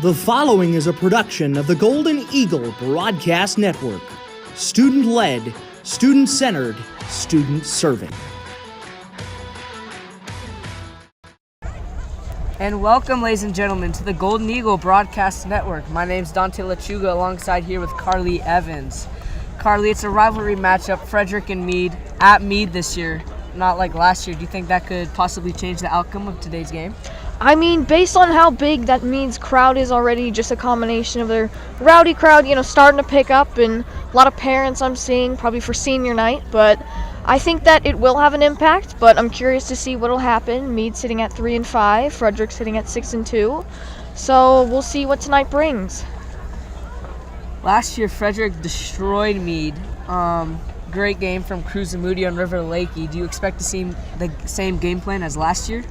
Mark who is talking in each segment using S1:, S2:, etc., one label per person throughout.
S1: The following is a production of the Golden Eagle Broadcast Network. Student-led, student-centered, student-serving.
S2: And welcome, ladies and gentlemen, to the Golden Eagle Broadcast Network. My name's Dante Lechuga, alongside here with Carly Evans. Carly, it's a rivalry matchup, Frederick and Mead, at Mead this year, not like last year. Do you think that could possibly change the outcome of today's game?
S3: I mean, based on how big that Mead's crowd is already, just a combination of their rowdy crowd, starting to pick up, and a lot of parents I'm seeing, probably for senior night, but I think that it will have an impact, but I'm curious to see what'll happen. Mead's sitting at 3-5, Frederick's sitting at 6-2, so we'll see what tonight brings.
S2: Last year, Frederick destroyed Mead. Great game from Cruz and Moody on River Lakey. Do you expect to see the same game plan as last year?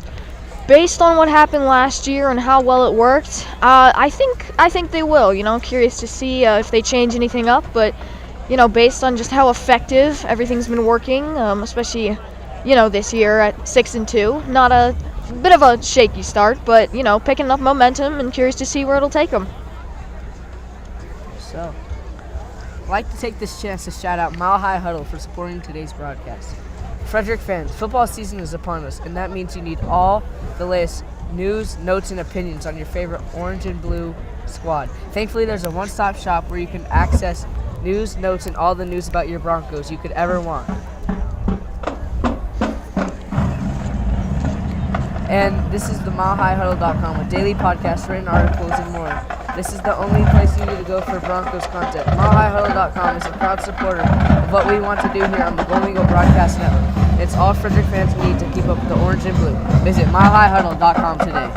S3: Based on what happened last year and how well it worked, I think they will. Curious to see if they change anything up, but based on just how effective everything's been working, especially this year at 6-2, not a bit of a shaky start, but picking up momentum, and curious to see where it'll take them.
S2: So, I'd like to take this chance to shout out Mile High Huddle for supporting today's broadcast. Frederick fans, football season is upon us, and that means you need all the latest news, notes, and opinions on your favorite orange and blue squad. Thankfully, there's a one-stop shop where you can access news, notes, and all the news about your Broncos you could ever want. And this is the milehighhuddle.com with daily podcasts, written articles, and more. This is the only place you need to go for Broncos content. milehighhuddle.com is a proud supporter of what we want to do here on the Golden Eagle Broadcast Network. It's all Frederick fans need to keep up with the orange and blue. Visit milehighhuddle.com today.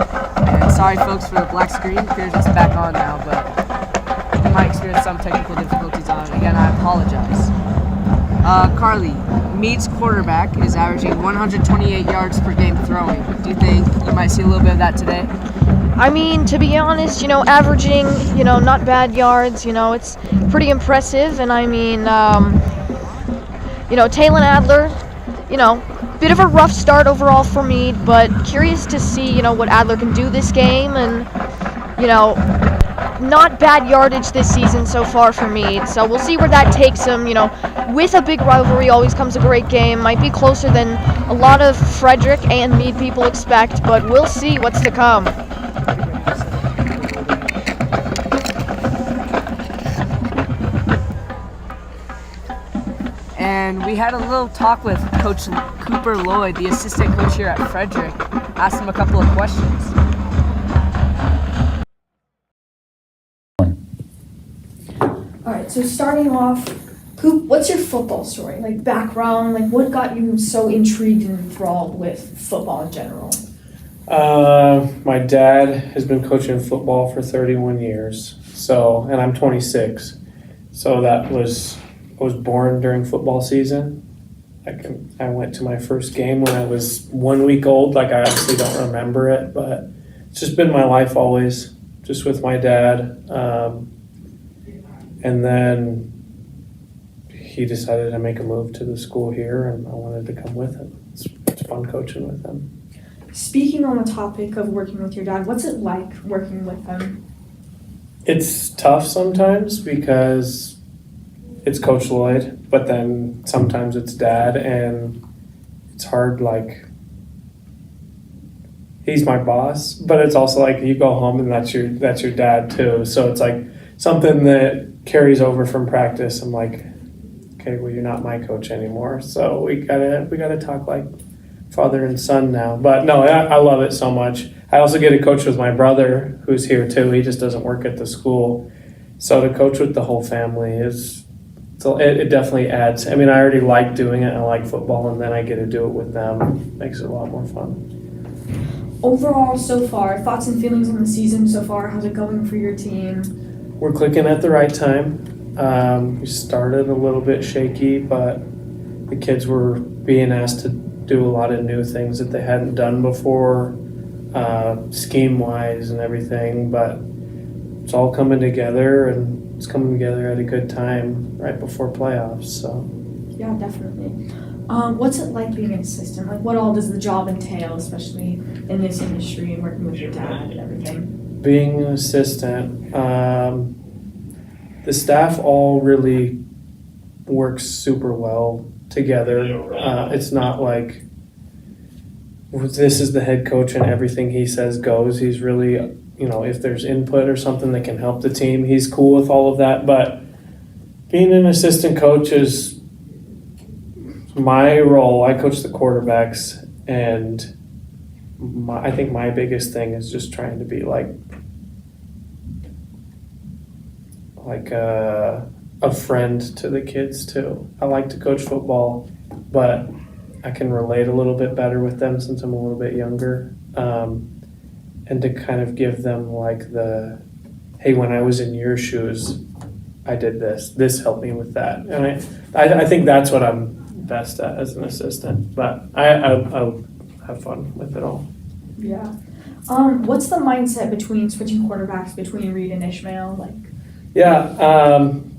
S2: And sorry, folks, for the black screen. It appears it's back on now, but you might experience some technical difficulties on it. Again, I apologize. Carly, Mead's quarterback is averaging 128 yards per game throwing. Do you think you might see a little bit of that today?
S3: I mean, to be honest, averaging, not bad yards, it's pretty impressive. And I mean, Talon Adler, bit of a rough start overall for Mead, but curious to see, what Adler can do this game. And, not bad yardage this season so far for Mead. So we'll see where that takes him. With a big rivalry always comes a great game. Might be closer than a lot of Frederick and Mead people expect, but we'll see what's to come.
S2: And we had a little talk with Coach Cooper Lloyd, the assistant coach here at Frederick. Asked him a couple of questions.
S4: All right, so starting off, Coop, what's your football story? Like background, what got you so intrigued and enthralled with football in general?
S5: My dad has been coaching football for 31 years, and I'm 26. So I was born during football season. I went to my first game when I was 1 week old. I obviously don't remember it, but it's just been my life always, just with my dad. And then he decided to make a move to the school here, and I wanted to come with him. It's fun coaching with him.
S4: Speaking on the topic of working with your dad, what's it like working with him?
S5: It's tough sometimes because it's Coach Lloyd, but then sometimes it's Dad, and it's hard. He's my boss, but it's also you go home and that's your dad too. So it's something that carries over from practice. I'm okay, well, you're not my coach anymore, so we gotta talk like father and son now. But no, I love it so much. I also get to coach with my brother, who's here too. He just doesn't work at the school, so to coach with the whole family it definitely adds. I mean, I already like doing it. I like football, and then I get to do it with them. Makes it a lot more fun.
S4: Overall, so far, thoughts and feelings on the season so far? How's it going for your team?
S5: We're clicking at the right time. We started a little bit shaky, but the kids were being asked to do a lot of new things that they hadn't done before, scheme-wise and everything. But it's all coming together, and it's coming together at a good time right before playoffs. So
S4: yeah, definitely. What's it like being an assistant? What all does the job entail, especially in this industry and working with your dad and everything?
S5: Being an assistant, the staff all really works super well together. It's not like this is the head coach and everything he says goes. He's really, if there's input or something that can help the team, he's cool with all of that. But being an assistant coach is my role. I coach the quarterbacks, and I think my biggest thing is just trying to be like a friend to the kids too. I like to coach football, but I can relate a little bit better with them since I'm a little bit younger, and to kind of give them like hey, when I was in your shoes, I did this helped me with that. And I think that's what I'm best at as an assistant, but I have fun with it all.
S4: Yeah. What's the mindset between switching quarterbacks between Reed and Ishmael?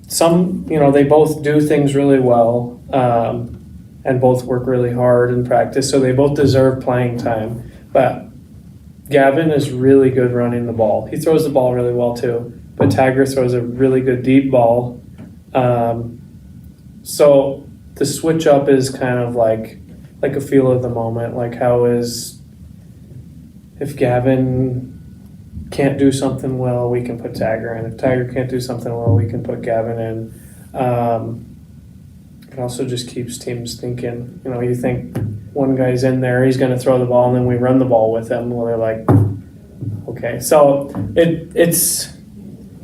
S5: Some, they both do things really well, and both work really hard in practice, so they both deserve playing time. But Gavin is really good running the ball. He throws the ball really well too, but Tagger throws a really good deep ball. So the switch up is kind of like a feel of the moment, like if Gavin can't do something well, we can put Tagger in. If Tagger can't do something well, we can put Gavin in. It also just keeps teams thinking. You think one guy's in there, he's going to throw the ball, and then we run the ball with him. Well, they're like, okay. So it's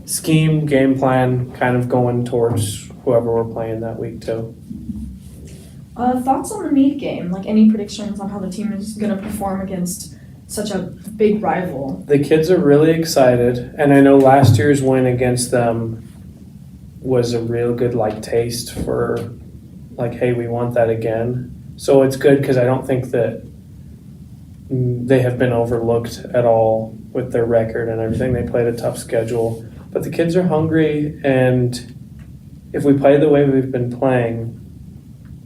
S5: scheme, game plan, kind of going towards whoever we're playing that week too.
S4: Thoughts on the Mead game? Like any predictions on how the team is going to perform against such a big rival?
S5: The kids are really excited, and I know last year's win against them was a real good taste for hey, we want that again. So it's good because I don't think that they have been overlooked at all with their record and everything. They played a tough schedule, but the kids are hungry, and if we play the way we've been playing,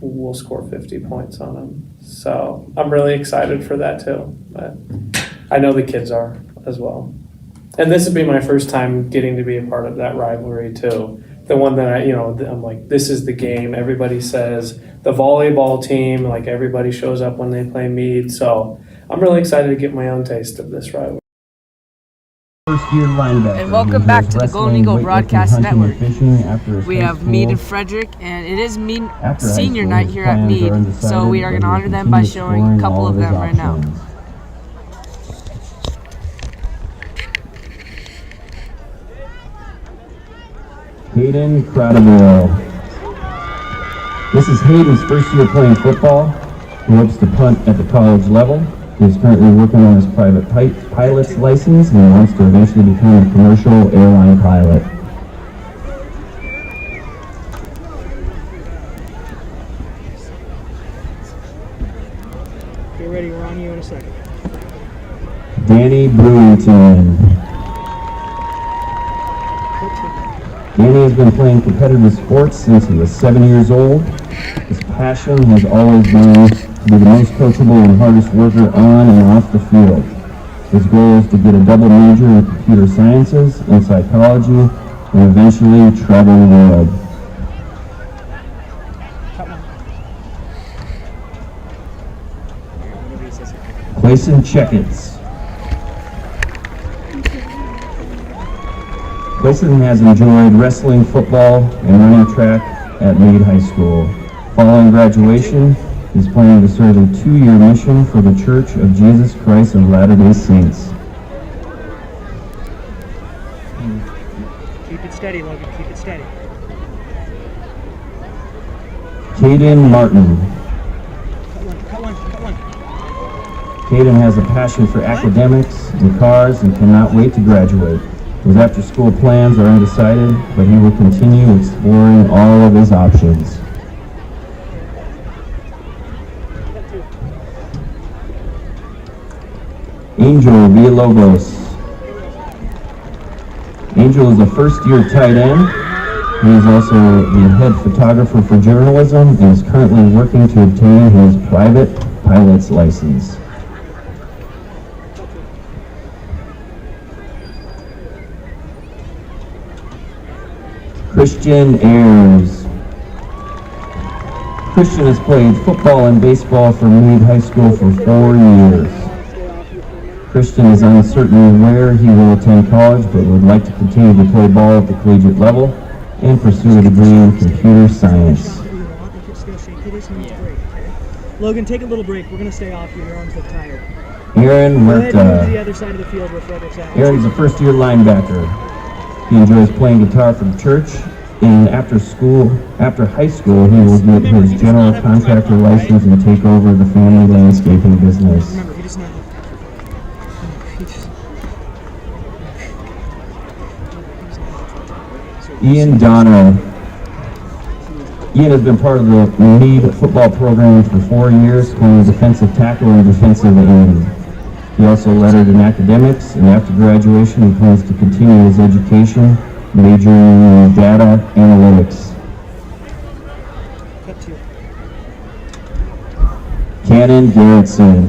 S5: we'll score 50 points on them. So I'm really excited for that too. But I know the kids are as well. And this would be my first time getting to be a part of that rivalry too. The one that I'm like, this is the game. Everybody says the volleyball team, everybody shows up when they play Mead. So I'm really excited to get my own taste of this rivalry.
S6: First-year linebacker.
S2: And welcome back to the Golden Eagle Broadcast Network. We have Mead and Frederick, and it is Mead senior night here at Mead, so we are going to honor them by showing a couple of them right now.
S6: Hayden Cradaville. This is Hayden's first year playing football. He hopes to punt at the college level. He is currently working on his private pilot's license and wants to eventually become a commercial airline pilot.
S1: Get ready, we're on you in a second.
S6: Danny Brewington. Danny has been playing competitive sports since he was 7 years old. His passion has always been to be the most coachable and hardest worker on and off the field. His goal is to get a double major in computer sciences and psychology and eventually travel the world. Clayson Checkets. Clayson has enjoyed wrestling, football, and running track at Mead High School. Following graduation, he's planning to serve a 2-year mission for the Church of Jesus Christ of Latter-day Saints.
S1: Keep it steady, Logan, keep it steady.
S6: Caden Martin.
S1: Cut one.
S6: Caden has a passion for academics and cars and cannot wait to graduate. His after-school plans are undecided, but he will continue exploring all of his options. Angel Villalobos. Angel is a first-year tight end. He is also the head photographer for journalism and is currently working to obtain his private pilot's license. Christian Ayers. Christian has played football and baseball for Mead High School for 4 years. Christian is uncertain where he will attend college, but would like to continue to play ball at the collegiate level and pursue a degree in computer science.
S1: Logan, take a little break. We're going to stay off you. Your arms look tired.
S6: Aaron
S1: Go ahead and move to the
S6: Huerta.
S1: other side of the field where Frederick's at.
S6: Aaron's a first-year linebacker. He enjoys playing guitar for the church, and after high school, he will get his general contractor license and take over the family landscaping business.
S1: Remember, he doesn't have
S6: Ian Dono. Ian has been part of the Mead football program for 4 years, playing defensive tackle and defensive end. He also lettered in academics, and after graduation, he plans to continue his education, majoring in data analytics.
S1: cut to.
S6: Cannon Garrettson.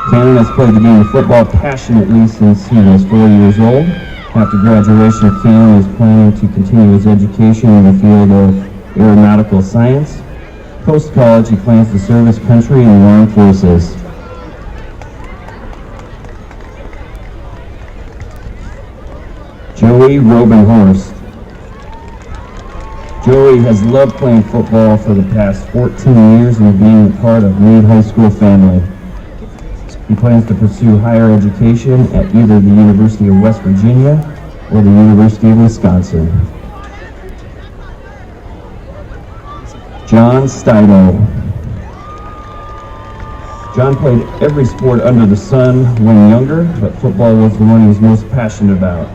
S6: Cannon has played the game of football passionately since he was 4 years old. After graduation, Cannon is planning to continue his education in the field of aeronautical science. Post-college, he plans to serve his country in the armed forces. Joey Robenhorst. Joey has loved playing football for the past 14 years and being a part of Mead High School family. He plans to pursue higher education at either the University of West Virginia or the University of Wisconsin. John Steidel. John played every sport under the sun when younger, but football was the one he was most passionate about.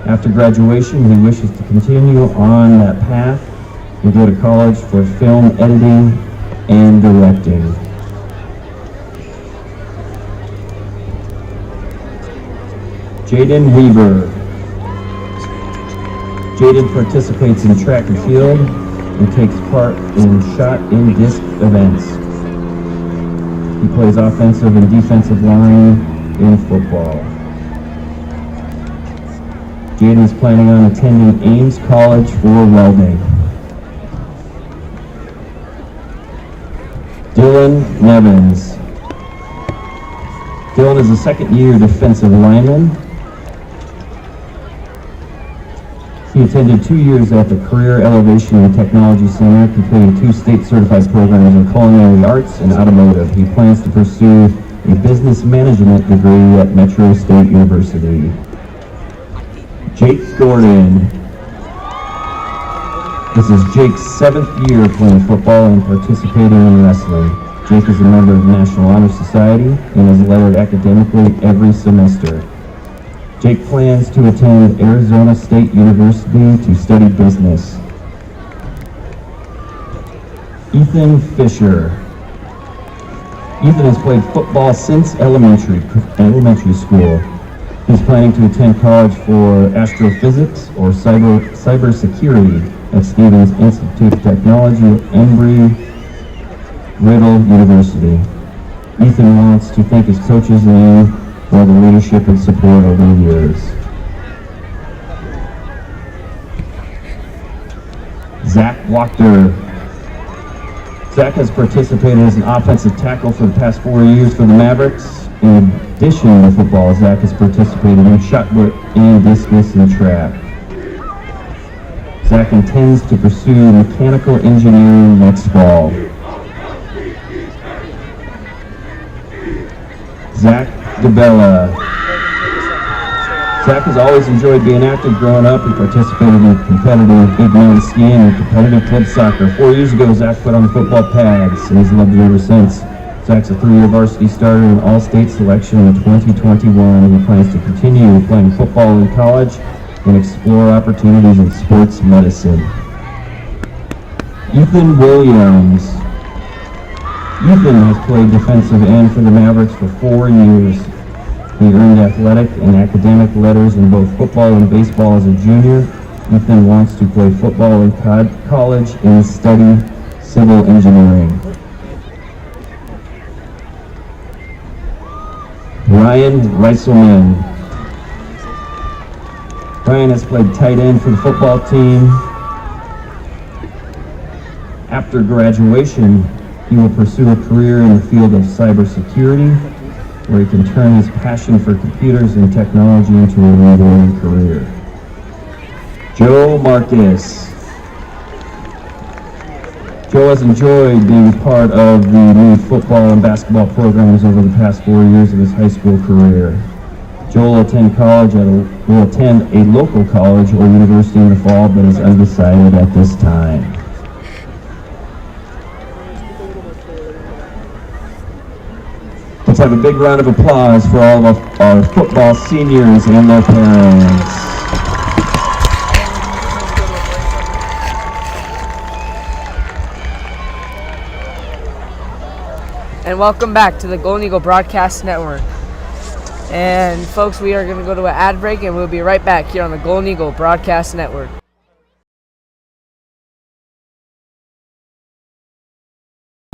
S6: After graduation, he wishes to continue on that path and go to college for film editing and directing. Jaden Weaver. Jaden participates in track and field and takes part in shot and disc events. He plays offensive and defensive line in football. Jaden is planning on attending Ames College for welding. Dylan Nevins. Dylan is a second-year defensive lineman. He attended 2 years at the Career Elevation and Technology Center, completing 2 state-certified programs in culinary arts and automotive. He plans to pursue a business management degree at Metro State University. Jake Gordon. This is Jake's 7th year playing football and participating in wrestling. Jake is a member of the National Honor Society and is lettered academically every semester. Jake plans to attend Arizona State University to study business. Ethan Fisher. Ethan has played football since elementary school. He's planning to attend college for astrophysics or cybersecurity at Stevens Institute of Technology at Embry-Riddle University. Ethan wants to thank his coaches and for the leadership and support over the years. Zach Wachter. Zach has participated as an offensive tackle for the past 4 years for the Mavericks. In addition to football, Zach has participated in shot put and discus and track. Zach intends to pursue mechanical engineering next fall. Zach DeBella. Zach has always enjoyed being active growing up. He participated in competitive big man skiing and competitive club soccer. 4 years ago, Zach put on the football pads and he's loved it ever since. Zach's a 3-year varsity starter and all-state selection in 2021. He plans to continue playing football in college and explore opportunities in sports medicine. Ethan Williams. Ethan has played defensive end for the Mavericks for 4 years. He earned athletic and academic letters in both football and baseball as a junior. Ethan wants to play football in college and study civil engineering. Ryan Reiselman. Brian has played tight end for the football team. After graduation, he will pursue a career in the field of cybersecurity, where he can turn his passion for computers and technology into a rewarding career. Joe Marcus. Joe has enjoyed being part of the Mead football and basketball programs over the past 4 years of his high school career. Joe will attend a local college or university in the fall, but is undecided at this time. Let's have a big round of applause for all of our football seniors and their parents.
S2: And welcome back to the Golden Eagle Broadcast Network. And folks, we are going to go to an ad break, and we'll be right back here on the Golden Eagle Broadcast Network.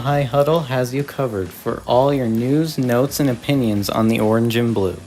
S7: High Huddle has you covered for all your news, notes, and opinions on the orange and blue.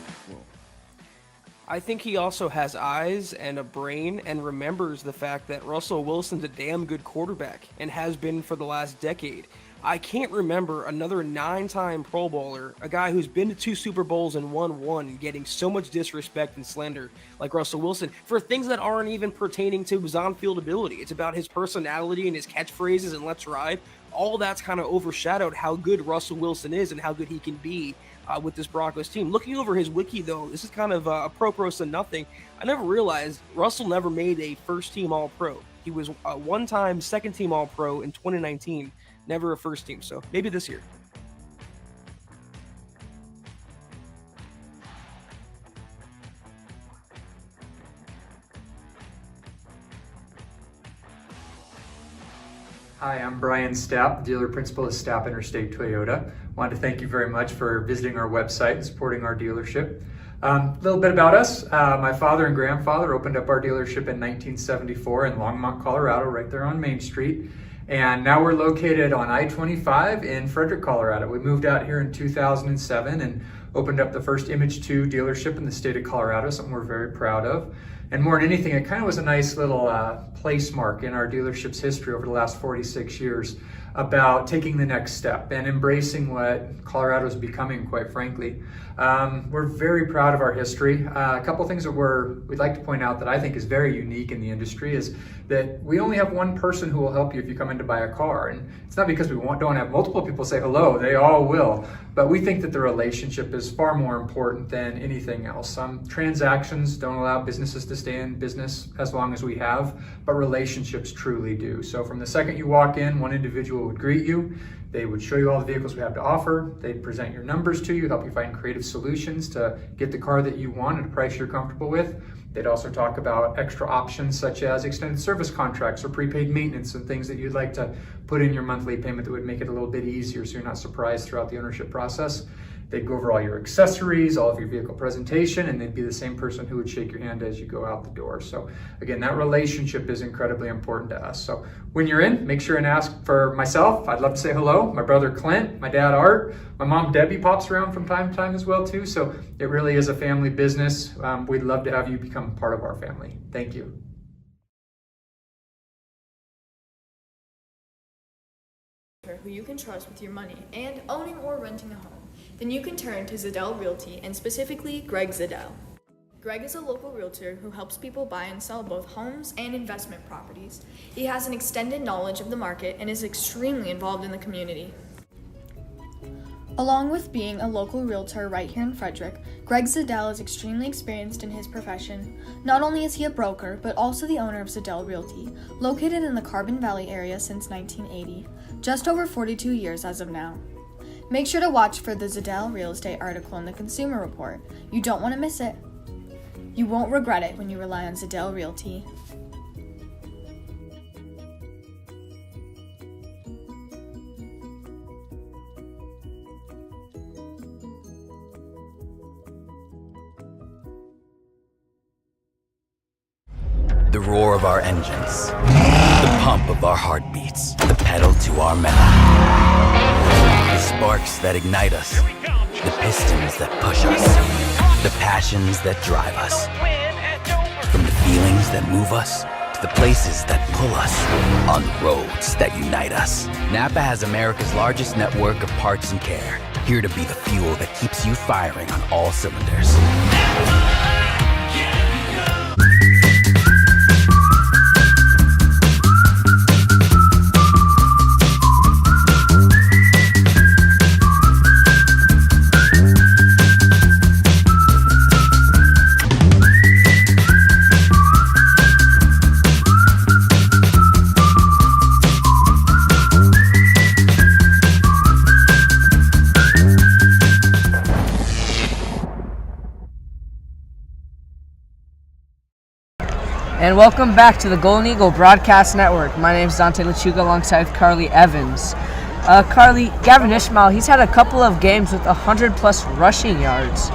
S8: I think he also has eyes and a brain and remembers the fact that Russell Wilson's a damn good quarterback and has been for the last decade. I can't remember another 9-time Pro Bowler, a guy who's been to 2 Super Bowls and won 1, getting so much disrespect and slander like Russell Wilson for things that aren't even pertaining to his on-field ability. It's about his personality and his catchphrases and let's ride. All that's kind of overshadowed how good Russell Wilson is and how good he can be with this Broncos team. Looking over his wiki, though, this is kind of a pro-pros and nothing. I never realized Russell never made a first-team All-Pro. He was a one-time second-team All-Pro in 2019. Never a first team, so maybe this year.
S9: Hi, I'm Brian Stapp, dealer principal at Stapp Interstate Toyota. Wanted to thank you very much for visiting our website and supporting our dealership. A little bit about us. My father and grandfather opened up our dealership in 1974 in Longmont, Colorado, right there on Main Street. And now we're located on I-25 in Frederick, Colorado. We moved out here in 2007 and opened up the first Image 2 dealership in the state of Colorado, something we're very proud of. And more than anything, it kind of was a nice little place mark in our dealership's history over the last 46 years about taking the next step and embracing what Colorado is becoming, quite frankly. We're very proud of our history. A couple things that we'd like to point out that I think is very unique in the industry is that we only have one person who will help you if you come in to buy a car. And it's not because we don't have multiple people say hello, they all will. But we think that the relationship is far more important than anything else. Transactions don't allow businesses to stay in business as long as we have, but relationships truly do. So from the second you walk in, one individual would greet you. They would show you all the vehicles we have to offer. They'd present your numbers to you, help you find creative solutions to get the car that you want at a price you're comfortable with. They'd also talk about extra options such as extended service contracts or prepaid maintenance and things that you'd like to put in your monthly payment that would make it a little bit easier so you're not surprised throughout the ownership process. They'd go over all your accessories, all of your vehicle presentation, and they'd be the same person who would shake your hand as you go out the door. So again, that relationship is incredibly important to us. So when you're in, make sure and ask for myself. I'd love to say hello. My brother Clint, my dad Art, my mom Debbie pops around from time to time as well too. So it really is a family business. We'd love to have you become part of our family. Thank you.
S10: Who you can trust with your money and owning or renting a home, then you can turn to Zadell Realty and specifically Greg Zadell. Greg is a local realtor who helps people buy and sell both homes and investment properties. He has an extended knowledge of the market and is extremely involved in the community. Along with being a local realtor right here in Frederick, Greg Zadell is extremely experienced in his profession. Not only is he a broker, but also the owner of Zadell Realty, located in the Carbon Valley area since 1980, just over 42 years as of now. Make sure to watch for the Zadell Real Estate article in the Consumer Report. You don't want to miss it. You won't regret it when you rely on Zadell Realty.
S11: The roar of our engines, the pump of our heartbeats, the pedal to our metal. The sparks that ignite us, the pistons that push us, the passions that drive us. From the feelings that move us to the places that pull us on the roads that unite us. Napa has America's largest network of parts and care, here to be the fuel that keeps you firing on all cylinders.
S2: And welcome back to the Golden Eagle Broadcast Network. My name is Dante Lechuga alongside Carly Evans. Carly, Gavin Ishmael, he's had a couple of games with 100-plus rushing yards.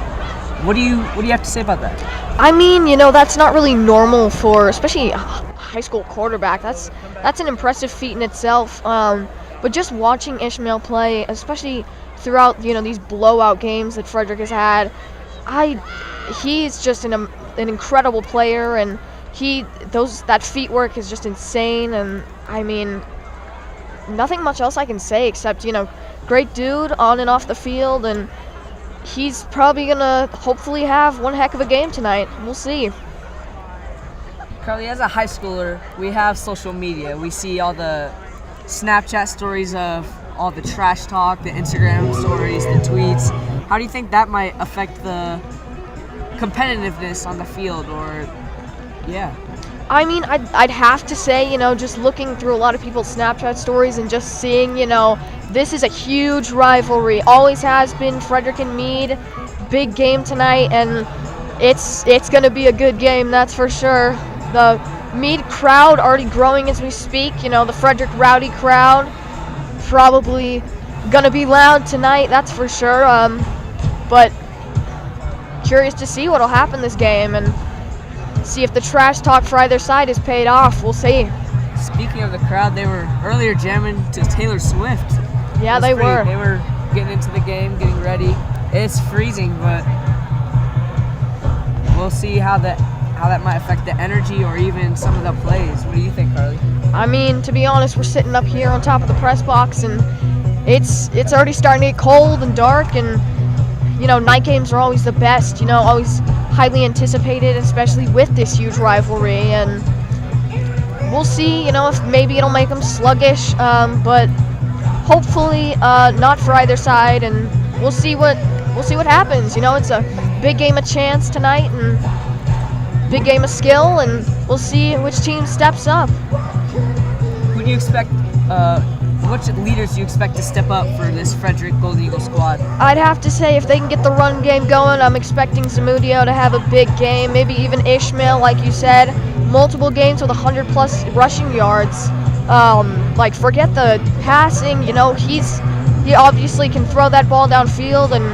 S2: What do you have to say about that?
S3: I mean, that's not really normal for, especially a high school quarterback. That's an impressive feat in itself. But just watching Ishmael play, especially throughout these blowout games that Frederick has had, he's just an incredible player, and that feet work is just insane. And I mean, nothing much else I can say except great dude on and off the field, and he's probably gonna hopefully have one heck of a game tonight. We'll see.
S2: Carly, as a high schooler, we have social media. We see all the Snapchat stories of all the trash talk, the Instagram stories, the tweets. How do you think that might affect the competitiveness on the field? Or yeah.
S3: I mean, I'd have to say, just looking through a lot of people's Snapchat stories and just seeing, this is a huge rivalry. Always has been. Frederick and Mead, big game tonight, and it's going to be a good game, that's for sure. The Mead crowd already growing as we speak. The Frederick rowdy crowd probably going to be loud tonight, that's for sure. But curious to see what'll happen this game and see if the trash talk for either side is paid off. We'll see.
S2: Speaking of the crowd, they were earlier jamming to Taylor Swift.
S3: Yeah, they were.
S2: They were getting into the game, getting ready. It's freezing, but we'll see how that might affect the energy or even some of the plays. What do you think, Carly?
S3: I mean, to be honest, we're sitting up here on top of the press box, and it's already starting to get cold and dark, and night games are always the best. Always highly anticipated, especially with this huge rivalry, and we'll see, if maybe it'll make them sluggish, but hopefully not for either side, and we'll see what happens. It's a big game of chance tonight and big game of skill, and we'll see which team steps up.
S2: Who do you expect, which leaders do you expect to step up for this Frederick Golden Eagle squad?
S3: I'd have to say if they can get the run game going, I'm expecting Zamudio to have a big game, maybe even Ishmael, like you said. Multiple games with 100-plus rushing yards. Forget the passing, he obviously can throw that ball downfield and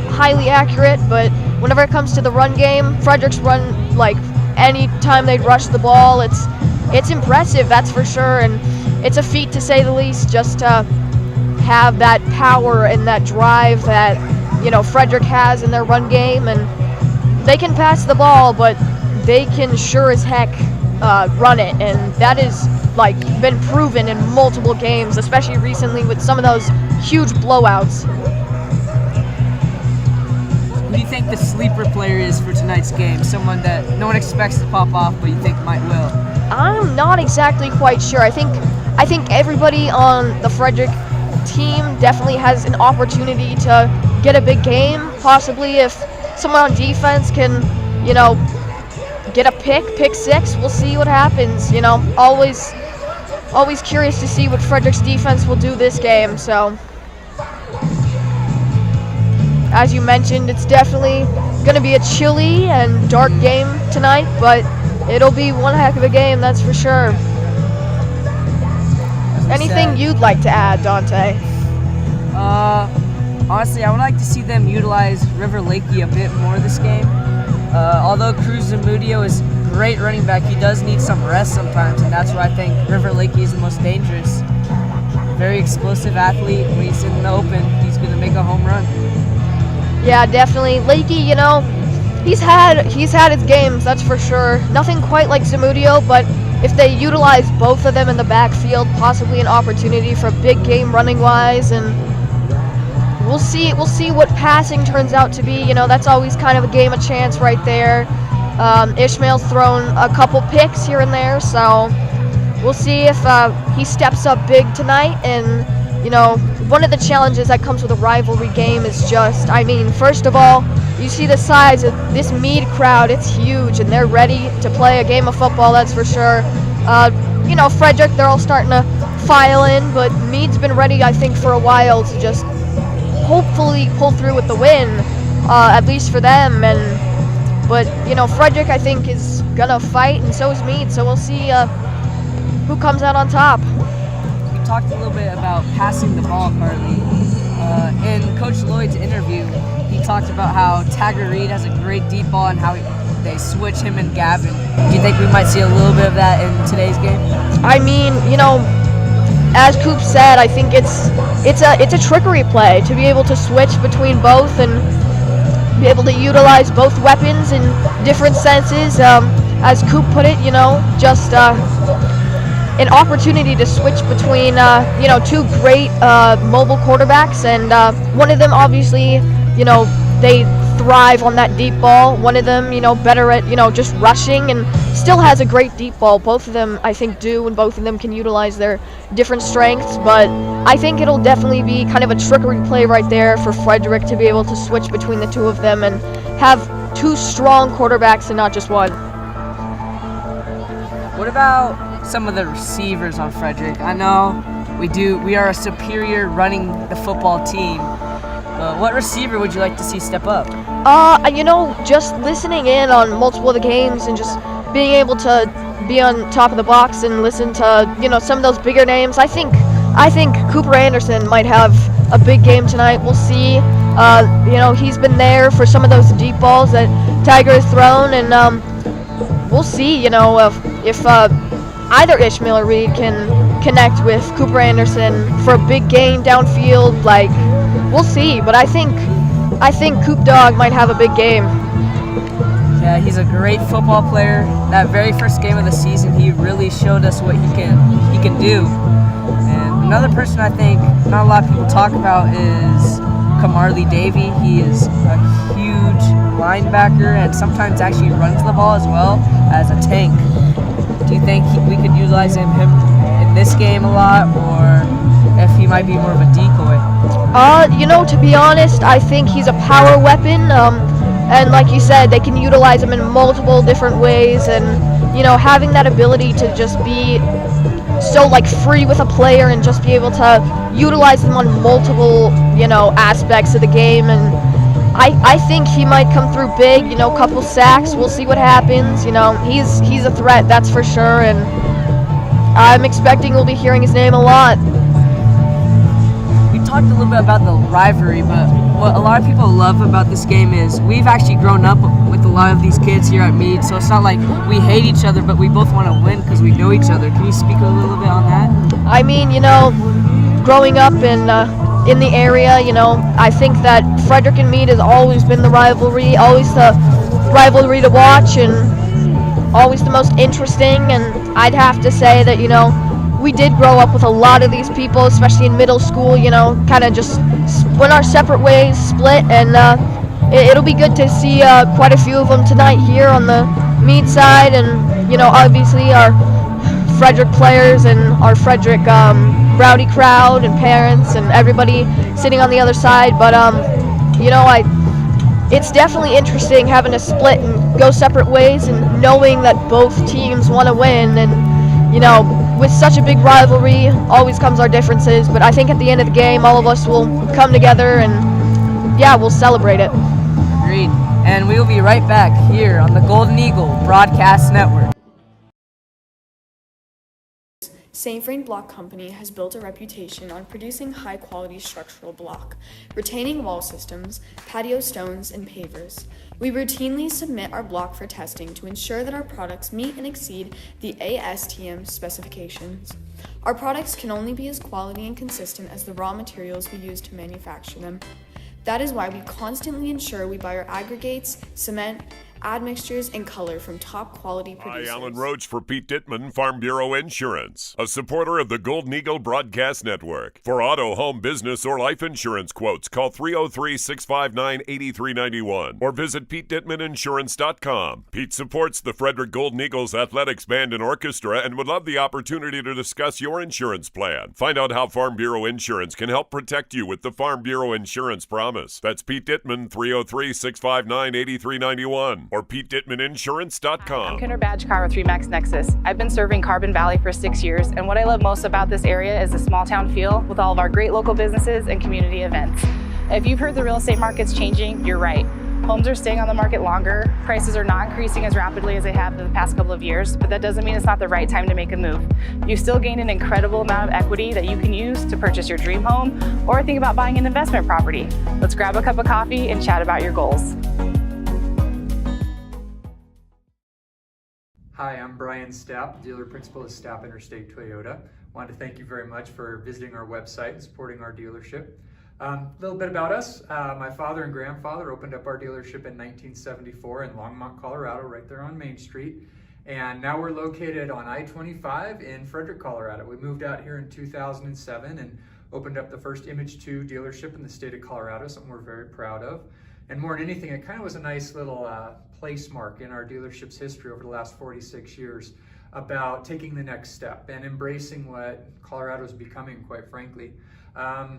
S3: highly accurate, but whenever it comes to the run game, Frederick's run, any time they rush the ball, it's impressive, that's for sure, and it's a feat to say the least, just to have that power and that drive that, Frederick has in their run game, and they can pass the ball, but they can sure as heck run it, and that is been proven in multiple games, especially recently with some of those huge blowouts.
S2: Who do you think the sleeper player is for tonight's game? Someone that no one expects to pop off, but you think might will?
S3: I'm not exactly quite sure. I think everybody on the Frederick team definitely has an opportunity to get a big game. Possibly if someone on defense can, get a pick six. We'll see what happens. Always curious to see what Frederick's defense will do this game. So, as you mentioned, it's definitely going to be a chilly and dark game tonight, but it'll be one heck of a game, that's for sure. Anything you'd like to add, Dante?
S2: Honestly, I would like to see them utilize River Lakey a bit more this game. Although Cruz Zamudio is great running back, he does need some rest sometimes, and that's why I think River Lakey is the most dangerous. Very explosive athlete. When he's in the open, he's going to make a home run.
S3: Yeah, definitely. Lakey, He's had his games, that's for sure. Nothing quite like Zamudio, but if they utilize both of them in the backfield, possibly an opportunity for a big game running wise, and we'll see what passing turns out to be. That's always kind of a game of chance right there. Ishmael's thrown a couple picks here and there, so we'll see if he steps up big tonight. And one of the challenges that comes with a rivalry game is just, first of all, you see the size of this Mead crowd. It's huge, and they're ready to play a game of football, that's for sure. Frederick, they're all starting to file in, but Mead's been ready, I think, for a while to just hopefully pull through with the win, at least for them. But Frederick, I think, is gonna fight, and so is Mead, so we'll see who comes out on top.
S2: We talked a little bit about passing the ball, Carly. In Coach Lloyd's interview, he talked about how Tiger Reed has a great deep ball and how they switch him and Gavin. Do you think we might see a little bit of that in today's game?
S3: As Coop said, I think it's a trickery play to be able to switch between both and be able to utilize both weapons in different senses. As Coop put it, just an opportunity to switch between two great mobile quarterbacks, and one of them obviously they thrive on that deep ball. One of them better at just rushing and still has a great deep ball. Both of them I think do, and both of them can utilize their different strengths, but I think it'll definitely be kind of a trickery play right there for Frederick to be able to switch between the two of them and have two strong quarterbacks and not just one.
S2: What about some of the receivers on Frederick? I know we are a superior running the football team. What receiver would you like to see step up?
S3: Just listening in on multiple of the games and just being able to be on top of the box and listen to, some of those bigger names. I think Cooper Anderson might have a big game tonight. We'll see. He's been there for some of those deep balls that Tiger has thrown, and we'll see, if either Ishmael or Reed can connect with Cooper Anderson for a big game downfield. We'll see, but I think Coop Dog might have a big game.
S2: Yeah, he's a great football player. That very first game of the season, he really showed us what he can do. And another person I think not a lot of people talk about is Kamarly Davey. He is a huge linebacker and sometimes actually runs the ball as well as a tank. Do you think we could utilize him in this game a lot, or if he might be more of a decoy?
S3: To be honest, I think he's a power weapon, and like you said, they can utilize him in multiple different ways, and having that ability to just be so free with a player and just be able to utilize them on multiple aspects of the game. And I think he might come through big, couple sacks. We'll see what happens. He's a threat, that's for sure, and I'm expecting we'll be hearing his name a lot.
S2: We talked a little bit about the rivalry, but what a lot of people love about this game is we've actually grown up with a lot of these kids here at Mead, so it's not like we hate each other, but we both want to win because we know each other. Can you speak a little bit on that?
S3: Growing up in the area, I think that Frederick and Mead has always been the rivalry, always the rivalry to watch, and always the most interesting. And I'd have to say that, we did grow up with a lot of these people, especially in middle school, kind of just went our separate ways, split, and it'll be good to see quite a few of them tonight here on the Mead side, and, obviously our Frederick players and our Frederick rowdy crowd and parents and everybody sitting on the other side. But, it's definitely interesting having to split and go separate ways and knowing that both teams want to win. And, with such a big rivalry, always comes our differences. But I think at the end of the game, all of us will come together and, we'll celebrate it.
S2: Agreed. And we will be right back here on the Golden Eagle Broadcast Network.
S10: St. Vrain Block Company has built a reputation on producing high-quality structural block, retaining wall systems, patio stones, and pavers. We routinely submit our block for testing to ensure that our products meet and exceed the ASTM specifications. Our products can only be as quality and consistent as the raw materials we use to manufacture them. That is why we constantly ensure we buy our aggregates, cement, admixtures, and color from top quality producers.
S12: Hi, Alan Roach for Pete Dittman, Farm Bureau Insurance, a supporter of the Golden Eagle Broadcast Network. For auto, home, business, or life insurance quotes, call 303-659-8391 or visit PeteDittmanInsurance.com. Pete supports the Frederick Golden Eagles Athletics Band and Orchestra and would love the opportunity to discuss your insurance plan. Find out how Farm Bureau Insurance can help protect you with the Farm Bureau Insurance Promise. That's Pete Dittman, 303-659-8391. Or PeteDittmanInsurance.com.
S13: I'm Kinder Badgekar with Remax Nexus. I've been serving Carbon Valley for 6 years, and what I love most about this area is the small town feel with all of our great local businesses and community events. If you've heard the real estate market's changing, you're right. Homes are staying on the market longer, prices are not increasing as rapidly as they have in the past couple of years, but that doesn't mean it's not the right time to make a move. You still gain an incredible amount of equity that you can use to purchase your dream home or think about buying an investment property. Let's grab a cup of coffee and chat about your goals.
S9: Hi, I'm Brian Stapp, dealer principal at Stapp Interstate Toyota. Wanted to thank you very much for visiting our website and supporting our dealership. A little bit about us. My father and grandfather opened up our dealership in 1974 in Longmont, Colorado, right there on Main Street. And now we're located on I-25 in Frederick, Colorado. We moved out here in 2007 and opened up the first Image 2 dealership in the state of Colorado, something we're very proud of. And more than anything, it kind of was a nice little place mark in our dealership's history over the last 46 years about taking the next step and embracing what Colorado is becoming, quite frankly.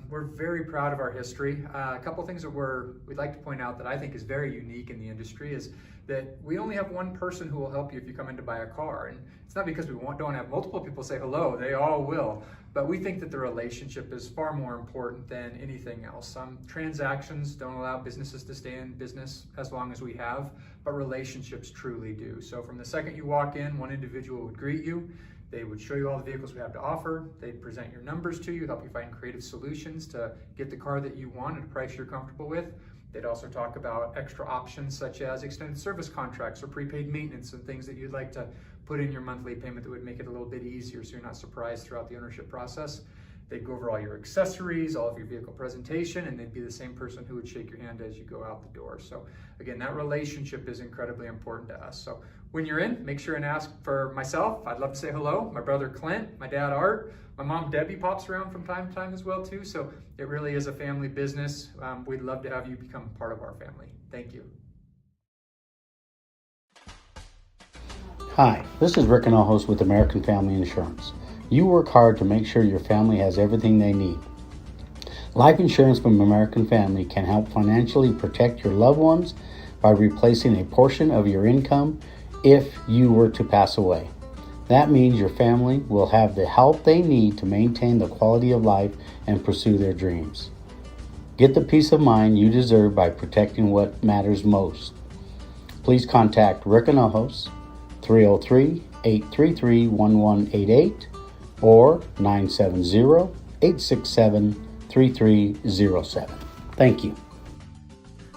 S9: We're very proud of our history. A couple things that we'd like to point out that I think is very unique in the industry is that we only have one person who will help you if you come in to buy a car. And it's not because we don't have multiple people say hello, they all will. But we think that the relationship is far more important than anything else. Transactions don't allow businesses to stay in business as long as we have, but relationships truly do. So from the second you walk in, one individual would greet you. They would show you all the vehicles we have to offer. They'd present your numbers to you, help you find creative solutions to get the car that you want at a price you're comfortable with. They'd also talk about extra options such as extended service contracts or prepaid maintenance and things that you'd like to put in your monthly payment that would make it a little bit easier so you're not surprised throughout the ownership process. They'd go over all your accessories, all of your vehicle presentation, and they'd be the same person who would shake your hand as you go out the door. So again, that relationship is incredibly important to us. So when you're in, make sure and ask for myself. I'd love to say hello. My brother Clint, my dad Art, my mom Debbie pops around from time to time as well too. So it really is a family business. We'd love to have you become part of our family. Thank you.
S14: Hi, this is Rick Anojos with American Family Insurance. You work hard to make sure your family has everything they need. Life insurance from American Family can help financially protect your loved ones by replacing a portion of your income if you were to pass away. That means your family will have the help they need to maintain the quality of life and pursue their dreams. Get the peace of mind you deserve by protecting what matters most. Please contact Rick Anojos, 303-833-1188 or 970-867-3307. Thank you.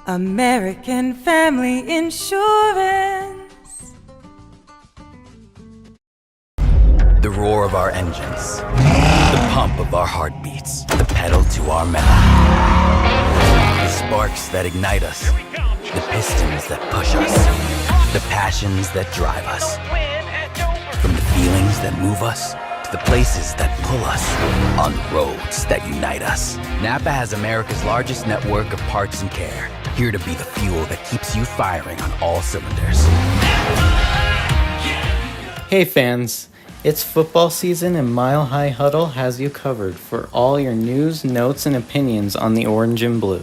S15: American Family Insurance.
S11: The roar of our engines, the pump of our heartbeats, the pedal to our metal. The sparks that ignite us, the pistons that push us, the passions that drive us. From the feelings that move us to the places that pull us, on the roads that unite us. Napa has America's largest network of parts and care, here to be the fuel that keeps you firing on all cylinders.
S7: Hey fans, it's football season and Mile High Huddle has you covered for all your news, notes, and opinions on the orange and blue.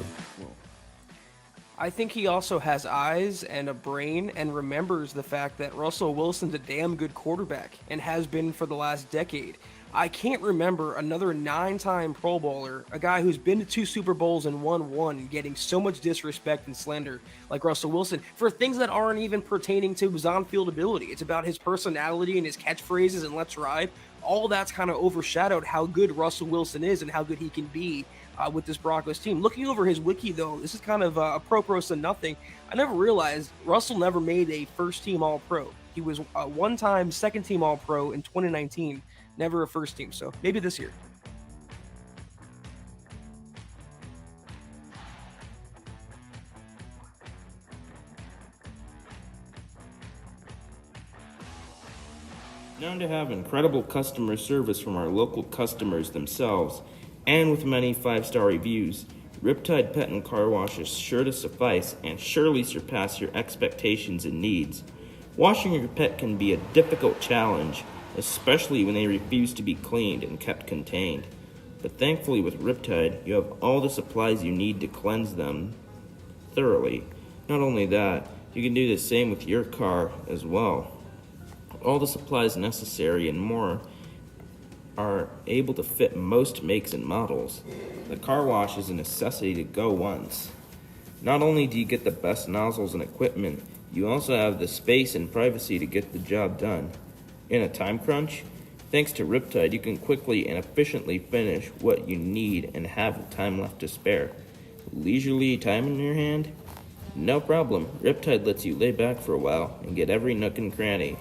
S8: I think he also has eyes and a brain and remembers the fact that Russell Wilson's a damn good quarterback and has been for the last decade. I can't remember another 9-time Pro Bowler, a guy who's been to 2 Super Bowls and won 1, getting so much disrespect and slander like Russell Wilson for things that aren't even pertaining to his on-field ability. It's about his personality and his catchphrases and let's ride. All that's kind of overshadowed how good Russell Wilson is and how good he can be with this Broncos team. Looking over his wiki, though, this is kind of a pro-pros to nothing. I never realized Russell never made a first-team All-Pro. He was a one-time second-team All-Pro in 2019, never a first-team, so maybe this year.
S15: Known to have incredible customer service from our local customers themselves, and with many 5-star reviews, Riptide Pet and Car Wash is sure to suffice and surely surpass your expectations and needs. Washing your pet can be a difficult challenge, especially when they refuse to be cleaned and kept contained. But thankfully with Riptide, you have all the supplies you need to cleanse them thoroughly. Not only that, you can do the same with your car as well. All the supplies necessary and more are able to fit most makes and models. The car wash is a necessity to go once. Not only do you get the best nozzles and equipment, you also have the space and privacy to get the job done. In a time crunch, thanks to Riptide, you can quickly and efficiently finish what you need and have time left to spare. Leisurely time in your hand? No problem. Riptide lets you lay back for a while and get every nook and cranny.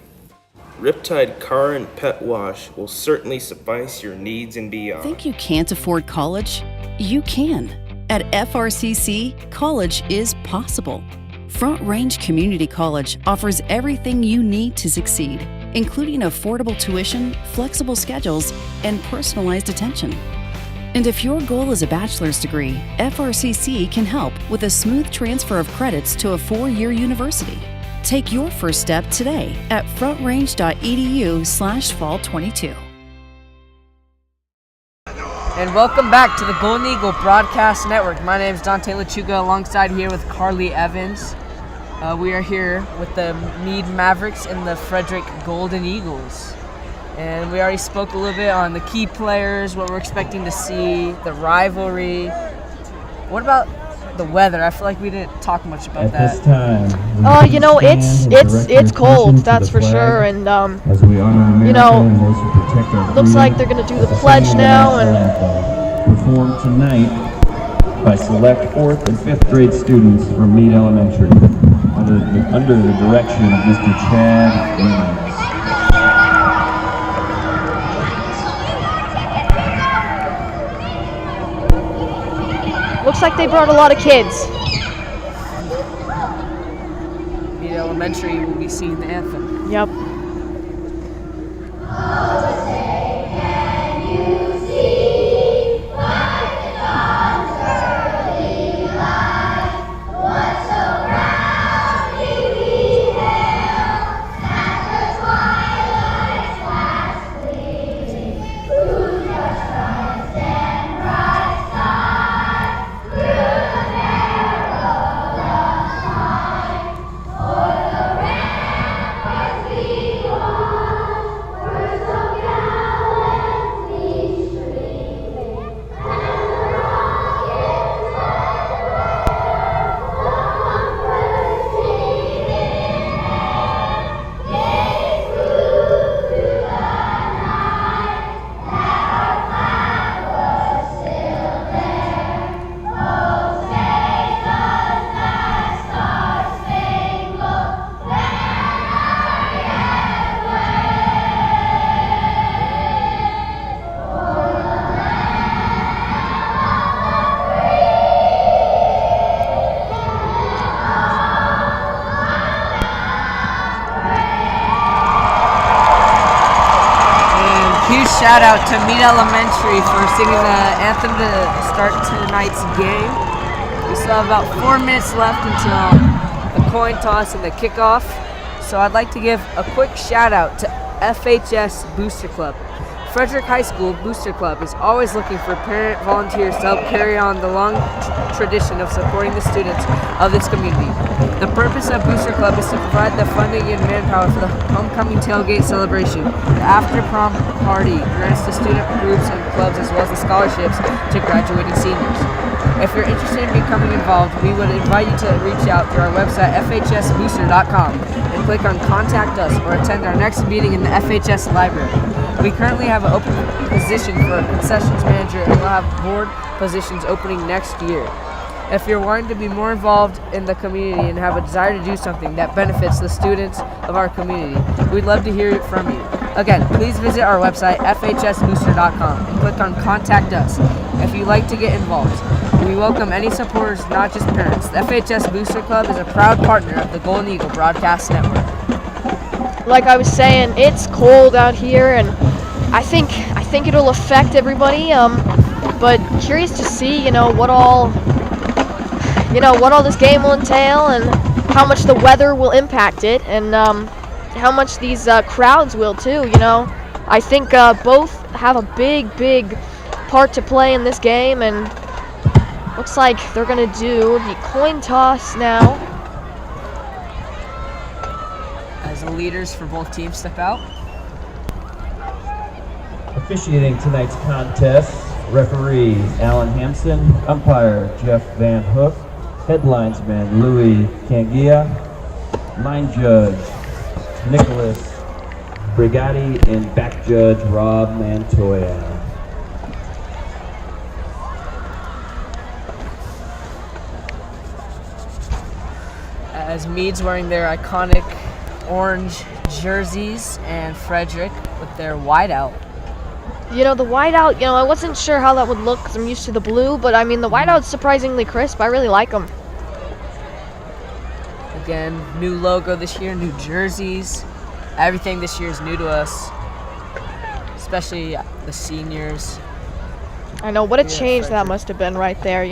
S15: Riptide Car and Pet Wash will certainly suffice your needs and beyond.
S16: Think you can't afford college? You can. At FRCC, college is possible. Front Range Community College offers everything you need to succeed, including affordable tuition, flexible schedules, and personalized attention. And if your goal is a bachelor's degree, FRCC can help with a smooth transfer of credits to a 4-year university. Take your first step today at frontrange.edu/fall22.
S2: And welcome back to the Golden Eagle Broadcast Network. My name is Dante Lechuga, alongside here with Carly Evans. We are here with the Mead Mavericks and the Frederick Golden Eagles. And we already spoke a little bit on the key players, what we're expecting to see, the rivalry. What about the weather? I feel like we didn't talk much about that.
S6: This time,
S3: it's cold, that's for sure, and
S6: as we honor America and those who protect our
S3: looks
S6: freedom,
S3: like they're gonna do the pledge now, and
S6: performed tonight by select 4th and 5th grade students from Mead Elementary under the direction of Mr. Chad Williams.
S3: looks like they brought a lot of kids.
S2: Mead Elementary will be singing the anthem.
S3: Yep.
S2: Shout out to Mead Elementary for singing the anthem to start tonight's game. We still have about 4 minutes left until the coin toss and the kickoff. So I'd like to give a quick shout out to FHS Booster Club. Frederick High School Booster Club is always looking for parent volunteers to help carry on the long tradition of supporting the students of this community. The purpose of Booster Club is to provide the funding and manpower for the homecoming tailgate celebration. The after-prom party grants the student groups and clubs as well as the scholarships to graduating seniors. If you're interested in becoming involved, we would invite you to reach out through our website, fhsbooster.com, and click on Contact Us or attend our next meeting in the FHS library. We currently have an open position for a concessions manager, and we'll have board positions opening next year. If you're wanting to be more involved in the community and have a desire to do something that benefits the students of our community, we'd love to hear from you. Again, please visit our website, fhsbooster.com, and click on Contact Us if you'd like to get involved. We welcome any supporters, not just parents. The FHS Booster Club is a proud partner of the Golden Eagle Broadcast Network.
S3: like I was saying, it's cold out here, and I think it'll affect everybody. But curious to see, what all this game will entail, and how much the weather will impact it, and how much these crowds will too. I think both have a big part to play in this game, and looks like they're gonna do the coin toss now.
S2: As the leaders for both teams step out.
S6: Officiating tonight's contest, referee Alan Hampson, umpire Jeff Van Hook, headlinesman Louis Cangia, line judge Nicholas Brigatti, and back judge Rob Montoya.
S2: As Mead's wearing their iconic orange jerseys, and Frederick with their whiteout.
S3: The whiteout, I wasn't sure how that would look because I'm used to the blue, but I mean, the whiteout's surprisingly crisp. I really like them.
S2: Again, new logo this year, new jerseys. Everything this year is new to us, especially the seniors.
S3: I know, what a change that must have been right there,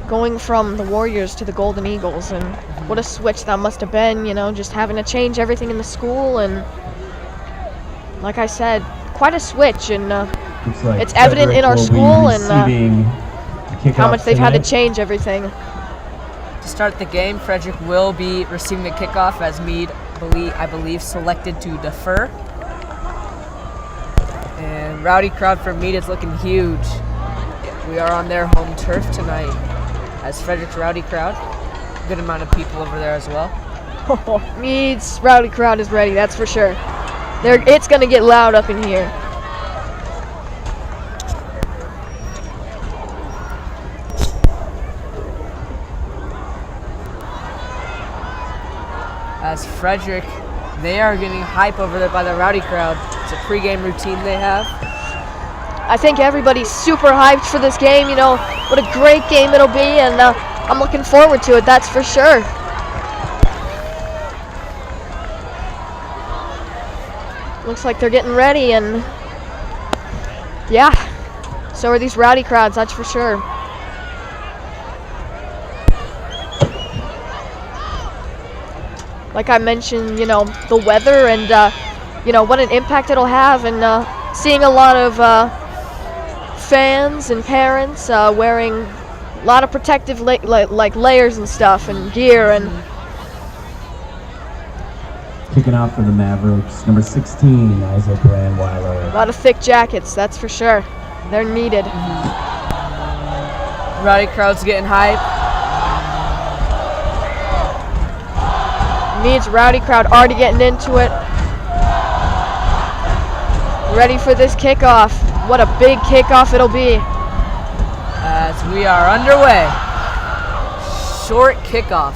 S3: Going from the Warriors to the Golden Eagles, and what a switch that must have been, just having to change everything in the school, and like I said, quite a switch, and it's evident in our school and how much they've had to change everything.
S2: To start the game, Frederick will be receiving the kickoff as Mead, I believe, selected to defer. And rowdy crowd for Mead is looking huge. We are on their home turf tonight as Frederick's rowdy crowd. Good amount of people over there as well.
S3: Mead's rowdy crowd is ready, that's for sure. It's going to get loud up in here.
S2: As Frederick, they are getting hype over there by the rowdy crowd. It's a pregame routine they have.
S3: I think everybody's super hyped for this game. What a great game it'll be, and I'm looking forward to it, that's for sure. Looks like they're getting ready, and yeah, so are these rowdy crowds, that's for sure. Like I mentioned, the weather and, what an impact it'll have, and seeing a lot of fans and parents wearing a lot of protective layers and stuff and gear, and
S6: kicking off for the Mavericks, number 16, Isaac Brandweiler.
S3: A lot of thick jackets, that's for sure. They're needed.
S2: Rowdy crowd's getting hype.
S3: Mead's rowdy crowd already getting into it. Ready for this kickoff. What a big kickoff it'll be.
S2: As we are underway. Short kickoff.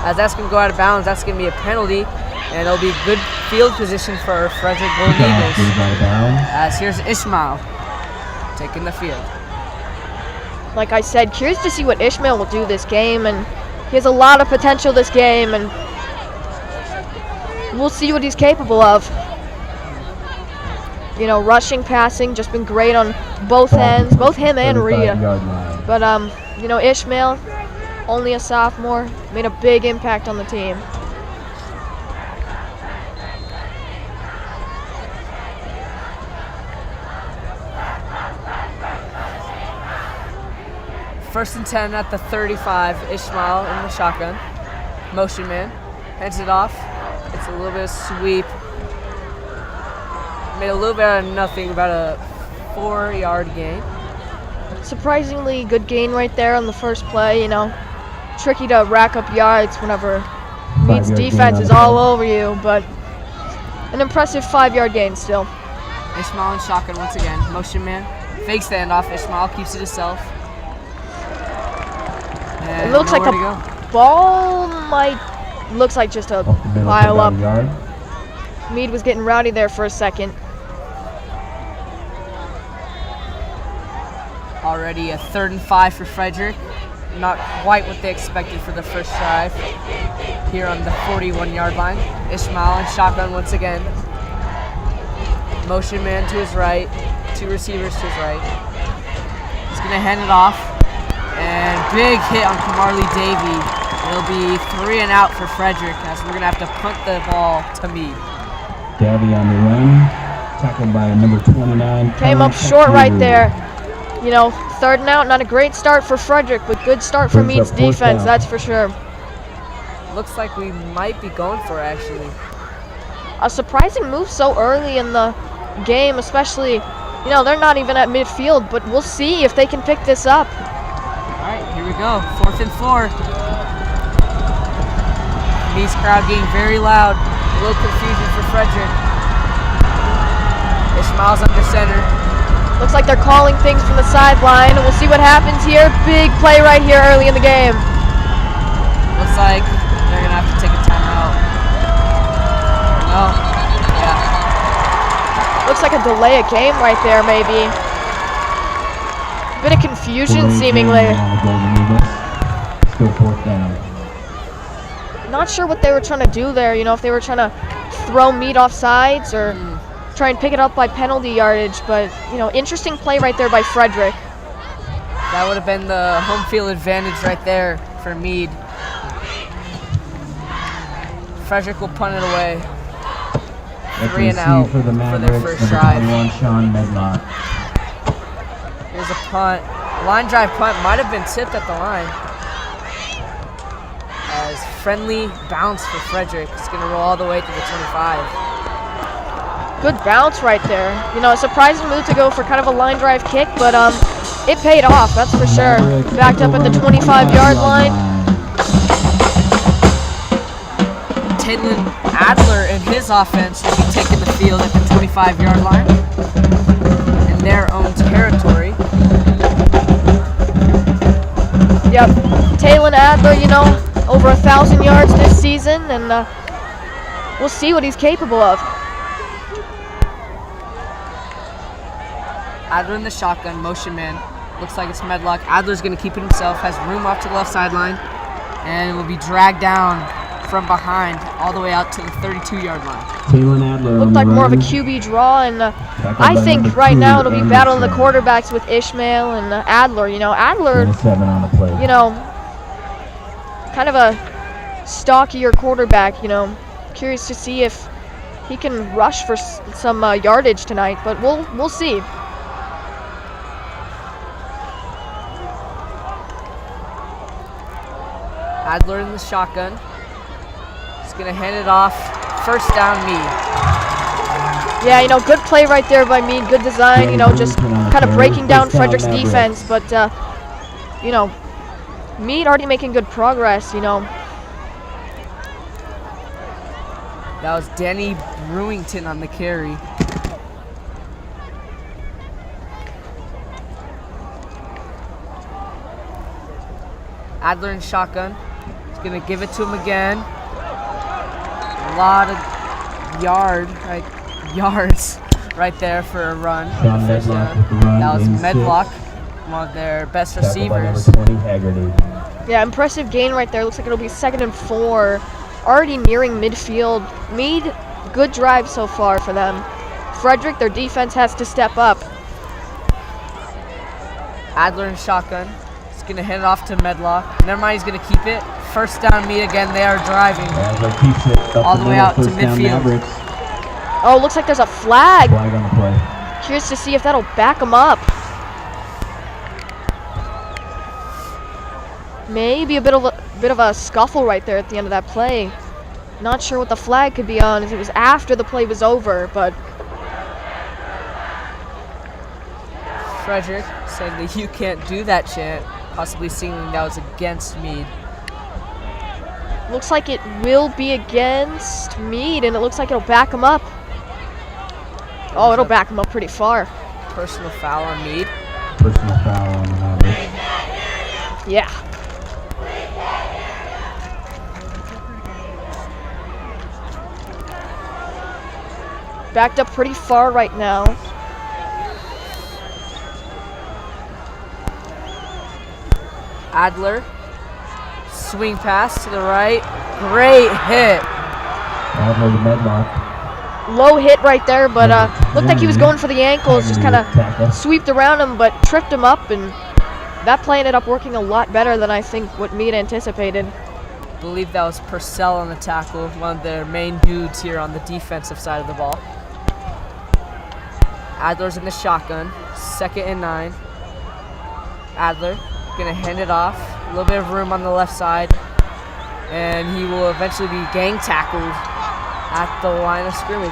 S2: As that's going to go out of bounds, that's going to be a penalty. And it'll be good field position for Frederick Golden Eagles. As here's Ishmael taking the field.
S3: Like I said, curious to see what Ishmael will do this game, and he has a lot of potential this game, and we'll see what he's capable of. Rushing, passing, just been great on both ends, both him and Rhea. But Ishmael, only a sophomore, made a big impact on the team.
S2: First and 10 at the 35, Ishmael in the shotgun. Motion man, hands it off. It's a little bit of sweep. Made a little bit out of nothing, about a 4-yard gain.
S3: Surprisingly good gain right there on the first play, Tricky to rack up yards whenever Mead's defense is all over you, but an impressive 5-yard gain still.
S2: Ishmael in shotgun once again. Motion man, fake standoff. Ishmael keeps it himself. And
S3: it looks like the ball looks like just a pile up. Mead was getting rowdy there for a second.
S2: Already a 3rd and 5 for Frederick. not quite what they expected for the first drive here on the 41-yard line. Ishmael in shotgun once again. Motion man to his right, 2 receivers to his right. He's going to hand it off, and big hit on Kamarley Davey. It'll be 3 and out for Frederick as we're going to have to punt the ball to Mead.
S6: Davey on the run, tackled by number 29.
S3: Came up short right there. You know, 3rd and out, not a great start for Frederick, but good start for Mead's defense, that's for sure.
S2: Looks like we might be going for it, actually.
S3: A surprising move so early in the game, especially, you know, they're not even at midfield, but we'll see if they can pick this up.
S2: All right, here we go, 4th and 4. Mead's crowd getting very loud. A little confusion for Frederick. Ishmael's under center.
S3: Looks like they're calling things from the sideline. We'll see what happens here. Big play right here early in the game.
S2: Looks like they're going to have to take a timeout. No. Yeah.
S3: Looks like a delay of game right there, maybe. Bit of confusion, seemingly.
S6: Still 4th down.
S3: Not sure what they were trying to do there. You know, if they were trying to throw Mead off sides or try and pick it up by penalty yardage, but you know, interesting play right there by Frederick.
S2: That would have been the home field advantage right there for Mead. Frederick will punt it away. 3 and out
S6: for the Mavericks,
S2: their first drive.
S6: Sean Medlock.
S2: Here's a punt. Line drive punt might have been tipped at the line. As friendly bounce for Frederick. It's going to roll all the way to the 25.
S3: Good bounce right there. You know, a surprising move to go for kind of a line drive kick, but it paid off, that's for sure. Backed up at the 25-yard line.
S2: Taylon Adler and his offense will be taking the field at the 25-yard line in their own territory.
S3: Yep, Taylon Adler, you know, over 1,000 yards this season, and we'll see what he's capable of.
S2: Adler in the shotgun, motion man. Looks like it's Medlock. Adler's going to keep it himself, has room off to the left sideline, and will be dragged down from behind all the way out to the 32-yard line.
S6: Taylon Adler
S3: looked like more of a QB draw, and I think right now it'll be battling the quarterbacks with Ishmael and Adler. You know, Adler, you know, kind of a stockier quarterback, you know. Curious to see if he can rush for some yardage tonight, but we'll see.
S2: Adler in the shotgun. He's going to hand it off. First down, Mead.
S3: Yeah, you know, good play right there by Mead. Good design, you know, just kind of breaking down Frederick's defense. But, you know, Mead already making good progress, you know.
S2: That was Danny Brewington on the carry. Adler in shotgun. He's going to give it to him again. A lot of yards right there for a run. That was Medlock, one of their best receivers.
S3: Yeah, impressive gain right there. Looks like it'll be 2nd and 4. Already nearing midfield. Mead, good drive so far for them. Frederick, their defense has to step up.
S2: Adler in shotgun. He's going to hand it off to Medlock. Never mind, he's going to keep it. First down, Mead again. They are driving all the way out to midfield.
S3: Oh, looks like there's a flag.
S6: Flag on the play.
S3: Curious to see if that'll back them up. Maybe a bit of a scuffle right there at the end of that play. Not sure what the flag could be on, as it was after the play was over, but
S2: Frederick saying that you can't do that chant, possibly signaling that was against Mead.
S3: Looks like it will be against Mead, and it looks like it'll back him up. Oh, it'll back him up pretty far.
S2: Personal foul on Mead.
S6: Personal foul on the Mavericks.
S3: Yeah. Backed up pretty far right now.
S2: Adler, swing pass to the right. Great hit.
S6: Adler to Medlock.
S3: Low hit right there, but looked like he was going for the ankles, just kind of sweeped around him, but tripped him up, and that play ended up working a lot better than I think what Mead anticipated.
S2: I believe that was Purcell on the tackle, one of their main dudes here on the defensive side of the ball. Adler's in the shotgun, 2nd and 9. Adler gonna hand it off, a little bit of room on the left side, and he will eventually be gang tackled at the line of scrimmage.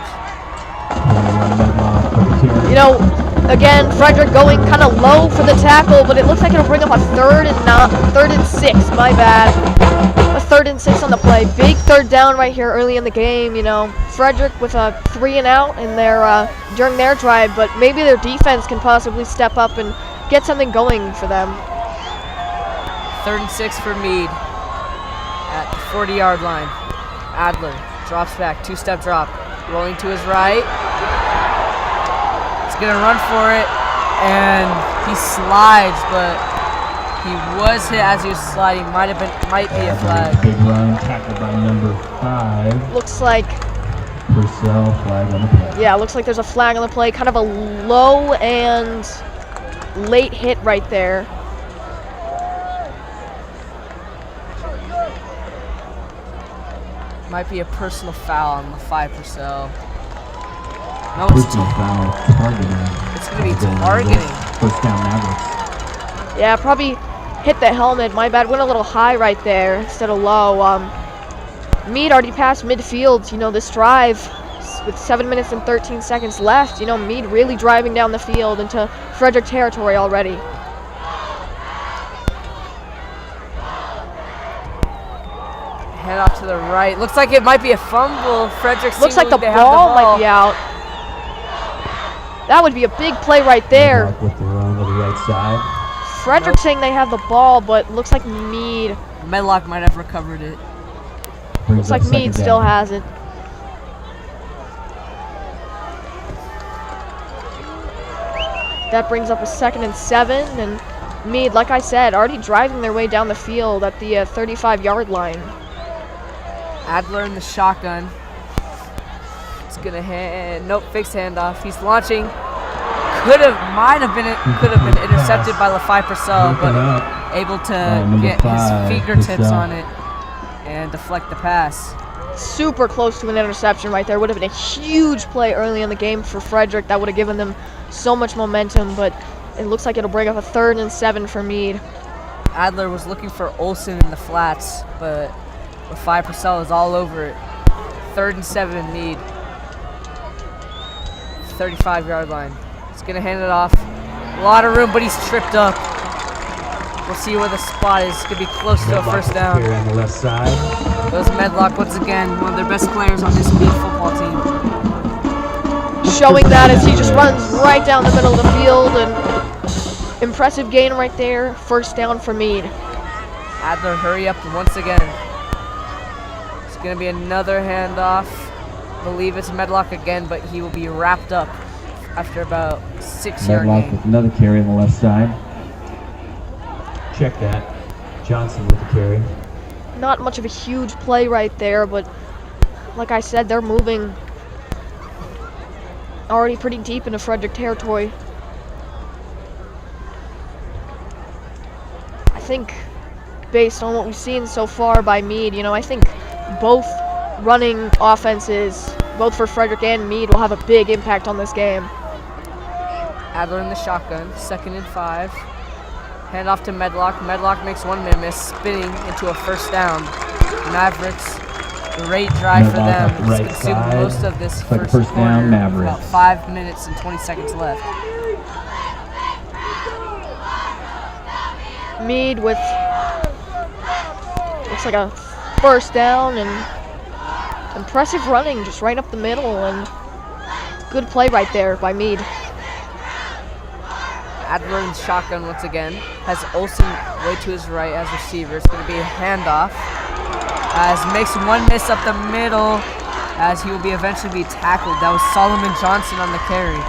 S3: You know, again, Frederick going kind of low for the tackle, but it looks like it'll bring up a 3rd and 6, my bad. A 3rd and 6 on the play. Big 3rd down right here early in the game, you know. Frederick with a 3 and out in their during their drive, but maybe their defense can possibly step up and get something going for them.
S2: 3rd and 6 for Mead at the 40-yard line. Adler drops back, 2-step drop, rolling to his right. He's gonna run for it, and he slides, but he was hit as he was sliding. Might be a flag.
S6: Big run, tackled by number 5.
S3: Looks like
S6: Purcell, flag on the play.
S3: Yeah, looks like there's a flag on the play. Kind of a low and late hit right there.
S2: Might be a personal foul on the 5 Purcell. No,
S6: Personal foul, targeting.
S2: It's going to be targeting.
S6: First down Mavericks.
S3: Yeah, probably hit the helmet. My bad. Went a little high right there instead of low. Mead already passed midfield. You know, this drive with 7 minutes and 13 seconds left. You know, Mead really driving down the field into Frederick territory already.
S2: Head off to the right. Looks like it might be a fumble. Frederick
S3: looks like the ball might be out. That would be a big play right there.
S6: With the run to the right side.
S3: Frederick saying they have the ball, but looks like Mead.
S2: Medlock might have recovered it.
S3: Looks like Mead still has it. That brings up a 2nd and 7, and Mead, like I said, already driving their way down the field at the 35-yard line.
S2: Adler in the shotgun. He's gonna fixed handoff. He's launching. Could have been intercepted by LaFi Purcell, but able to get his fingertips on it and deflect the pass.
S3: Super close to an interception right there. Would have been a huge play early in the game for Frederick. That would have given them so much momentum, but it looks like it'll bring up a 3rd and 7 for Mead.
S2: Adler was looking for Olsen in the flats, but LaFi Purcell is all over it. 3rd and 7 Mead. 35-yard line. He's gonna hand it off. A lot of room, but he's tripped up. We'll see where the spot is. It's gonna be close to a first down.
S6: Here on the left side.
S2: Goes Medlock once again, one of their best players on this Mead football team.
S3: Showing that as he just runs right down the middle of the field, and impressive gain right there. First down for Mead.
S2: Adler hurry up once again. It's gonna be another handoff. I believe it's Medlock again, but he will be wrapped up after about 6-yard
S6: Medlock
S2: gain.
S6: with another carry on the left side. Check that. Johnson with the carry.
S3: Not much of a huge play right there, but like I said, they're moving already pretty deep into Frederick territory. I think based on what we've seen so far by Mead, you know, I think both running offenses, both for Frederick and Mead, will have a big impact on this game.
S2: Adler in the shotgun, 2nd and 5. Hand off to Medlock. Medlock makes one miss, spinning into a first down. Mavericks, great drive for them.
S6: Right
S2: It's consumed
S6: side.
S2: most of this
S6: Like
S2: first quarter.
S6: down, Mavericks.
S2: About 5 minutes and 20 seconds left.
S3: Mead with, looks like a first down, and impressive running just right up the middle, and good play right there by Mead.
S2: Adler in shotgun once again. Has Olsen way to his right as receiver. It's going to be a handoff. As makes one miss up the middle, as he will be eventually be tackled. That was Solomon Johnson on the carry.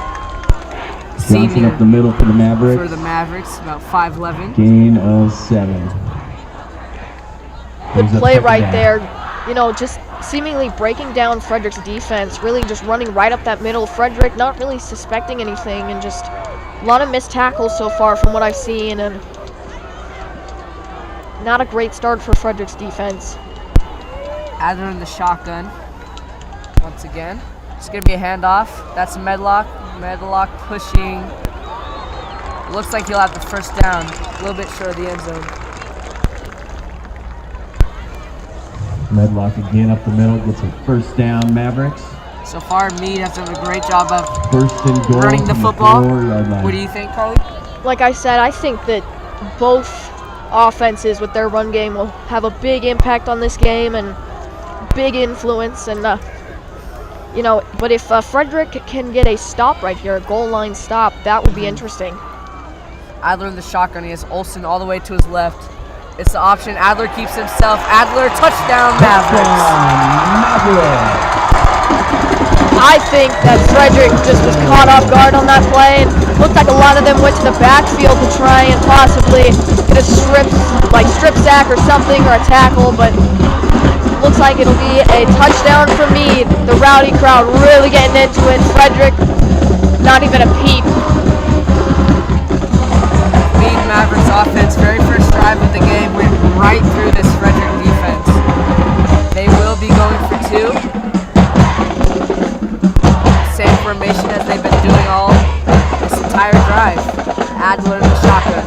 S6: Johnson up the middle for the Mavericks.
S2: For the Mavericks, about 5'11".
S6: Gain of 7.
S3: Good
S6: Brings up
S3: play
S6: second
S3: right
S6: down.
S3: there. You know, just seemingly breaking down Frederick's defense, really just running right up that middle. Frederick not really suspecting anything, and just a lot of missed tackles so far from what I've seen, and not a great start for Frederick's defense.
S2: Adler in the shotgun. Once again. It's going to be a handoff. That's Medlock. Medlock pushing. Looks like he'll have the first down. A little bit short of the end zone.
S6: Medlock again up the middle, gets a first down, Mavericks.
S2: So far, Mead has done a great job of
S6: First and goal
S2: running the
S6: from
S2: football.
S6: 4-yard line.
S2: What do you think, Carly?
S3: Like I said, I think that both offenses with their run game will have a big impact on this game and big influence. And, you know, but if Frederick can get a stop right here, a goal line stop, that would be interesting.
S2: Adler in the shotgun. He has Olsen all the way to his left. It's the option. Adler keeps himself. Adler, touchdown, Mavericks.
S3: I think that Frederick just was caught off guard on that play. It looked like a lot of them went to the backfield to try and possibly get a strip sack or something, or a tackle, but looks like it'll be a touchdown for Mead. The rowdy crowd really getting into it. Frederick, not even a peep.
S2: Mead Mavericks offense, very first drive of the game, went right through this Frederick defense. They will be going for two. Same formation as they've been doing all this entire drive. Adler in the shotgun.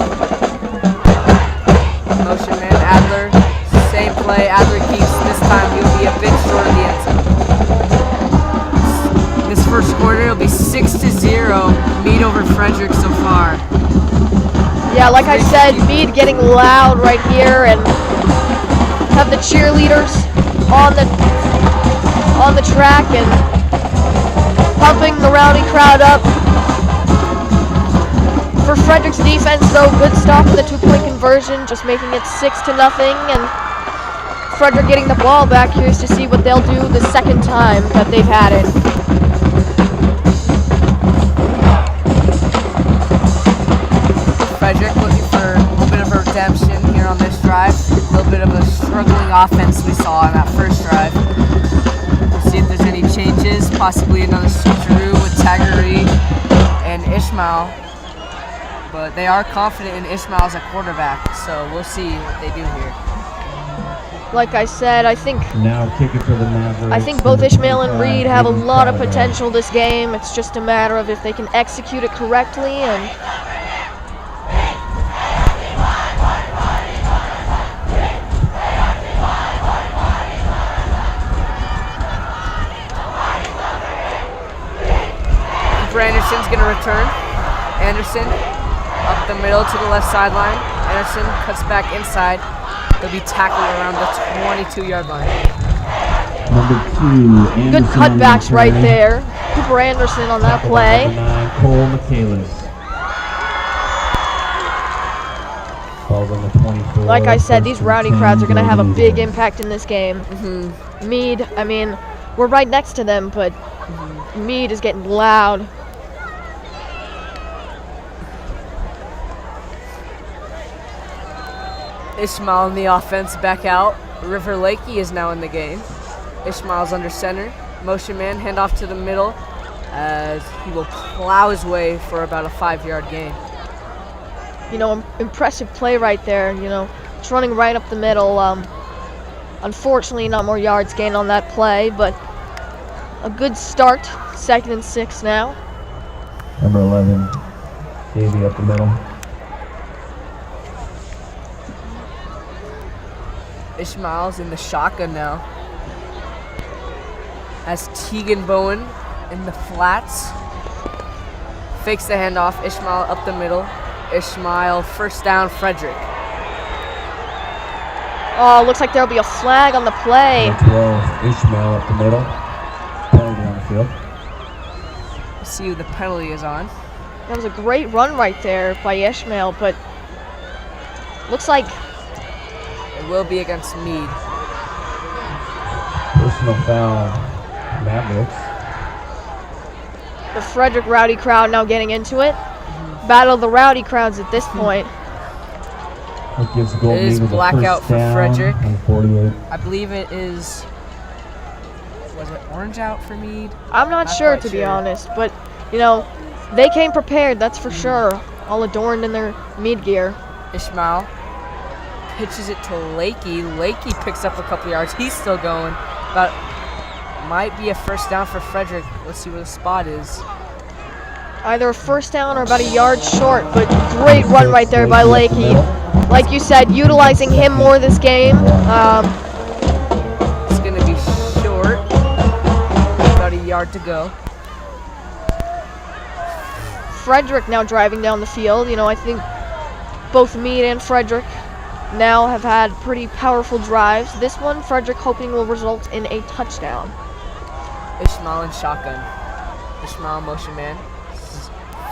S2: Motion man, Adler. Same play. Adler keeps. This time he'll be a bit short of the end zone. This first quarter, it'll be 6-0. Mead over Frederick so far.
S3: Yeah, like I said, Mead getting loud right here, and have the cheerleaders on the track and pumping the rowdy crowd up. For Frederick's defense, though, good stop in the 2-point conversion, just making it 6-0, and Frederick getting the ball back. Curious to see what they'll do the second time that they've had it.
S2: Frederick looking for a little bit of a redemption here on this drive. A little bit of a struggling offense we saw in that first drive. We'll see if there's any changes, possibly another switcheroo with Taggery and Ishmael. But they are confident in Ishmael as a quarterback, so we'll see what they do here.
S3: Like I said, I think
S6: Now kicking for the Mavericks.
S3: I think both Ishmael and Reed have a lot of potential this game. It's just a matter of if they can execute it correctly. And
S2: Anderson's going to return. Anderson up the middle to the left sideline. Anderson cuts back inside. He'll be tackled around the 22-yard line.
S6: Number 2, Anderson.
S3: good cutbacks right there. Cooper Anderson on that play.
S6: Number 9, Cole Michaelis. Falls on the 24.
S3: Like I said, these
S6: First and
S3: rowdy
S6: 10,
S3: crowds are going to have a
S6: Golden
S3: big
S6: Eagles.
S3: impact in this game. Mead, I mean, we're right next to them, but Mead is getting loud.
S2: Ishmael in the offense back out. River Lakey is now in the game. Ishmael's under center. Motion man, handoff to the middle as he will plow his way for about a 5-yard gain.
S3: You know, impressive play right there. You know, it's running right up the middle. Unfortunately, not more yards gained on that play, but a good start. 2nd and 6 now.
S6: Number 11, Davey up the middle.
S2: Ishmael's in the shotgun now. As Tegan Bowen in the flats. Fakes the handoff. Ishmael up the middle. Ishmael first down, Frederick.
S3: Oh, looks like there'll be a flag on the play.
S6: Number 12, Ishmael up the middle. Penalty on the field.
S2: Let's see who the penalty is on.
S3: That was a great run right there by Ishmael, but looks like
S2: it will be against Mead.
S6: Personal foul, Mavericks.
S3: the Frederick rowdy crowd now getting into it. Battle of the rowdy crowds at this point.
S6: It gives the Golden
S2: It is
S6: Eagles a
S2: blackout
S6: first
S2: for
S6: down
S2: Frederick.
S6: on 48.
S2: I believe it is. Was it orange out for Mead?
S3: I'm not sure, to be honest, but, you know, they came prepared, that's for sure. All adorned in their Mead gear.
S2: Ishmael pitches it to Lakey. Lakey picks up a couple yards. He's still going. But might be a first down for Frederick. Let's see where the spot is.
S3: Either a first down or about a yard short, but great run right there by Lakey. Like you said, utilizing him more this game.
S2: It's going to be short. About a yard to go.
S3: Frederick now driving down the field. You know, I think both Mead and Frederick now have had pretty powerful drives. This one, Frederick hoping will result in a touchdown.
S2: Ishmael in shotgun. Ishmael motion man.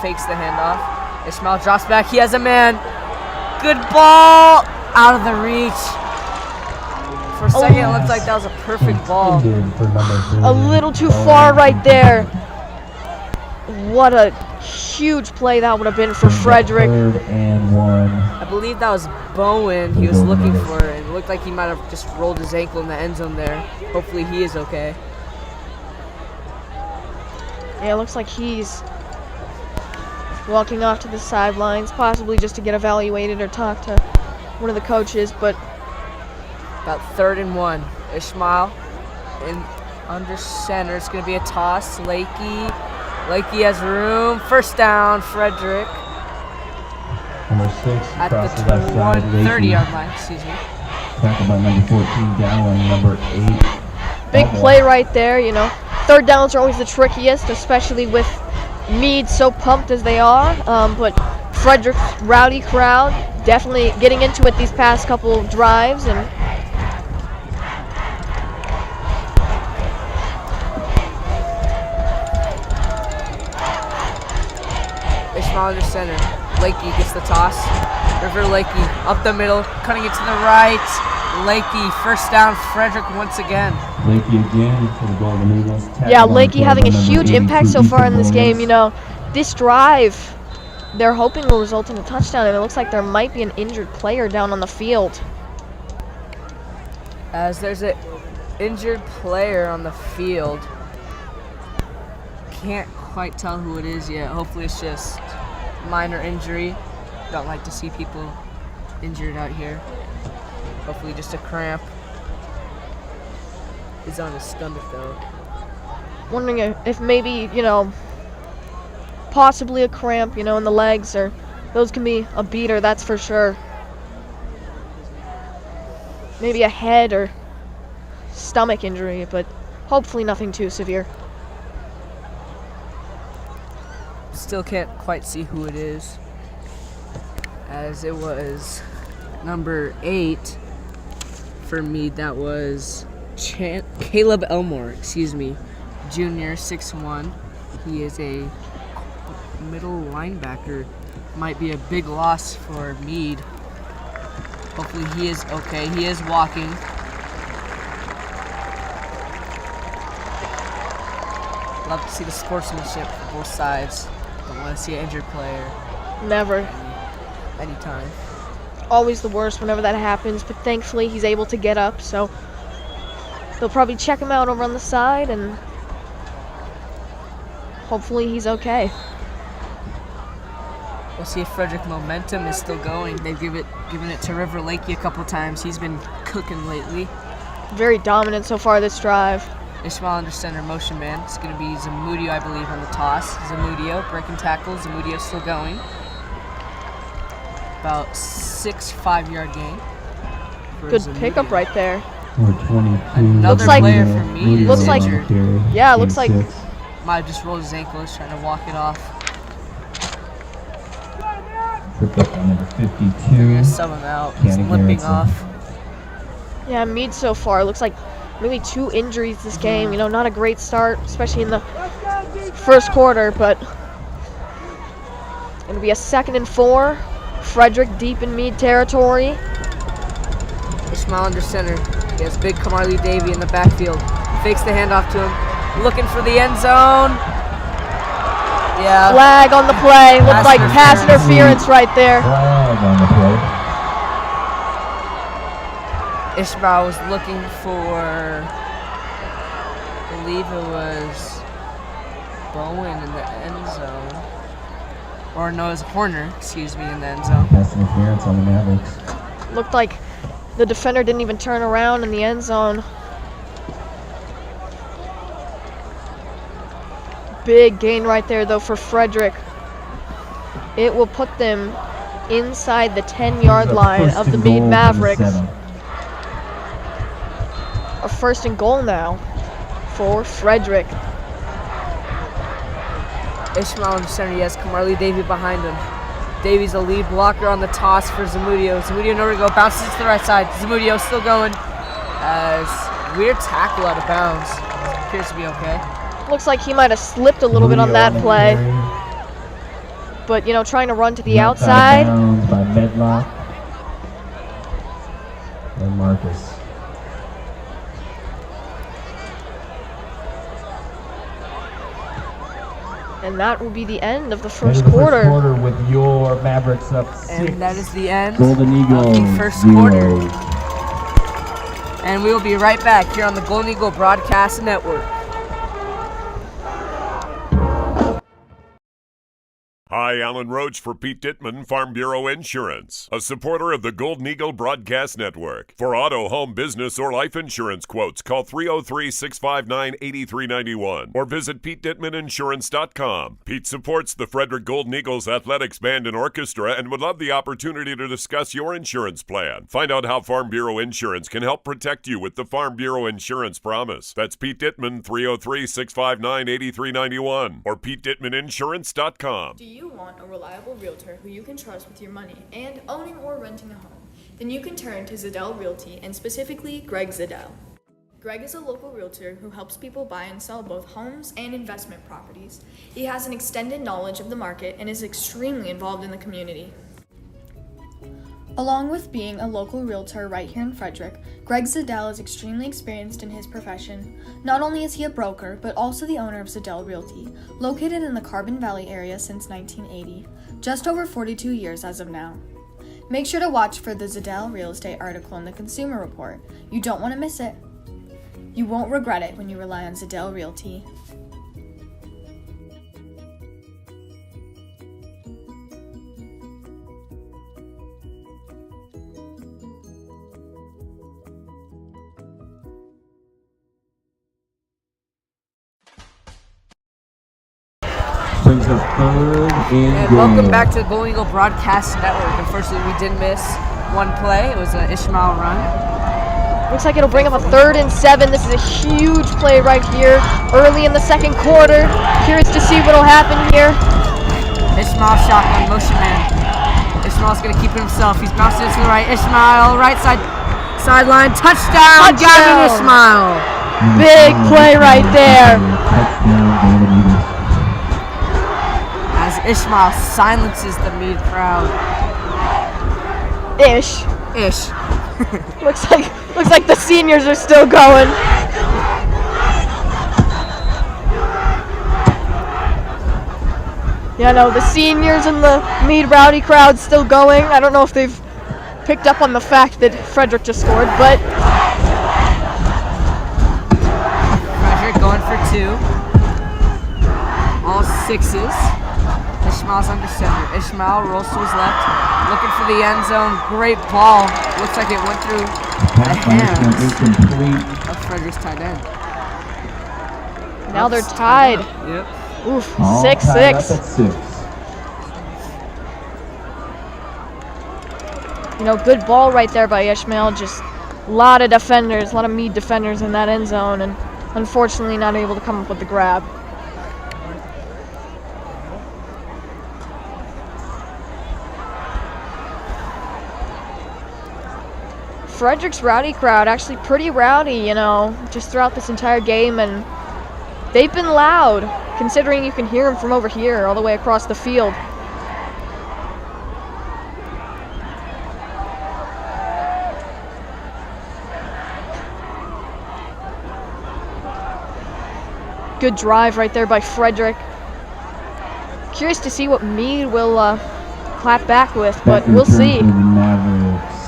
S2: Fakes the handoff. Ishmael drops back. He has a man. Good ball. Out of the reach. For a second, it looked like that was a perfect ball.
S3: A little too far right there. What a huge play that would have been for Frederick.
S6: 3rd and 1.
S2: I believe that was Bowen he was looking for. It looked like he might have just rolled his ankle in the end zone there. Hopefully he is okay.
S3: Yeah, it looks like he's walking off to the sidelines, possibly just to get evaluated or talk to one of the coaches, but
S2: about 3rd and 1. Ishmael in under center. It's going to be a toss. Lakey has room. First down, Frederick.
S6: Number 6
S2: At
S6: across
S2: the
S6: the left side.
S2: 30-yard line, excuse me.
S6: Tackled by number 14, Dallin, number 8.
S3: big play right there, you know. 3rd downs are always the trickiest, especially with Mead so pumped as they are, but Frederick's rowdy crowd definitely getting into it these past couple of drives, and
S2: Ishmael under center. Lakey gets the toss. River Lakey up the middle, cutting it to the right. Lakey, first down, Frederick once again.
S6: Lakey again for the Golden Eagles.
S3: yeah, Lakey having a huge impact so far in this game. You know, this drive, they're hoping will result in a touchdown, and it looks like there might be an injured player down on the field.
S2: As there's an injured player on the field. Can't quite tell who it is yet. Hopefully it's just minor injury. Don't like to see people injured out here. Hopefully just a cramp. Is on his stomach though.
S3: Wondering if maybe, you know, possibly a cramp, you know, in the legs, or those can be a beater, that's for sure. Maybe a head or stomach injury, but hopefully nothing too severe.
S2: Still can't quite see who it is, as it was number 8 for Mead. That was Caleb Elmore, junior, 6'1". He is a middle linebacker. Might be a big loss for Mead. Hopefully he is okay. He is walking. Love to see the sportsmanship for both sides. Don't want to see an injured player.
S3: Never.
S2: Anytime.
S3: Always the worst whenever that happens, but thankfully he's able to get up, so they'll probably check him out over on the side, and hopefully he's okay.
S2: We'll see if Frederick momentum is still going. They've given it to River Lakey a couple times. He's been cooking lately.
S3: Very dominant so far this drive.
S2: Ishmael under center, motion man. It's going to be Zamudio, I believe, on the toss. Zamudio breaking tackles. Zamudio still going. About 6 5-yard gain.
S3: Good pickup right there.
S6: Number 22.
S2: Another player for me.
S3: Looks like, yeah, it looks like.
S2: Might have just rolled his ankle. He's trying to walk it off.
S6: Tripped up on number 52.
S2: They're going to sub him out. He's limping off.
S3: Yeah, Mead so far looks like maybe 2 injuries this game. You know, not a great start, especially in the first quarter, but it'll be a 2nd and 4. Frederick deep in Mead territory.
S2: Ishmael under center. He has big Kamarly Davey in the backfield. Fakes the handoff to him. Looking for the end zone. Yeah.
S3: Flag on the play. Looked like pass interference right there.
S6: Flag on the play.
S2: Ishmael was looking for, I believe it was Bowen in the end zone. Or no, it was Horner, excuse me, in the end zone.
S6: Pass interference on the Mavericks.
S3: Looked like the defender didn't even turn around in the end zone. Big gain right there, though, for Frederick. It will put them inside the 10-yard line of the Mead Mavericks. A first and goal now for Frederick.
S2: Ishmael in center, yes, Kamarley Davey behind him. Davey's a lead blocker on the toss for Zamudio. Zamudio nowhere to go, bounces to the right side. Zamudio still going. Weird tackle out of bounds. Appears to be okay.
S3: Looks like he might have slipped a little bit on that play. But, you know, trying to run to the outside.
S6: By Medlock and Marcus.
S3: And that will be the end of the first quarter.
S6: With your Mavericks up 6.
S2: And that is the end
S6: Golden Eagles,
S2: of the first
S6: 0.
S2: quarter. And we will be right back here on the Golden Eagle Broadcast Network.
S12: Hi, Alan Roach for Pete Dittman, Farm Bureau Insurance, a supporter of the Golden Eagle Broadcast Network. For auto, home, business, or life insurance quotes, call 303-659-8391 or visit PeteDittmanInsurance.com. Pete supports the Frederick Golden Eagles Athletics Band and Orchestra and would love the opportunity to discuss your insurance plan. Find out how Farm Bureau Insurance can help protect you with the Farm Bureau Insurance Promise. That's Pete Dittman, 303-659-8391 or PeteDittmanInsurance.com.
S10: Do you want a reliable realtor who you can trust with your money and owning or renting a home? Then you can turn to Zadell Realty and specifically Greg Zadell. Greg is a local realtor who helps people buy and sell both homes and investment properties. He has an extended knowledge of the market and is extremely involved in the community. Along with being a local realtor right here in Frederick, Greg Zadell is extremely experienced in his profession. Not only is he a broker, but also the owner of Zadell Realty, located in the Carbon Valley area since 1980, just over 42 years as of now. Make sure to watch for the Zadell Real Estate article in the Consumer Report. You don't want to miss it. You won't regret it when you rely on Zadell Realty.
S6: Brings us third and goal.
S2: Welcome back to the Golden Eagle Broadcast Network. Unfortunately, we did miss one play. It was an Ishmael run.
S3: Looks like it'll bring up a 3rd and 7. This is a huge play right here early in the second quarter. Curious to see what'll happen here.
S2: Ishmael shotgun motion man. Ishmael's going to keep it himself. He's bouncing to the right. Ishmael, right sideline. Touchdown. Gavin Ishmael.
S3: Big play right there.
S2: As Ishmael silences the Mead crowd.
S3: Ish. looks like the seniors are still going. Yeah, no, the seniors and the Mead Rowdy crowd still going. I don't know if they've picked up on the fact that Frederick just scored, but
S2: Frederick going for 2. All 6s. Ishmael's under center. Ishmael rolls to his left, looking for the end zone. Great ball. Looks like it went through the hands of Frederick's tight end.
S3: Now they're tied.
S2: Yep.
S3: Oof, 6-6. You know, good ball right there by Ishmael. Just a lot of defenders, a lot of Mead defenders in that end zone, and unfortunately not able to come up with the grab. Frederick's rowdy crowd, actually pretty rowdy, you know, just throughout this entire game, and they've been loud, considering you can hear them from over here all the way across the field. Good drive right there by Frederick. Curious to see what Mead will clap back with, but we'll see.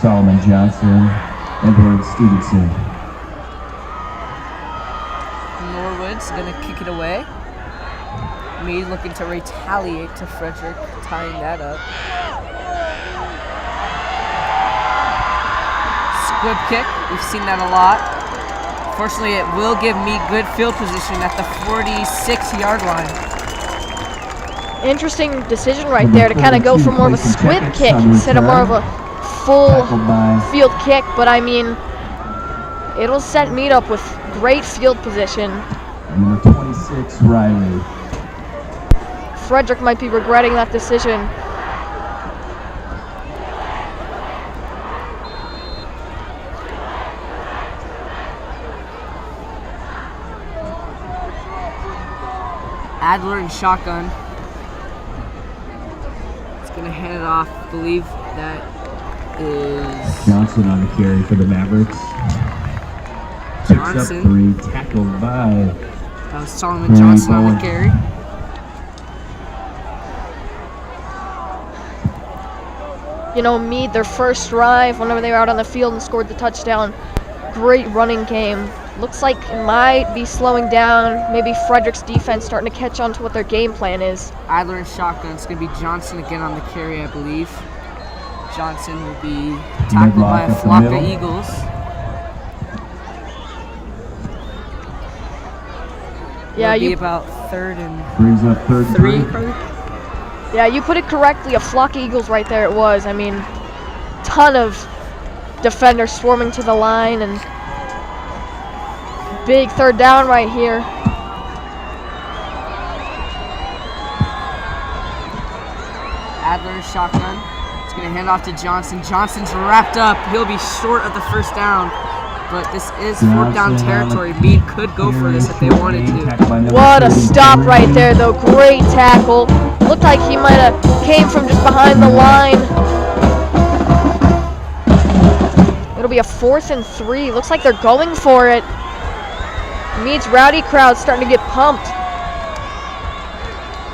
S6: Solomon Johnson. Edward Stevenson.
S2: Norwood's going to kick it away. Mead looking to retaliate to Frederick, tying that up. Squib kick, we've seen that a lot. Fortunately, it will give Mead good field position at the 46-yard line.
S3: Interesting decision right there to kind of go for more of a squib kick instead of more of a full field kick, but I mean, it'll set Mead up with great field position.
S6: Number 26, Riley.
S3: Frederick might be regretting that decision.
S2: Adler in shotgun. It's going to hand it off. I believe that is
S6: Johnson on the carry for the Mavericks. Picks up 3, tackled by
S2: that was Solomon Johnson on the carry.
S3: You know, Mead, their first drive, whenever they were out on the field and scored the touchdown, great running game. Looks like it might be slowing down. Maybe Frederick's defense starting to catch on to what their game plan is.
S2: Adler in shotgun. It's going to be Johnson again on the carry, I believe. Johnson will be tackled by a flock of Eagles.
S3: Yeah,
S2: you about third and
S6: brings up third
S2: three.
S3: Yeah, you put it correctly. A flock of Eagles right there it was. I mean, ton of defenders swarming to the line, and big third down right here.
S2: Adler shotgun. It's going to hand off to Johnson. Johnson's wrapped up. He'll be short of the first down, but this is fourth down territory. Mead could go for this if they wanted to.
S3: What a stop right there, though. Great tackle. Looked like he might have came from just behind the line. It'll be a 4th and 3. Looks like they're going for it. Mead's rowdy crowd starting to get pumped.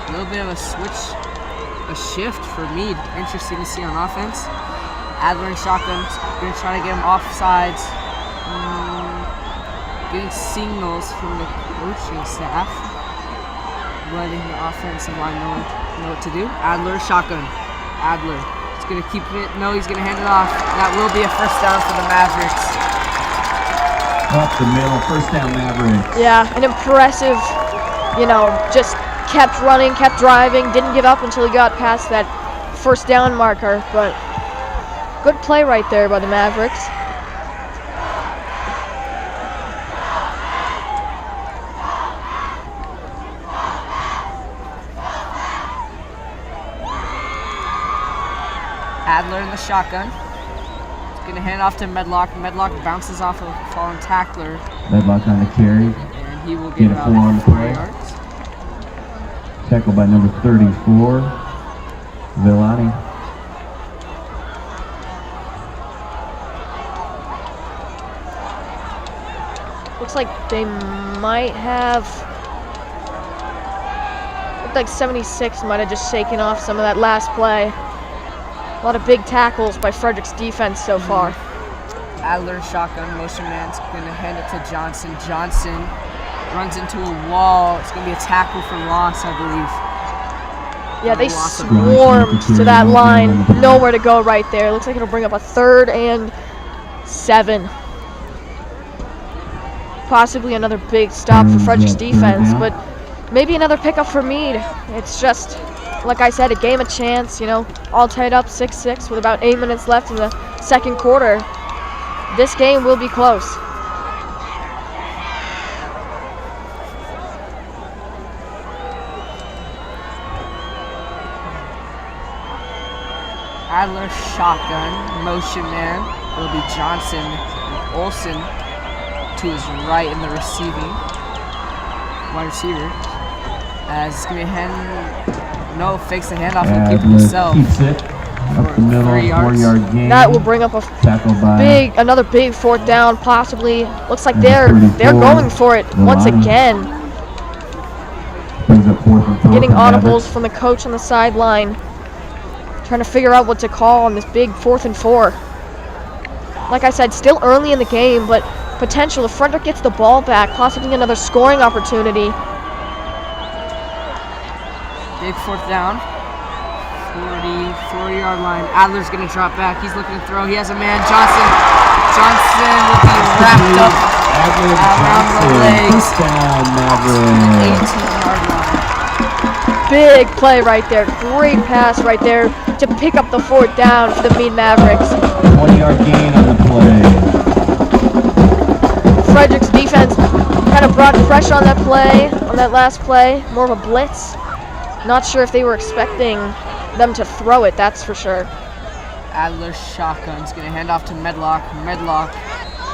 S2: A little bit of a switch, a shift for Mead. Interesting to see on offense. Adler and shotgun, going to try to get him off sides. Getting signals from the coaching staff, letting the offensive line know what to do. Adler shotgun. Adler is going to keep it. No, he's going to hand it off. That will be a first down for the Mavericks.
S6: Up the middle, first down Mavericks.
S3: Yeah, an impressive, just kept running, kept driving, didn't give up until he got past that first down marker, but good play right there by the Mavericks.
S2: Adler in the shotgun. He's going to hand off to Medlock. Medlock bounces off of a fallen tackler.
S6: Medlock on the carry.
S2: And he will get about 4 yards.
S6: Tackled by number 34, Villani.
S3: Looks like they might have... Looked like 76 might have just shaken off some of that last play. A lot of big tackles by Frederick's defense so far.
S2: Adler shotgun, motion man's going to hand it to Johnson. Johnson runs into a wall. It's going to be a tackle for loss, I believe.
S3: Yeah, they swarmed to that line. Nowhere to go right there. Looks like it'll bring up a 3rd and 7. Possibly another big stop for Frederick's defense, but maybe another pickup for Mead. It's just, like I said, a game of chance, all tied up 6-6 with about 8 minutes left in the second quarter. This game will be close.
S2: Adler shotgun, motion man. It'll be Johnson and Olsen to his right in the receiving. Wide receiver. As it's going to be fakes the handoff and keep himself.
S6: Keeps it up the middle, 4-yard gain.
S3: That will bring up a another big 4th down, possibly. Looks like they're going for it once again.
S6: Brings up 4th and 4.
S3: Getting audibles from the coach on the sideline, trying to figure out what to call on this big 4th and 4. like I said, still early in the game, but potential if Frederick gets the ball back, possibly another scoring opportunity.
S2: Big fourth down. 40-yard line. Adler's going to drop back. He's looking to throw. He has a man. Johnson will be wrapped up around the legs. 18-yard line.
S3: Big play right there. Great pass right there to pick up the fourth down for the Mead Mavericks.
S6: 20-yard gain on the play.
S3: Frederick's defense kind of brought pressure on that play, on that last play. More of a blitz. Not sure if they were expecting them to throw it, that's for sure.
S2: Adler's shotgun's going to hand off to Medlock. Medlock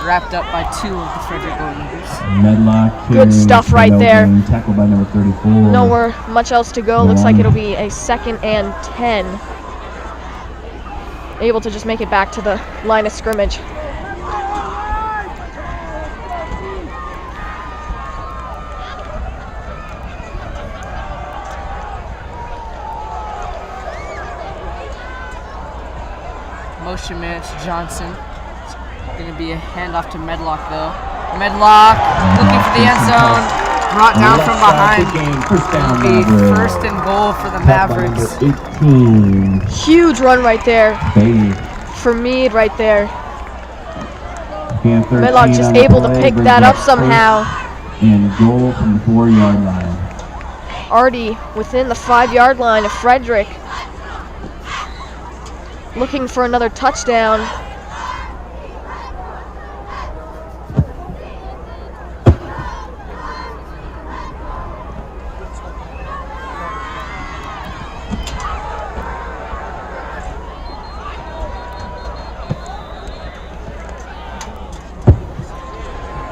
S2: wrapped up by 2 of the Frederick Golden Eagles.
S6: Medlock.
S3: Good stuff right there.
S6: Tackled by number 34.
S3: Nowhere much else to go. Looks like it'll be a 2nd and 10. Able to just make it back to the line of scrimmage.
S2: Motion man to Johnson. It's going to be a handoff to Medlock, though. Medlock looking for the end zone. Brought down from behind. First and goal for the Mavericks.
S6: 18.
S3: Huge run right there. For Mead right there. Medlock just able to pick that up somehow.
S6: And goal from the 4-yard line.
S3: Already within the 5-yard line of Frederick. Looking for another touchdown.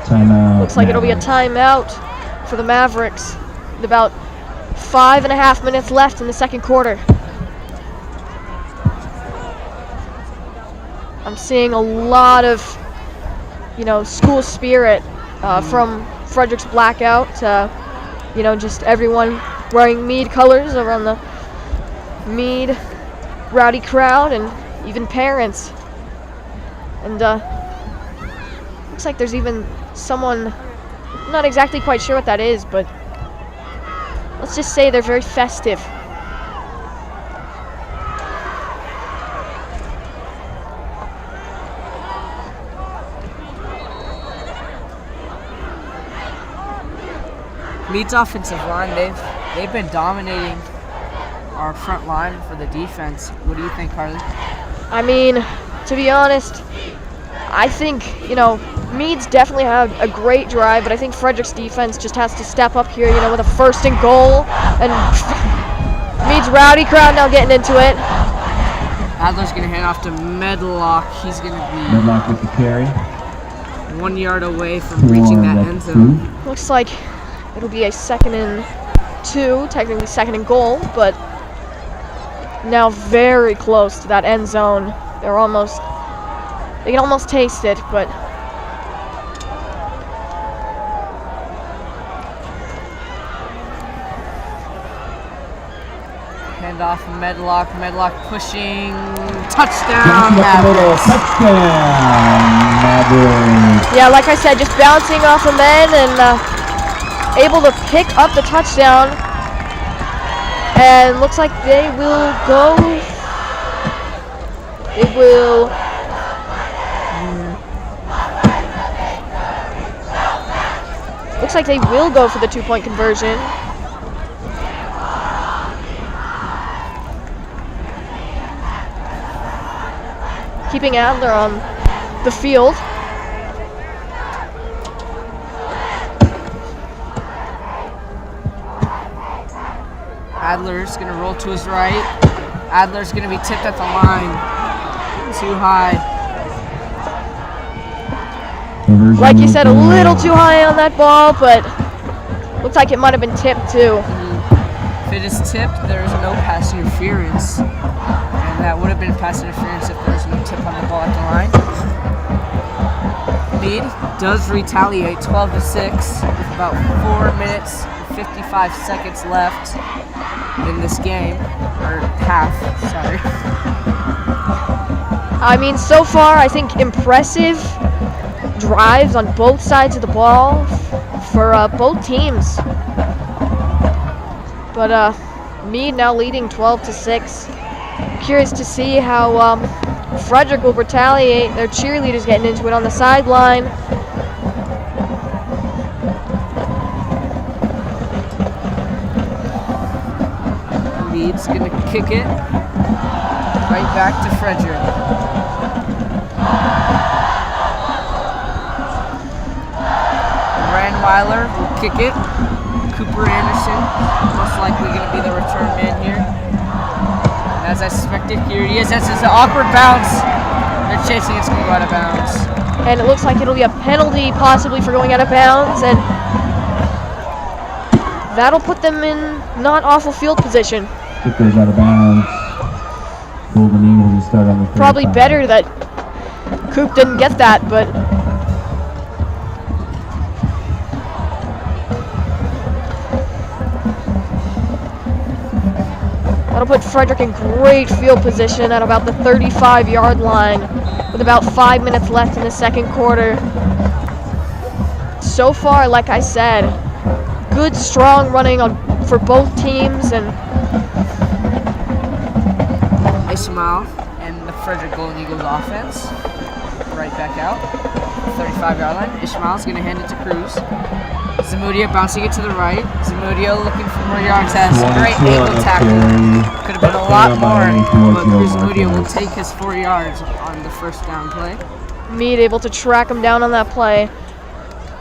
S6: Timeout.
S3: Looks like it'll be a timeout for the Mavericks. With about 5.5 minutes left in the second quarter. I'm seeing a lot of, school spirit from Frederick's blackout. Just everyone wearing Mead colors around the Mead rowdy crowd and even parents. And looks like there's even someone, I'm not exactly quite sure what that is, but let's just say they're very festive.
S2: Mead's offensive line, they've been dominating our front line for the defense. What do you think, Carly?
S3: I mean, to be honest, I think, Mead's definitely had a great drive, but I think Frederick's defense just has to step up here, with a 1st and goal. And Mead's rowdy crowd now getting into it.
S2: Adler's going to hand off to Medlock. He's going to be
S6: Medlock with the carry.
S2: 1 yard away from reaching that end zone.
S3: Looks like it'll be a 2nd and 2, technically 2nd and goal, but now very close to that end zone. They can almost taste it, but
S2: hand off Medlock. Medlock pushing. Touchdown, Mavericks.
S6: Touchdown, Mavericks.
S3: Yeah, like I said, just bouncing off of men and able to pick up the touchdown. And looks like they will go. They will. Looks like they will go for the 2-point conversion. Keeping Adler on the field.
S2: Adler's going to roll to his right. Adler's going to be tipped at the line. Too high.
S3: Like you said, a little too high on that ball, but looks like it might have been tipped too.
S2: If it is tipped, there is no pass interference. And that would have been pass interference if there was no tip on the ball at the line. Mead does retaliate 12-6 with about 4 minutes and 55 seconds left in this game, or half, sorry.
S3: I mean, so far, I think impressive drives on both sides of the ball for both teams. But Mead now leading 12-6. Curious to see how Frederick will retaliate. Their cheerleaders getting into it on the sideline.
S2: Mead's gonna kick it right back to Frederick. Weiler will kick it. Cooper Anderson, most likely going to be the return man here. And as I suspected, here he is. That's an awkward bounce. They're chasing, it's going to go out of bounds.
S3: And it looks like it'll be a penalty possibly for going out of bounds. And that'll put them in not awful field position.
S6: Kick goes out of bounds. Golden Eagles will start on the 35.
S3: Probably better that Coop didn't get that, but that'll put Frederick in great field position at about the 35-yard line with about 5 minutes left in the second quarter. So far, like I said, good, strong running for both teams. And
S2: Ishmael and the Frederick Golden Eagles offense right back out, 35-yard line. Ishmael's going to hand it to Cruz. Zamudio bouncing it to the right. Zamudio looking for more yards. Has a great ankle tackle. Could have been a lot more, but Cruz Zamudio will take his 4 yards on the first down play.
S3: Mead able to track him down on that play.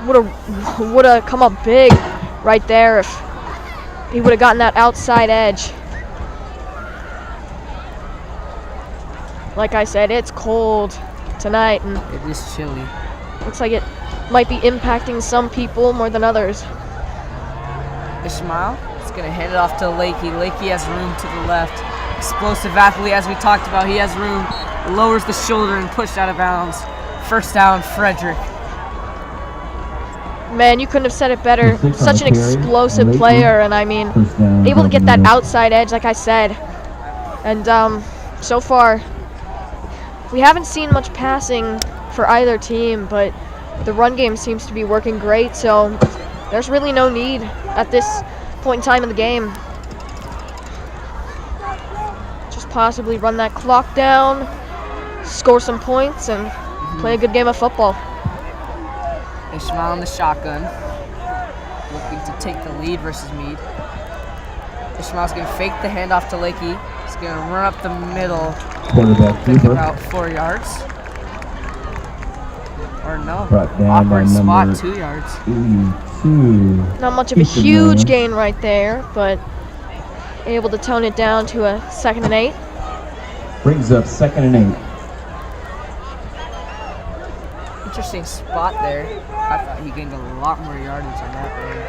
S3: Would have come up big right there if he would have gotten that outside edge. Like I said, it's cold tonight, and
S2: it is chilly.
S3: Looks like it might be impacting some people more than others.
S2: Ishmael is going to hand it off to Lakey. Lakey has room to the left. Explosive athlete, as we talked about. He has room, lowers the shoulder and pushed out of bounds. First down, Frederick.
S3: Man, you couldn't have said it better. Such an explosive player, and I mean, able to get that outside edge, like I said. And so far, we haven't seen much passing for either team, but the run game seems to be working great, so there's really no need at this point in time in the game. Just possibly run that clock down, score some points, and play a good game of football.
S2: Ishmael in the shotgun, looking to take the lead versus Mead. Ishmael's going to fake the handoff to Lakey. He's going to run up the middle, pick about 4 yards. Or no, awkward spot, 2 yards.
S6: 82.
S3: Not much of a huge gain right there, but able to tone it down to a 2nd and 8.
S6: Brings up 2nd and 8.
S2: Interesting spot there. I thought he gained a lot more yardage on that play.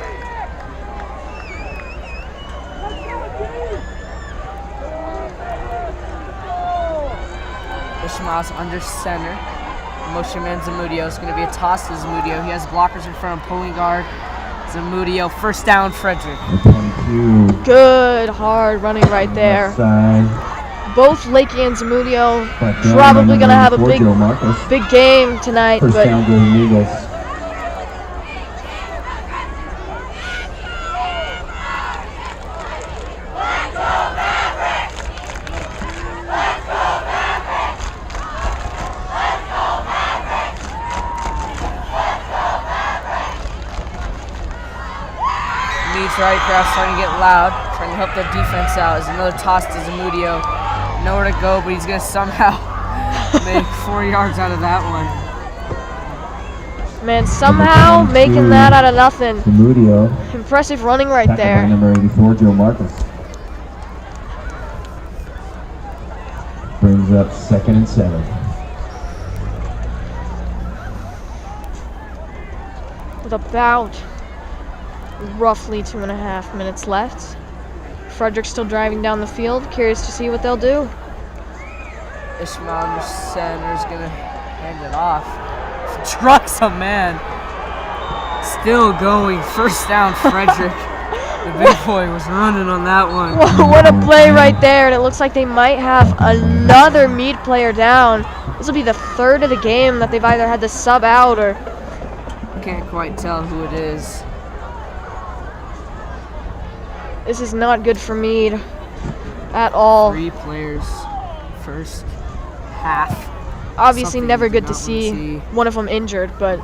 S2: Ishmael's under center. Motion man Zamudio. It's going to be a toss to Zamudio. He has blockers in front of him, pulling guard. Zamudio, first down, Frederick.
S6: 22.
S3: Good, hard running right there. Both Lakey and Zamudio probably going to have a big game tonight.
S6: First down, Golden Eagles.
S2: Right, crowd starting to get loud, trying to help their defense out. There's another toss to Zamudio. Nowhere to go, but he's going to somehow make 4 yards out of that one.
S3: Man, somehow making that out of nothing.
S6: Zamudio.
S3: Impressive running right there.
S6: Number 84, Joe Marcus. Brings up 2nd and 7.
S3: With about roughly 2.5 minutes left. Frederick's still driving down the field. Curious to see what they'll do.
S2: Ishmael in the center is going to hand it off. Trucks a man. Still going. First down, Frederick. The big boy was running on that one.
S3: What a play right there. And it looks like they might have another Mead player down. This will be the third of the game that they've either had to sub out or...
S2: Can't quite tell who it is.
S3: This is not good for Mead at all.
S2: 3 players first half.
S3: Obviously
S2: Something
S3: never
S2: we do
S3: good to
S2: not wanna
S3: see one of them injured, but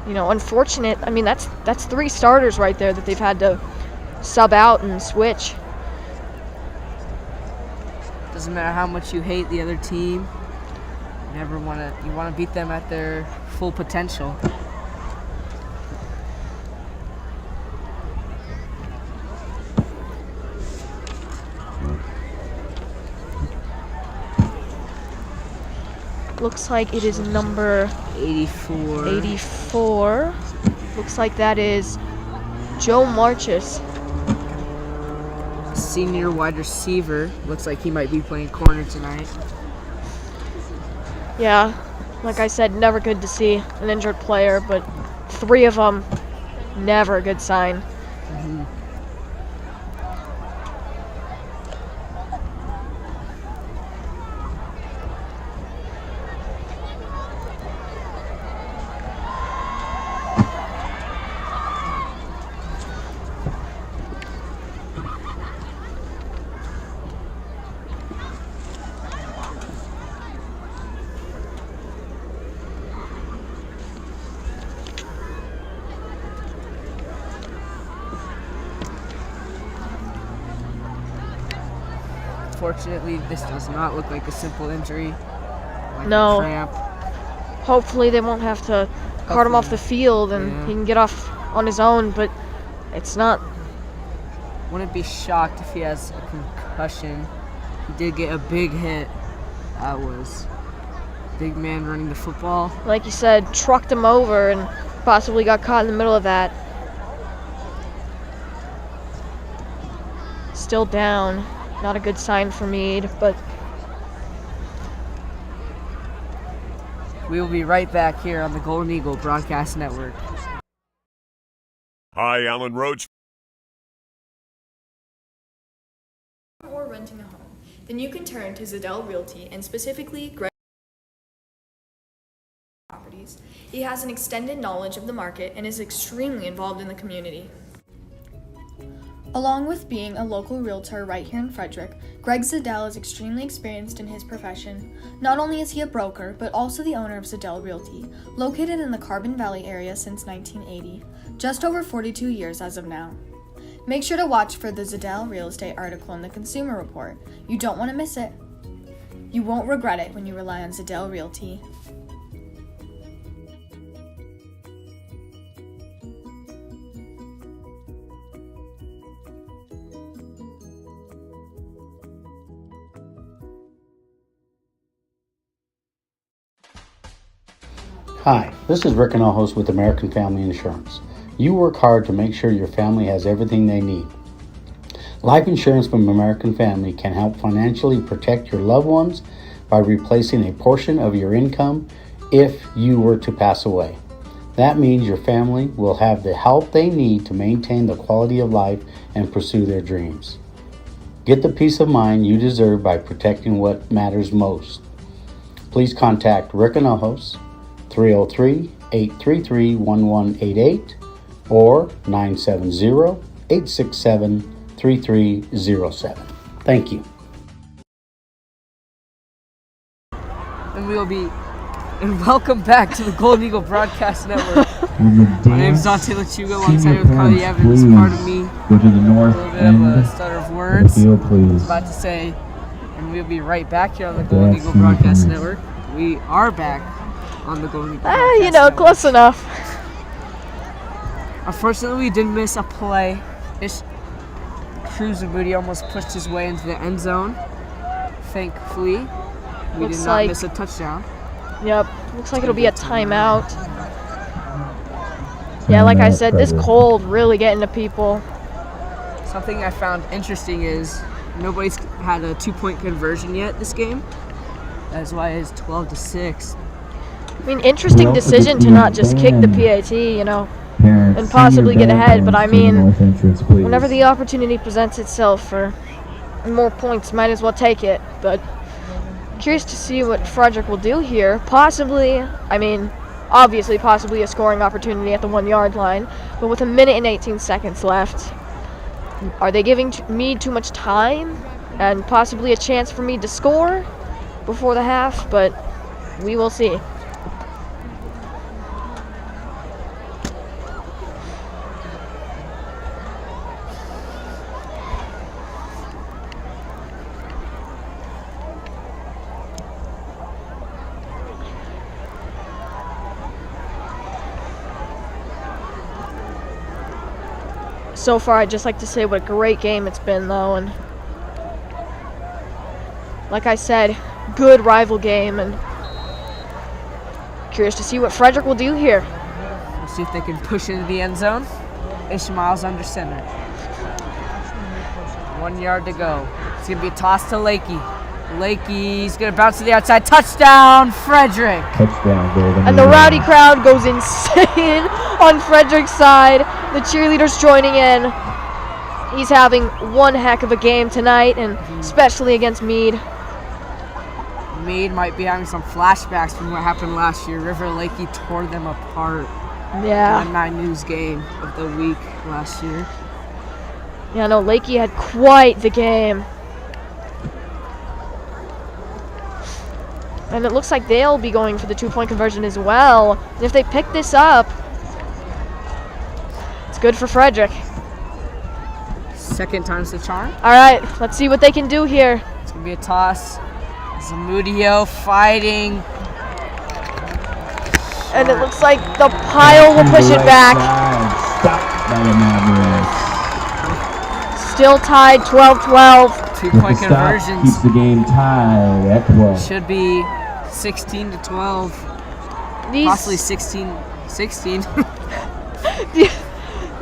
S3: you know, unfortunate. I mean, that's 3 starters right there that they've had to sub out and switch.
S2: Doesn't matter how much you hate the other team. You want to beat them at their full potential.
S3: Looks like it is number
S2: 84.
S3: 84. Looks like that is Joe Marchis.
S2: Senior wide receiver. Looks like he might be playing corner tonight.
S3: Yeah, like I said, never good to see an injured player, but 3 of them, never a good sign.
S2: Unfortunately, this does not look like a simple injury. Like
S3: No.
S2: A cramp.
S3: Hopefully they won't have to cart him off the field and he can get off on his own, but it's not.
S2: Wouldn't be shocked if he has a concussion. He did get a big hit. That was big man running the football.
S3: Like you said, trucked him over and possibly got caught in the middle of that. Still down. Not a good sign for Mead, but
S2: we will be right back here on the Golden Eagle Broadcast Network.
S12: Hi, Alan Roach.
S10: Or renting a home, then you can turn to Zadell Realty and specifically Greg Properties. He has an extended knowledge of the market and is extremely involved in the community. Along with being a local realtor right here in Frederick, Greg Zadell is extremely experienced in his profession. Not only is he a broker, but also the owner of Zadell Realty, located in the Carbon Valley area since 1980, just over 42 years as of now. Make sure to watch for the Zadell Real Estate article in the Consumer Report. You don't want to miss it. You won't regret it when you rely on Zadell Realty.
S14: Hi, this is Rick Anojos with American Family Insurance. You work hard to make sure your family has everything they need. Life insurance from American Family can help financially protect your loved ones by replacing a portion of your income if you were to pass away. That means your family will have the help they need to maintain the quality of life and pursue their dreams. Get the peace of mind you deserve by protecting what matters most. Please contact Rick Anojos 303-833-1188 or 970-867-3307. Thank you.
S2: And welcome back to the Golden Eagle Broadcast Network. My name is Dante Lechuga, alongside with Carly Evans, part of me.
S6: Go to the north
S2: a little bit of a stutter of words.
S6: Field, please.
S2: I was about to say, and we'll be right back here on the Golden Eagle Broadcast Network. We are back on the Golden Eagle Broadcast
S3: you know,
S2: Network.
S3: close enough.
S2: Unfortunately, we did miss a play. Cruz Booty almost pushed his way into the end zone. Thankfully, we
S3: Looks
S2: did not
S3: like-
S2: miss a touchdown.
S3: Yep, looks like it'll be a timeout. Yeah, like I said, this cold really getting to people.
S2: Something I found interesting is nobody's had a 2-point conversion yet this game. That's why it's 12-6.
S3: I mean, interesting decision to not just kick the PAT, you know, and possibly get ahead. But I mean, whenever the opportunity presents itself for more points, might as well take it. But Curious to see what Frederick will do here. Possibly a scoring opportunity at the 1 yard line, but with 1 minute and 18 seconds left. Are they giving Mead too much time and possibly a chance for Mead to score before the half? But we will see. So far, I'd just like to say what a great game it's been, though, and like I said, good rival game, and curious to see what Frederick will do here.
S2: We'll see if they can push into the end zone. Ishmael's under center. 1 yard to go. It's going to be a toss to Lakey. Lakey's going to bounce to the outside. Touchdown, Frederick!
S6: Touchdown, Golden.
S3: And the rowdy crowd goes insane on Frederick's side. The cheerleaders joining in. He's having one heck of a game tonight, and especially against Mead.
S2: Mead might be having some flashbacks from what happened last year. River Lakey tore them apart.
S3: Yeah.
S2: The 9 News game of the week last year.
S3: Yeah, no, Lakey had quite the game. And it looks like they'll be going for the 2-point conversion as well. And if they pick this up, it's good for Frederick.
S2: Second time's the charm.
S3: All right, let's see what they can do here.
S2: It's going to be a toss. Zamudio fighting.
S3: And it looks like the pile will push it back.
S6: Stopped by the Mavericks.
S3: Still tied 12-12.
S2: 2-point conversions.
S6: Keeps the game tied at 12.
S2: Should be 16-12. Possibly 16-16.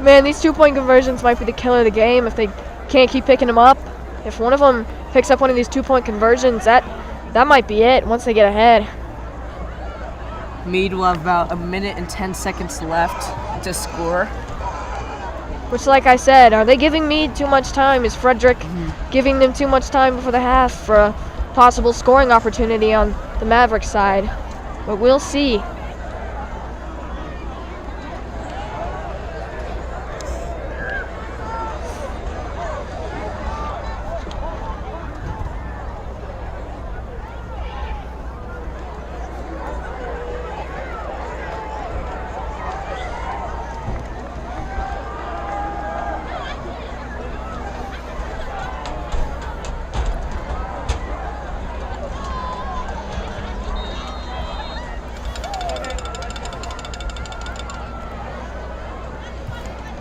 S3: Man, these 2-point conversions might be the killer of the game if they can't keep picking them up. If one of them picks up one of these 2-point conversions, that might be it once they get ahead.
S2: Mead will have about 1 minute and 10 seconds left to score.
S3: Which, like I said, are they giving Mead too much time? Is Frederick giving them too much time before the half for a possible scoring opportunity on the Mavericks side? But we'll see.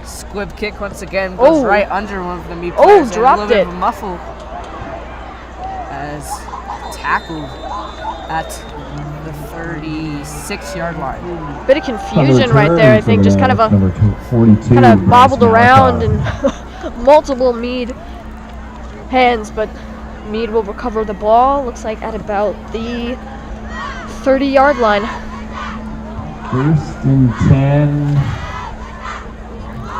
S2: Squib kick once again goes right under one of the Mead players.
S3: Dropped
S2: a little
S3: it.
S2: bit of a muffle as tackled at the 36-yard line.
S3: Bit of confusion right there, I think. Just kind of bobbled around and multiple Mead hands, but Mead will recover the ball. Looks like at about the 30-yard line.
S6: 1st and 10.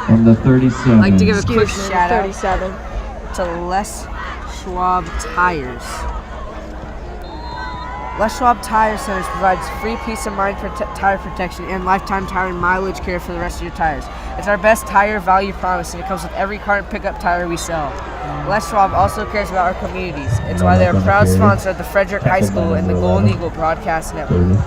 S6: On the 37.
S2: I'd like to give a quick shout out
S3: 37.
S2: to Les Schwab Tires. Les Schwab Tire Centers provides free peace of mind for tire protection and lifetime tire and mileage care for the rest of your tires. It's our best tire value promise, and it comes with every carton pickup tire we sell. Les Schwab also cares about our communities. It's why they're a proud sponsor of the Frederick High School and the Golden Eagle Broadcast Network.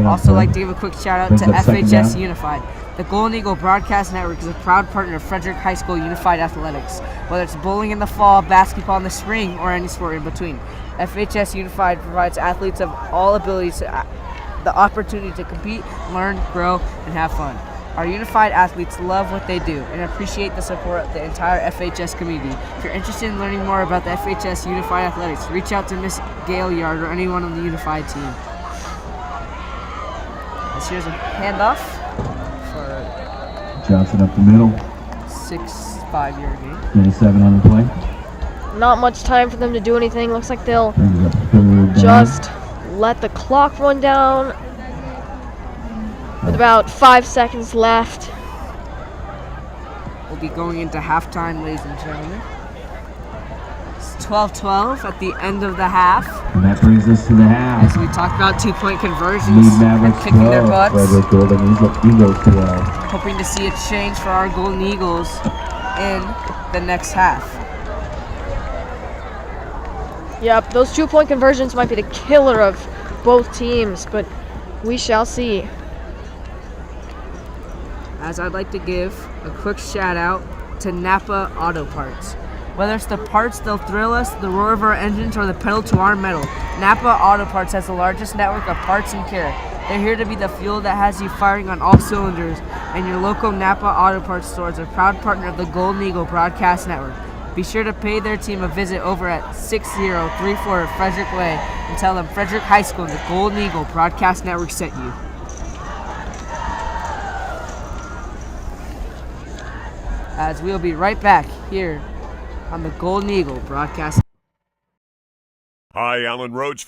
S2: Also like to give a quick shout out to FHS Unified. The Golden Eagle Broadcast Network is a proud partner of Frederick High School Unified Athletics. Whether it's bowling in the fall, basketball in the spring, or any sport in between, FHS Unified provides athletes of all abilities the opportunity to compete, learn, grow, and have fun. Our Unified athletes love what they do and appreciate the support of the entire FHS community. If you're interested in learning more about the FHS Unified Athletics, reach out to Miss Gail Yard or anyone on the Unified team. Here's a handoff.
S6: Johnson up the middle.
S2: 6-5-yard game.
S6: 27 on the play.
S3: Not much time for them to do anything. Looks like they'll just let the clock run down with about 5 seconds left.
S2: We'll be going into halftime, ladies and gentlemen. 12-12 at the end of the half.
S6: And that brings us to the half.
S2: As we talked about 2-point conversions
S6: Mead
S2: and
S6: Mavericks
S2: kicking their
S6: 12,
S2: butts.
S6: Frederick Eagles 12.
S2: Hoping to see a change for our Golden Eagles in the next half.
S3: Yep, those 2-point conversions might be the killer of both teams, but we shall see.
S2: As I'd like to give a quick shout out to Napa Auto Parts. Whether it's the parts that'll thrill us, the roar of our engines, or the pedal to our metal, Napa Auto Parts has the largest network of parts and care. They're here to be the fuel that has you firing on all cylinders, and your local Napa Auto Parts store is a proud partner of the Golden Eagle Broadcast Network. Be sure to pay their team a visit over at 6034 Frederick Way and tell them Frederick High School and the Golden Eagle Broadcast Network sent you. As we'll be right back here on the Golden Eagle Broadcast.
S12: Hi, Alan Roach.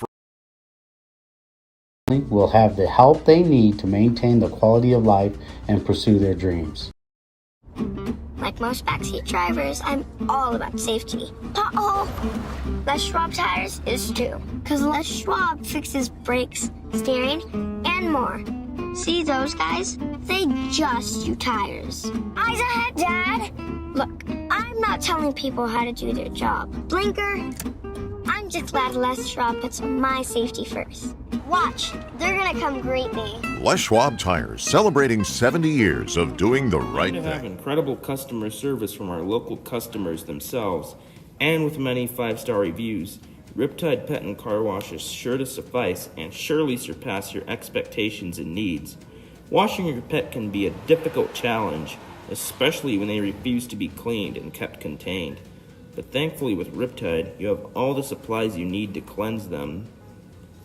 S14: Will have the help they need to maintain the quality of life and pursue their dreams.
S17: Like most backseat drivers, I'm all about safety. Pothole! Les Schwab tires is too, because Les Schwab fixes brakes, steering, and more. See those guys? They just do tires. Eyes ahead, Dad! Look, I'm not telling people how to do their job. Blinker, I'm just glad Les Schwab puts my safety first. Watch, they're gonna come greet me.
S18: Les Schwab Tires, celebrating 70 years of doing the right
S15: We have
S18: thing.
S15: incredible customer service from our local customers themselves, and with many 5-star reviews, Riptide Pet and Car Wash is sure to suffice and surely surpass your expectations and needs. Washing your pet can be a difficult challenge, especially when they refuse to be cleaned and kept contained. But thankfully with Riptide, you have all the supplies you need to cleanse them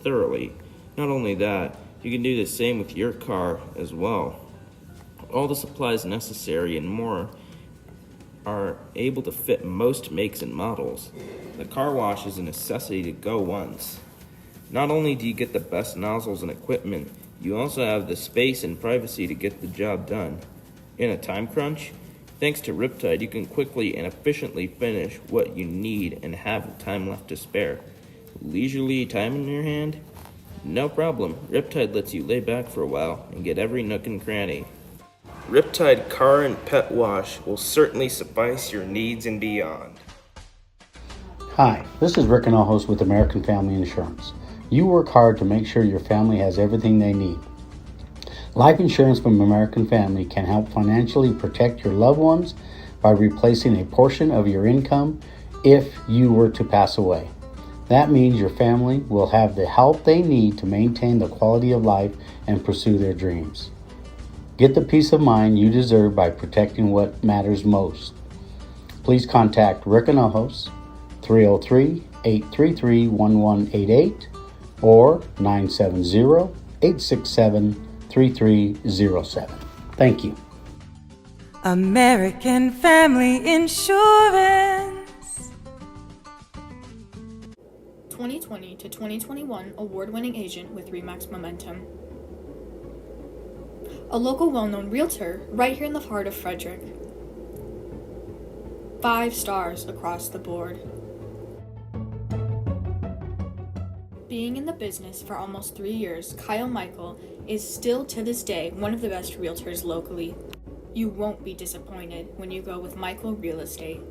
S15: thoroughly. Not only that, you can do the same with your car as well. All the supplies necessary and more are able to fit most makes and models. The car wash is a necessity to go once. Not only do you get the best nozzles and equipment, you also have the space and privacy to get the job done. In a time crunch, thanks to Riptide, you can quickly and efficiently finish what you need and have time left to spare. Leisurely time in your hand? No problem. Riptide lets you lay back for a while and get every nook and cranny. Riptide Car and Pet Wash will certainly suffice your needs and beyond.
S14: Hi, this is Rick Anojos with American Family Insurance. You work hard to make sure your family has everything they need. Life insurance from American Family can help financially protect your loved ones by replacing a portion of your income if you were to pass away. That means your family will have the help they need to maintain the quality of life and pursue their dreams. Get the peace of mind you deserve by protecting what matters most. Please contact Rick Anojos, 303-833-1188 or 970-867-3307. Thank you.
S19: American Family Insurance.
S10: 2020 to 2021 award-winning agent with RE/MAX Momentum. A local well-known realtor right here in the heart of Frederick. 5 stars across the board. Being in the business for almost 3 years, Kyle Michael is still to this day one of the best realtors locally. You won't be disappointed when you go with Michael Real Estate.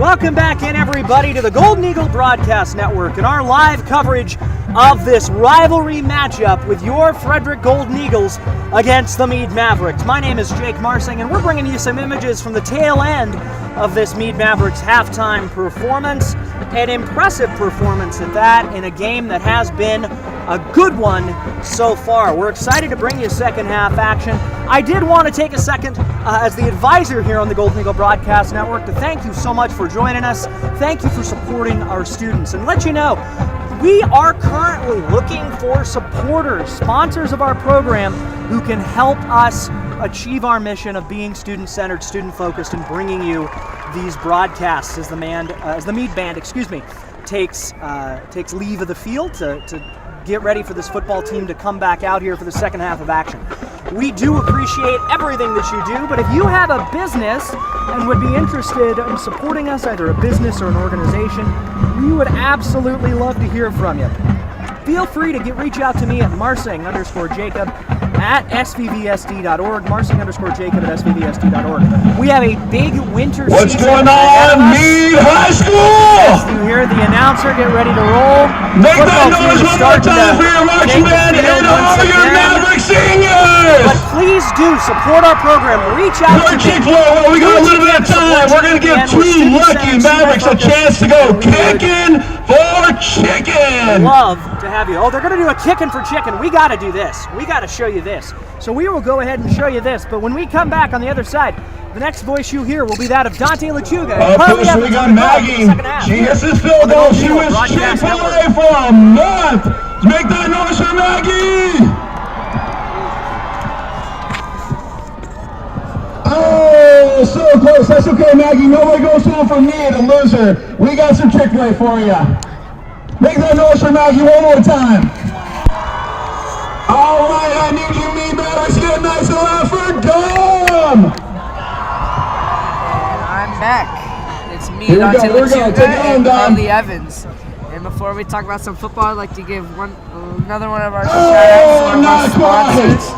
S1: Welcome back in, everybody, to the Golden Eagle Broadcast Network and our live coverage of this rivalry matchup with your Frederick Golden Eagles against the Mead Mavericks. My name is Jake Marsing, and we're bringing you some images from the tail end of this Mead Mavericks halftime performance. An impressive performance at that, in a game that has been a good one so far. We're excited to bring you second half action. I did want to take a second as the advisor here on the Golden Eagle Broadcast Network to thank you so much for joining us. Thank you for supporting our students, and let you know we are currently looking for supporters, sponsors of our program who can help us achieve our mission of being student-centered, student-focused, and bringing you these broadcasts as the Mead Band, takes leave of the field to get ready for this football team to come back out here for the second half of action. We do appreciate everything that you do, but if you have a business and would be interested in supporting us, either a business or an organization, we would absolutely love to hear from you. Feel free to reach out to me at Marsing_Jacob at svvsd.org, Marsing_Jacob at svvsd.org. We have a big winter season.
S20: What's going on, Mead High School?
S1: As you hear the announcer get ready to roll.
S20: Make that noise one more time for your marching band and all your Maverick singers!
S1: But please do support our program. Reach out to me.
S20: We got a little bit of time. We're going to give two lucky Mavericks a chance to go kicking for chicken.
S1: Love to have you. Oh, they're going to do a kicking for chicken. We got to do this. We got to show you this. So we will go ahead and show you this. But when we come back on the other side, the next voice you hear will be that of Dante LeChuga.
S20: First we got Maggie. She hits this field goal. She was Chick-fil-A for a month. Make that noise for Maggie. Oh, so close. That's okay, Maggie. Nobody goes home for me, the loser. We got some Chick-fil-A for you. Make that noise for Maggie one more time. All right, I need you, Mead Mavericks, get nice and loud for Dom.
S2: And I'm back. It's me, Dante LeChuga, and Carly Evans. And before we talk about some football, I'd like to give another one of our shout-outs to our sponsors.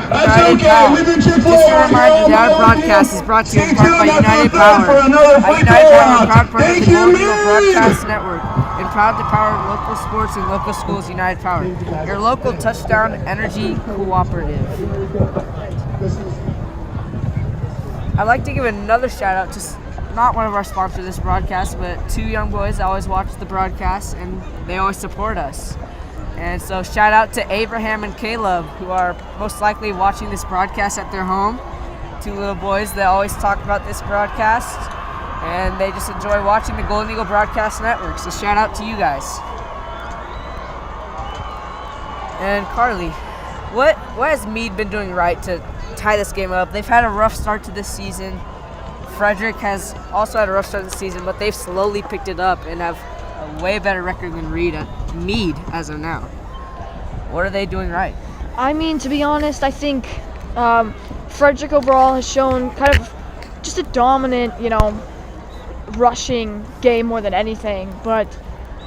S20: That's okay, we've been Chick-fil-A
S2: Just a reminder that our broadcast is brought to you in part by United Power. United Power, proud partner of the Golden Eagle Broadcast Network, and proud to power local sports and local schools. United Power, your local touchdown energy cooperative. I'd like to give another shout out to not one of our sponsors of this broadcast, but two young boys that always watch the broadcast and they always support us. And so shout out to Abraham and Caleb, who are most likely watching this broadcast at their home. Two little boys that always talk about this broadcast, and they just enjoy watching the Golden Eagle Broadcast Network. So shout out to you guys. And Carly, what has Mead been doing right to tie this game up? They've had a rough start to this season. Frederick has also had a rough start to the season, but they've slowly picked it up and have a way better record than Mead as of now. What are they doing right?
S3: I mean, to be honest, I think Frederick overall has shown kind of just a dominant, rushing game more than anything. But,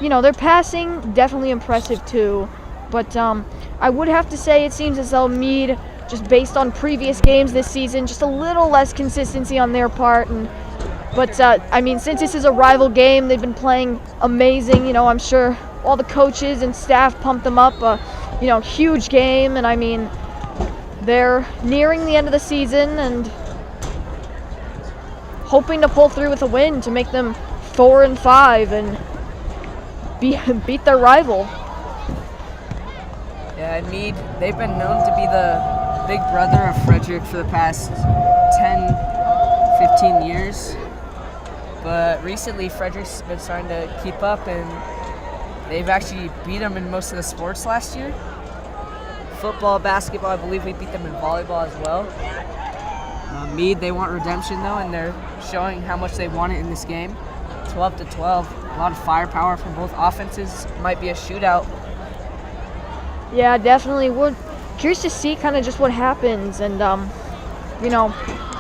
S3: their passing, definitely impressive too. But I would have to say it seems as though Mead, just based on previous games this season, just a little less consistency on their part. But since this is a rival game, they've been playing amazing. I'm sure all the coaches and staff pumped them up. Huge game, and they're nearing the end of the season and hoping to pull through with a win to make them 4-5 and beat their rival.
S2: Yeah, and Mead, they've been known to be the big brother of Frederick for the past 10, 15 years. But recently, Frederick's been starting to keep up, and they've actually beat them in most of the sports last year. Football, basketball, I believe we beat them in volleyball as well. Mead, they want redemption though, and they're showing how much they want it in this game. 12-12, a lot of firepower from both offenses. Might be a shootout.
S3: Yeah, definitely. We're curious to see kind of just what happens, and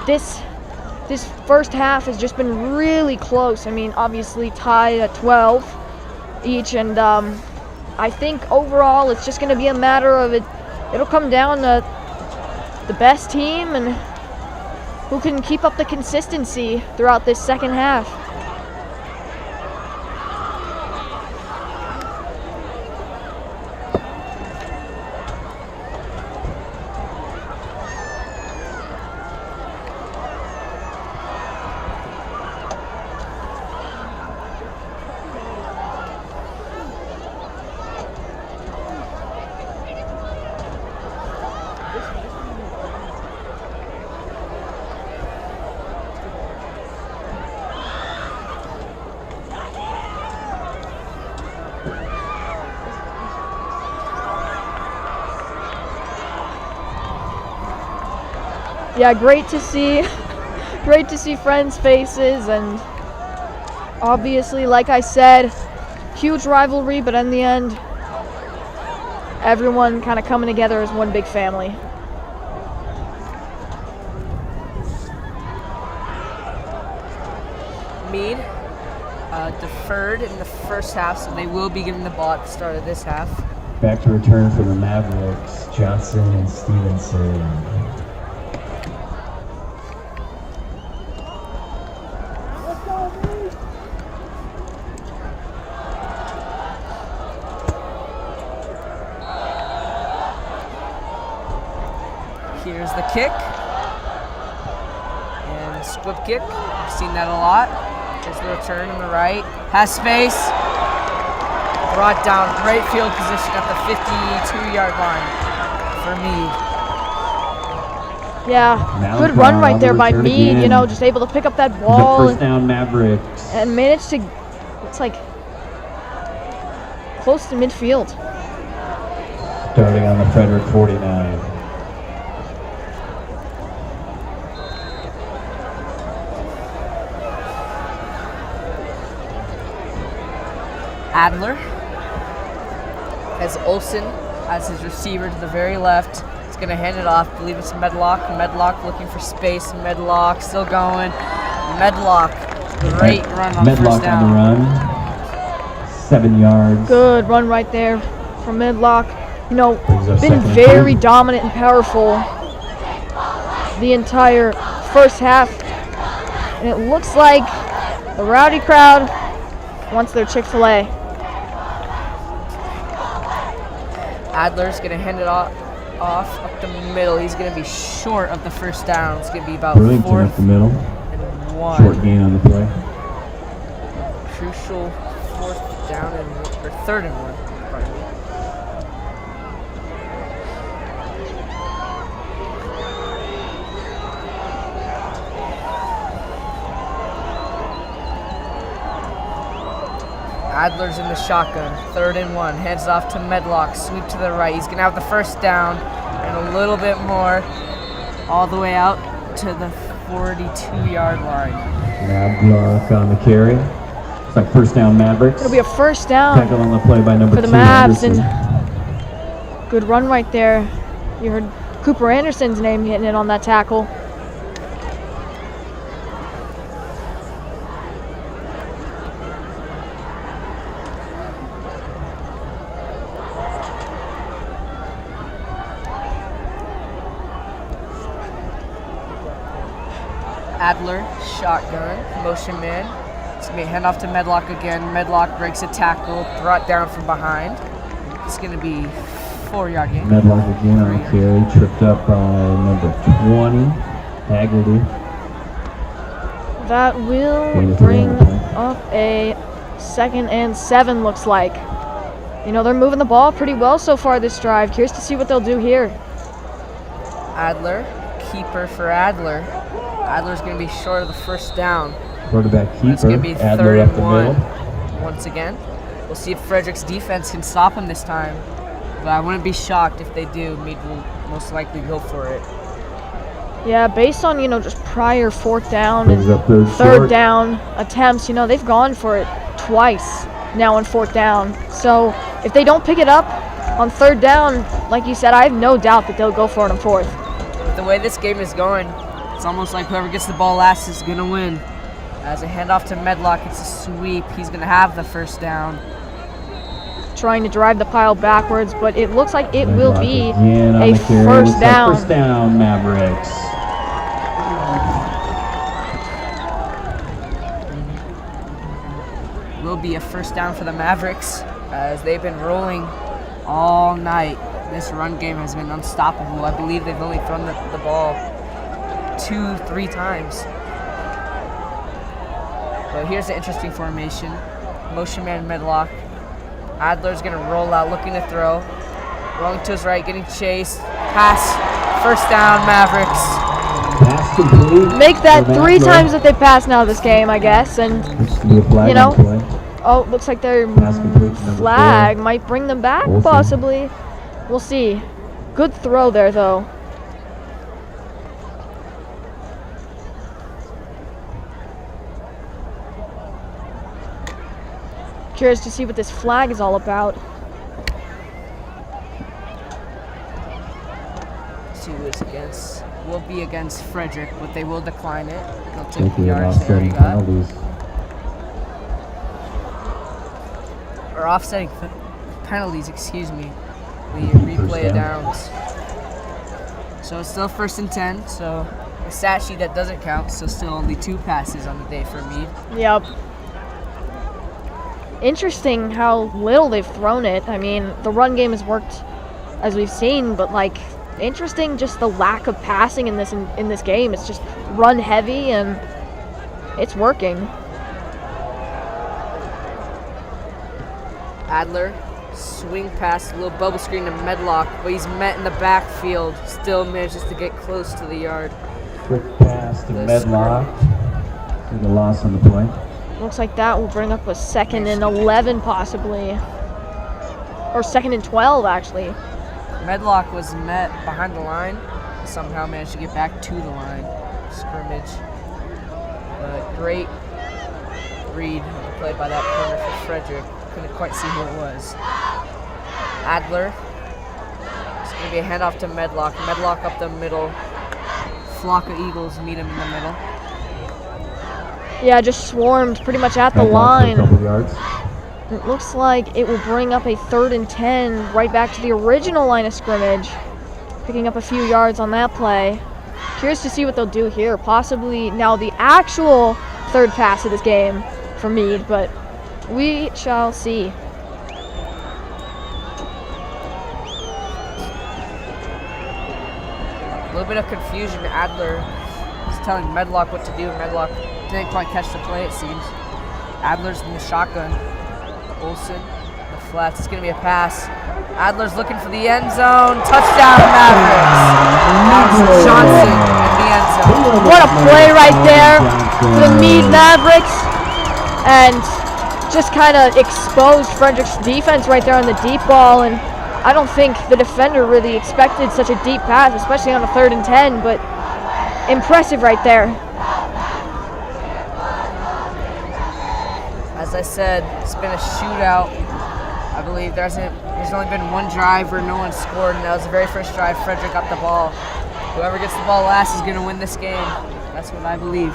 S3: this first half has just been really close. Obviously tied at 12 each, and I think overall it's just going to be a matter of it'll come down to the best team and who can keep up the consistency throughout this second half. Yeah, great to see. Great to see friends' faces, and obviously, like I said, huge rivalry, but in the end, everyone kind of coming together as one big family.
S2: Mead deferred in the first half, so they will be getting the ball at the start of this half.
S6: Back to return for the Mavericks, Johnson and Stevenson.
S2: Here's the kick. And split kick. I've seen that a lot. Here's the return on the right. Has space. Brought down. Great field position at the 52-yard line for Mead.
S3: Yeah, good run right there by Mead, you know, just able to pick up that ball.
S6: First down, Mavericks.
S3: And managed to, it's like, close to midfield.
S6: Starting on the Frederick 49.
S2: Adler has Olsen as his receiver to the very left. He's going to hand it off. I believe it's Medlock. Medlock looking for space. Medlock still going. Medlock, great run on
S6: Medlock
S2: first down.
S6: on the run. 7 yards.
S3: Good run right there from Medlock. You know, been very dominant and powerful the entire first half. And it looks like the rowdy crowd wants their Chick-fil-A.
S2: Adler's going to hand it off up the middle. He's going to be short of the first down. It's going to be about
S6: Burlington up the middle.
S2: 4th and 1.
S6: Short gain on the play.
S2: Crucial 4th down or 3rd and 1. Pardon me. Adler's in the shotgun, 3rd and 1, hands it off to Medlock, sweep to the right. He's going to have the first down and a little bit more, all the way out to the 42-yard line.
S6: Medlock on the carry. It's like first down, Mavericks.
S3: It'll be a first down
S6: Tackle on the play by number
S3: for the
S6: 2,
S3: Mavs,
S6: Anderson.
S3: and good run right there. You heard Cooper Anderson's name hitting it on that tackle.
S2: Adler, shotgun, motion man. It's going to be a handoff to Medlock again. Medlock breaks a tackle, brought down from behind. It's going to be 4-yard gain.
S6: Medlock again on the carry, tripped up by number 20, Haggerty.
S3: That will bring up a 2nd and 7, looks like. You know, they're moving the ball pretty well so far this drive. Curious to see what they'll do here.
S2: Adler, keeper for Adler. Adler's going to be short of the first down.
S6: Quarterback keeper,
S2: It's going to be
S6: Adler
S2: 3rd
S6: up
S2: and
S6: the
S2: 1.
S6: middle.
S2: Once again, we'll see if Frederick's defense can stop him this time. But I wouldn't be shocked if they do. Mead will most likely go for it.
S3: Yeah, based on, you know, just prior 4th down and
S6: Brings up 3rd
S3: 3rd down attempts, you know, they've gone for it twice now on 4th down. So if they don't pick it up on 3rd down, like you said, I have no doubt that they'll go for it on 4th.
S2: The way this game is going, it's almost like whoever gets the ball last is going to win. As a handoff to Medlock, it's a sweep. He's going to have the first down.
S3: Trying to drive the pile backwards, but it looks like it will be
S6: Again on
S3: a
S6: the carry.
S3: first
S6: Looks like
S3: down.
S6: First down, Mavericks.
S2: Will be a first down for the Mavericks as they've been rolling all night. This run game has been unstoppable. I believe they've only thrown the ball 2-3 times. But here's the interesting formation. Motion man Medlock. Adler's going to roll out, looking to throw. Rolling to his right, getting chased. Pass. First down, Mavericks.
S6: Pass complete.
S3: Make that 3 times that they pass now this game, I guess. And, you know, oh, looks like their flag might bring them back, possibly. We'll see. Good throw there, though. Curious to see what this flag is all about.
S2: See who it's against. Will be against Frederick, but they will decline it. They'll take
S6: Thank
S2: the
S6: you.
S2: yards they already
S6: Offsetting
S2: got.
S6: penalties.
S2: Or offsetting penalties, excuse me. The replay of downs. So it's still 1st and 10, so a stat sheet that doesn't count, so still only 2 passes on the day for Mead.
S3: Yep. Interesting how little they've thrown it. I mean, the run game has worked as we've seen, but like, interesting just the lack of passing in this game. It's just run heavy and it's working.
S2: Adler, swing pass, a little bubble screen to Medlock, but he's met in the backfield. Still manages to get close to the yard.
S6: Quick pass to Medlock. Take a loss on the play.
S3: Looks like that will bring up a 2nd and 11 possibly. Or 2nd and 12 actually.
S2: Medlock was met behind the line. Somehow managed to get back to the line. Scrimmage. Great read played by that corner for Frederick. Couldn't quite see who it was. Adler. It's going to be a handoff to Medlock. Medlock up the middle. Flock of Eagles meet him in the middle.
S3: Yeah, just swarmed pretty much at the line. It looks like it will bring up a 3rd and 10 right back to the original line of scrimmage. Picking up a few yards on that play. Curious to see what they'll do here. Possibly now the actual 3rd pass of this game for Mead, but we shall see.
S2: A little bit of confusion. Adler is telling Medlock what to do. Medlock didn't quite catch the play, it seems. Adler's in the shotgun. Olsen, the flats. It's going to be a pass. Adler's looking for the end zone. Touchdown, Mavericks. Johnson in the end zone.
S3: What a play right there for the Mead Mavericks. And just kind of exposed Frederick's defense right there on the deep ball. And I don't think the defender really expected such a deep pass, especially on a 3rd and 10, but impressive right there.
S2: As I said, it's been a shootout. I believe there's only been one drive where no one scored, and that was the very first drive Frederick got the ball. Whoever gets the ball last is going to win this game. That's what I believe.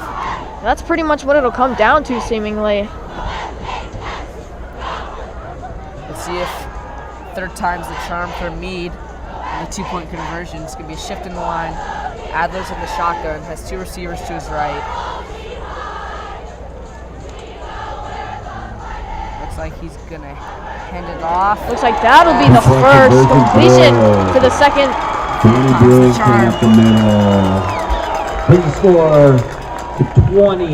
S3: That's pretty much what it'll come down to, seemingly.
S2: Let's see if 3rd time's the charm for Mead. And the 2-point conversion. It's going to be a shift in the line. Adler's in the shotgun, has 2 receivers to his right. Looks like he's going to hand it off.
S3: Looks like that'll be the first completion for the 2nd.
S6: Briggs up the middle. Big score to 20.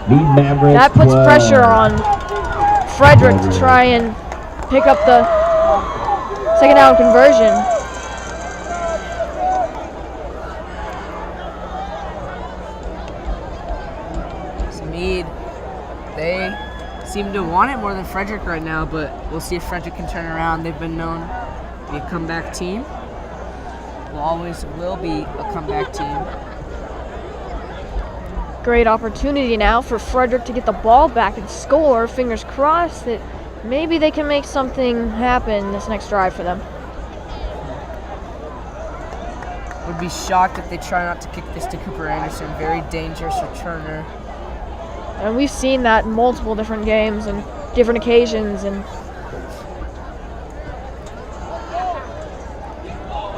S6: Mead Mavericks.
S3: That puts
S6: 12.
S3: pressure on Frederick to try and pick up the 2nd down conversion.
S2: So Mead, they seem to want it more than Frederick right now, but we'll see if Frederick can turn around. They've been known to be a comeback team. Always will be a comeback team.
S3: Great opportunity now for Frederick to get the ball back and score. Fingers crossed that maybe they can make something happen this next drive for them.
S2: Would be shocked if they try not to kick this to Cooper Anderson. Very dangerous returner.
S3: And we've seen that in multiple different games and different occasions. And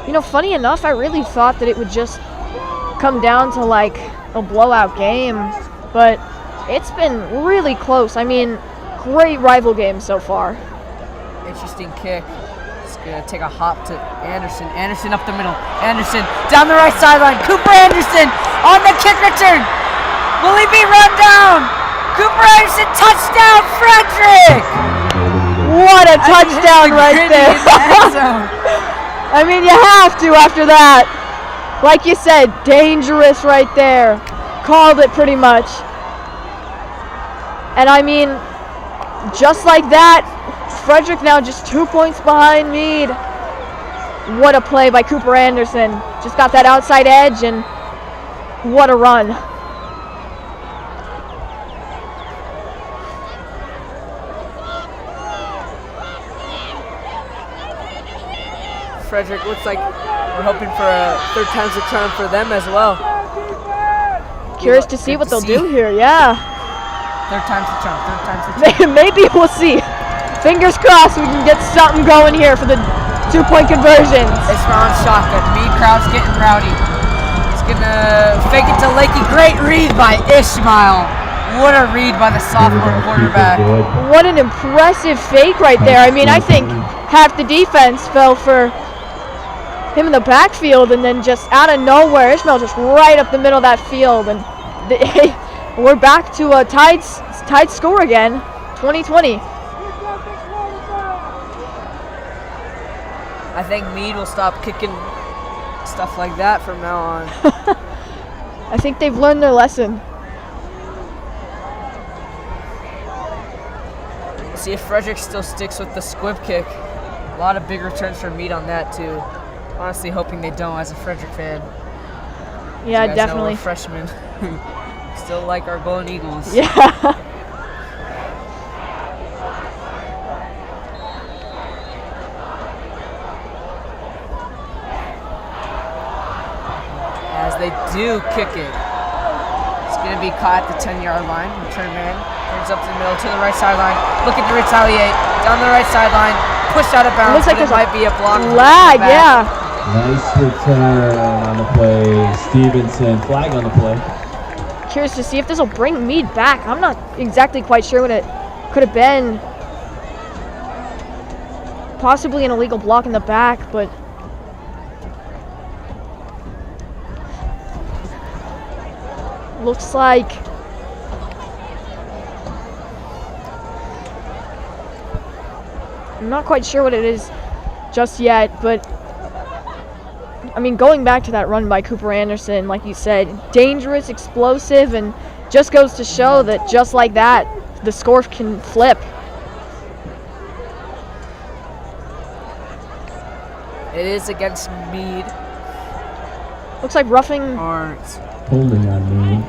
S3: you know, funny enough, I really thought that it would just come down to like a blowout game, but it's been really close. I mean, great rival game so far.
S2: Interesting kick. It's gonna take a hop to Anderson. Anderson up the middle. Anderson down the right sideline. Cooper Anderson on the kick return. Will he be run down? Cooper Anderson, touchdown, Frederick!
S3: What a touchdown right there. I mean, you have to after that. Like you said, dangerous right there. Called it pretty much. And I mean, just like that, Frederick now just 2 points behind Mead. What a play by Cooper Anderson. Just got that outside edge, and what a run.
S2: Frederick. Looks like we're hoping for a third time's a charm for them as well.
S3: Curious to see what they'll do here, yeah.
S2: Third time's a charm, third time's a charm.
S3: Maybe we'll see. Fingers crossed we can get something going here for the 2-point conversions.
S2: It's round shotgun. Mead crowd's getting rowdy. He's gonna fake it to Lakey. Great read by Ishmael. What a read by the sophomore quarterback.
S3: What an impressive fake right there. I mean, I think half the defense fell for him in the backfield, and then just out of nowhere, Ishmael just right up the middle of that field. And we're back to a tied score again, 20-20.
S2: I think Mead will stop kicking stuff like that from now on.
S3: I think they've learned their lesson.
S2: See if Frederick still sticks with the squib kick. A lot of big returns for Mead on that too. Honestly, hoping they don't as a Frederick fan.
S3: Yeah,
S2: you guys
S3: definitely.
S2: Know we're freshmen. Still like our Golden Eagles.
S3: Yeah.
S2: As they do kick it. It's going to be caught at the 10-yard line. Return man turns up to the middle to the right sideline. Looking to retaliate. Down the right sideline. Pushed out of bounds.
S3: Looks like
S2: it might be a block.
S3: Lag, yeah.
S6: Nice return on the play. Stevenson, flag on the play.
S3: Curious to see if this will bring Mead back. I'm not exactly quite sure what it could have been. Possibly an illegal block in the back, but looks like I'm not quite sure what it is just yet, but I mean, going back to that run by Cooper Anderson, like you said, dangerous, explosive, and just goes to show that just like that, the score can flip.
S2: It is against Mead.
S3: Looks like roughing.
S2: Or
S6: Holding on Mead.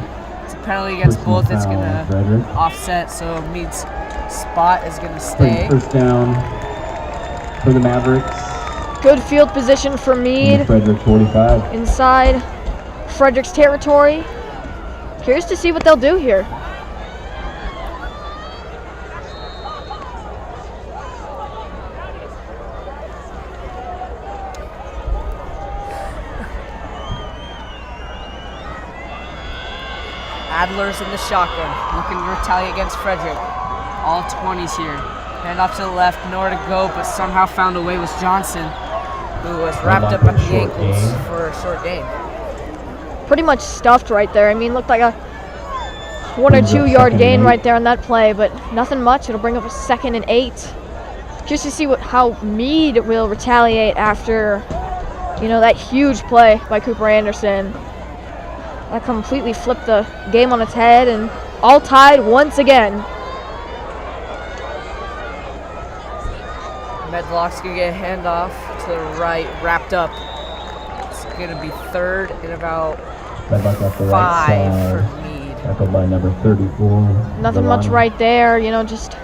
S2: it's a penalty against
S6: Personal
S2: both. It's
S6: foul
S2: going
S6: on Frederick.
S2: to offset, so Mead's spot is going to stay.
S6: First down for the Mavericks.
S3: Good field position for Mead.
S6: Frederick 45.
S3: Inside Frederick's territory. Curious to see what they'll do here.
S2: Adler's in the shotgun, looking to retaliate against Frederick. All 20s here. Hand off to the left, nowhere to go, but somehow found a way was Johnson, who was wrapped up at the ankles for a short gain.
S3: Pretty much stuffed right there. I mean, looked like a 1 or 2 yard gain right there on that play, but nothing much. It'll bring up a 2nd and 8. Curious to see how Mead will retaliate after, that huge play by Cooper Anderson. That completely flipped the game on its head, and all tied once again.
S2: Medlock's going to get a handoff to the right, wrapped up. It's going to be 3rd and about 5 for Mead.
S6: Tackled by number 34.
S3: Nothing much right there, just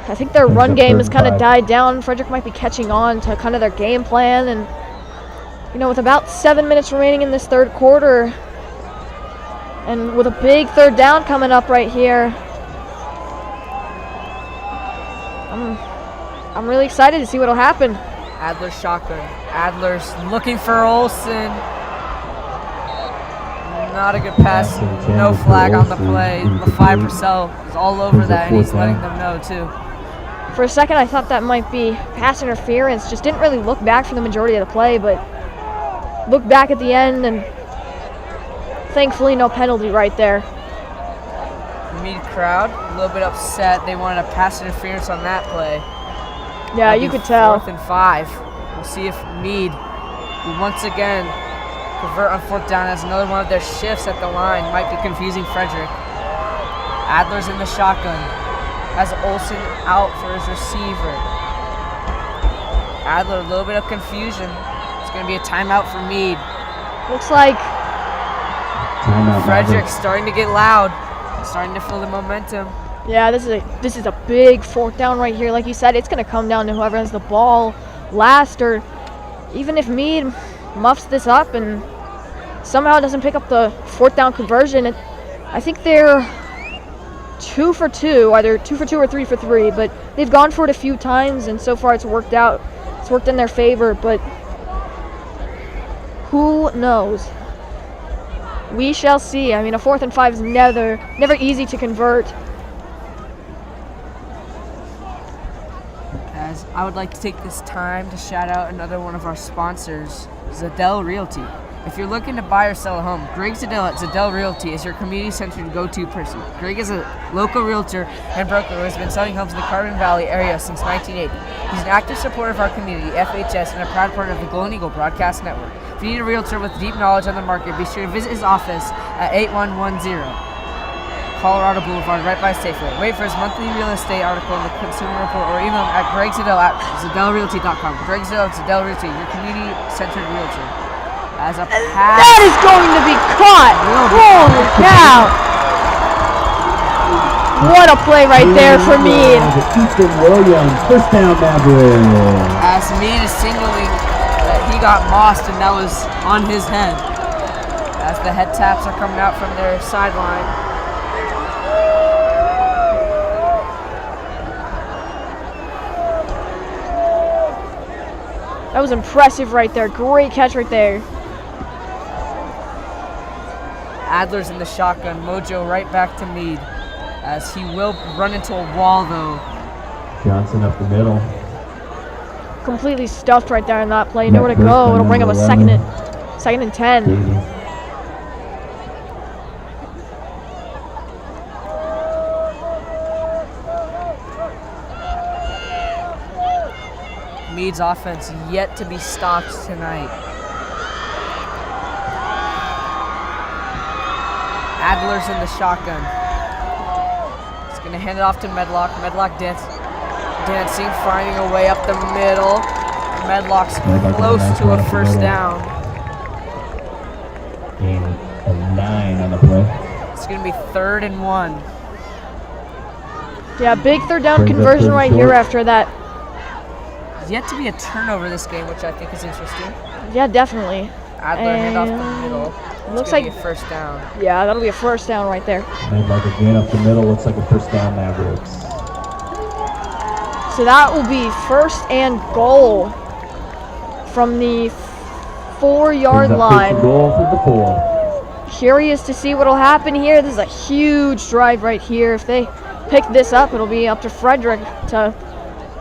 S3: I think their run game has kind of died down. Frederick might be catching on to kind of their game plan, and with about 7 minutes remaining in this third quarter, and with a big 3rd down coming up right here, I'm really excited to see what'll happen.
S2: Adler's shotgun. Adler's looking for Olsen. Not a good pass. No flag on the play. LaFi Purcell is all over that, and he's letting them know too.
S3: For a second, I thought that might be pass interference. Just didn't really look back for the majority of the play, but looked back at the end, and thankfully no penalty right there.
S2: Mead crowd, a little bit upset. They wanted a pass interference on that play.
S3: Yeah, you could tell.
S2: 4th and 5. We'll see if Mead will once again convert on 4th down as another one of their shifts at the line. Might be confusing Frederick. Adler's in the shotgun. Has Olsen out for his receiver. Adler, a little bit of confusion. It's going to be a timeout for Mead.
S3: Looks like
S2: Frederick starting to get loud. Starting to feel the momentum.
S3: Yeah, this is a big 4th down right here. Like you said, it's going to come down to whoever has the ball last, or even if Mead muffs this up and somehow doesn't pick up the 4th down conversion, I think they're 2 for 2, either 2 for 2 or 3 for 3, but they've gone for it a few times, and so far it's worked out. It's worked in their favor, but who knows? We shall see. I mean, a 4th and 5 is never easy to convert.
S2: As I would like to take this time to shout out another one of our sponsors, Zadell Realty. If you're looking to buy or sell a home, Greg Zadell at Zadell Realty is your community-centered go-to person. Greg is a local realtor and broker who has been selling homes in the Carbon Valley area since 1980. He's an active supporter of our community, FHS, and a proud partner of the Golden Eagle Broadcast Network. If you need a realtor with deep knowledge on the market, be sure to visit his office at 8110 Colorado Boulevard, right by Safeway. Wait for his monthly real estate article in the Consumer Report or email him at gregzadell@zadellrealty.com. Greg Zadell at Zadell Realty, your community-centered realtor. As a pass.
S3: That is going to be caught! Holy cow! What a play right there for Mead.
S6: Ethan Williams, first down Mavericks.
S2: As Mead is signaling that he got mossed and that was on his head. As the head taps are coming out from their sideline.
S3: That was impressive right there. Great catch right there.
S2: Adler's in the shotgun. Mojo right back to Mead. As he will run into a wall though.
S6: Johnson up the middle.
S3: Completely stuffed right there in that play. Nowhere to go. It'll bring up a second and 10.
S2: Mead's offense yet to be stopped tonight. Adler's in the shotgun. He's going to hand it off to Medlock. Medlock dancing, finding a way up the middle. Medlock's close to a first down.
S6: Gain of 9 on the play.
S2: It's going to be 3rd and 1.
S3: Yeah, big 3rd down conversion right here after that.
S2: There's yet to be a turnover this game, which I think is interesting.
S3: Yeah, definitely.
S2: Adler hand off the middle.
S3: Looks like
S2: a first down.
S3: Yeah, that'll be a first down right there.
S6: Medlock again up the middle. Looks like a first down Mavericks.
S3: So that will be 1st and goal from the 4-yard line.
S6: Goal from the 4.
S3: Curious to see what will happen here. This is a huge drive right here. If they pick this up, it'll be up to Frederick to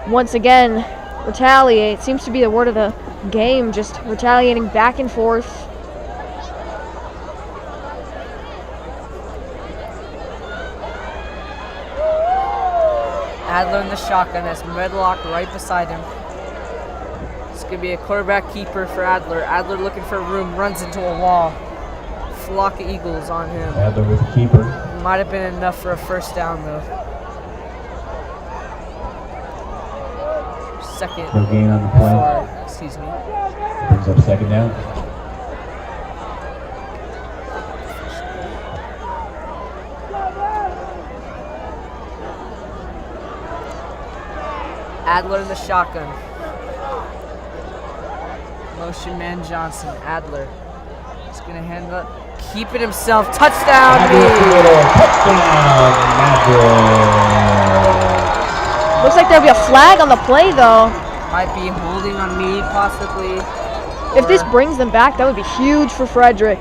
S3: once again retaliate. Seems to be the word of the game, just retaliating back and forth.
S2: Adler in the shotgun as Medlock right beside him. It's going to be a quarterback keeper for Adler. Adler looking for room, runs into a wall. Flock of Eagles on him.
S6: Adler with the keeper.
S2: Might have been enough for a first down though. Second.
S6: No gain on the play.
S2: Excuse me.
S6: Brings up 2nd down.
S2: Adler in the shotgun. Motion man Johnson. Adler. He's going to hand it, keep it himself. Touchdown, Mead!
S6: Touchdown, Mavericks.
S3: Looks like there'll be a flag on the play, though.
S2: Might be holding on Mead, possibly.
S3: If this brings them back, that would be huge for Frederick.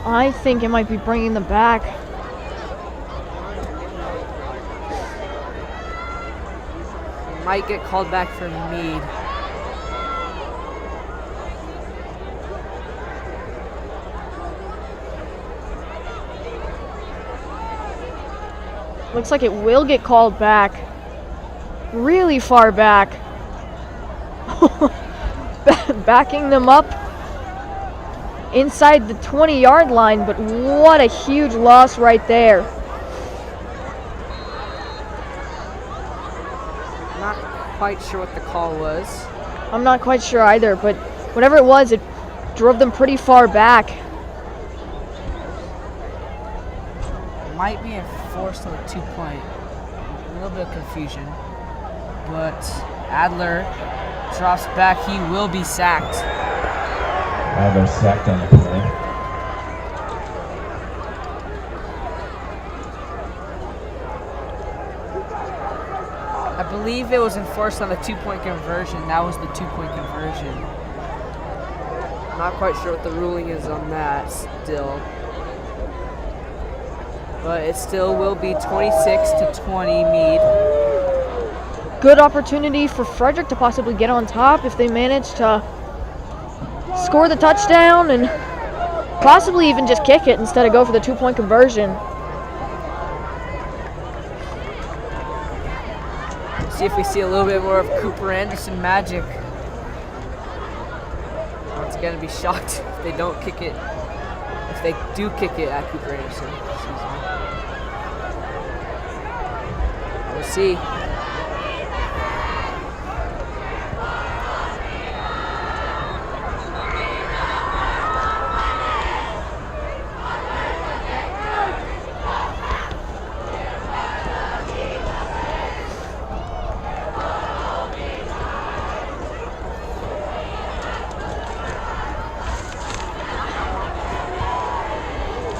S3: I think it might be bringing them back.
S2: Might get called back for Mead.
S3: Looks like it will get called back. Really far back. Backing them up inside the 20-yard line, but what a huge loss right there.
S2: Not quite sure what the call was.
S3: I'm not quite sure either, but whatever it was, it drove them pretty far back.
S2: Might be enforced on the 2-point. A little bit of confusion. But Adler drops back. He will be sacked.
S6: Adler sacked on the play.
S2: I believe it was enforced on the 2-point conversion. That was the 2-point conversion. Not quite sure what the ruling is on that still. But it still will be 26-20 Mead.
S3: Good opportunity for Frederick to possibly get on top if they manage to score the touchdown and possibly even just kick it instead of go for the 2-point conversion.
S2: See if we see a little bit more of Cooper Anderson magic. Once again, be shocked if they don't kick it. If they do kick it at Cooper Anderson. We'll see.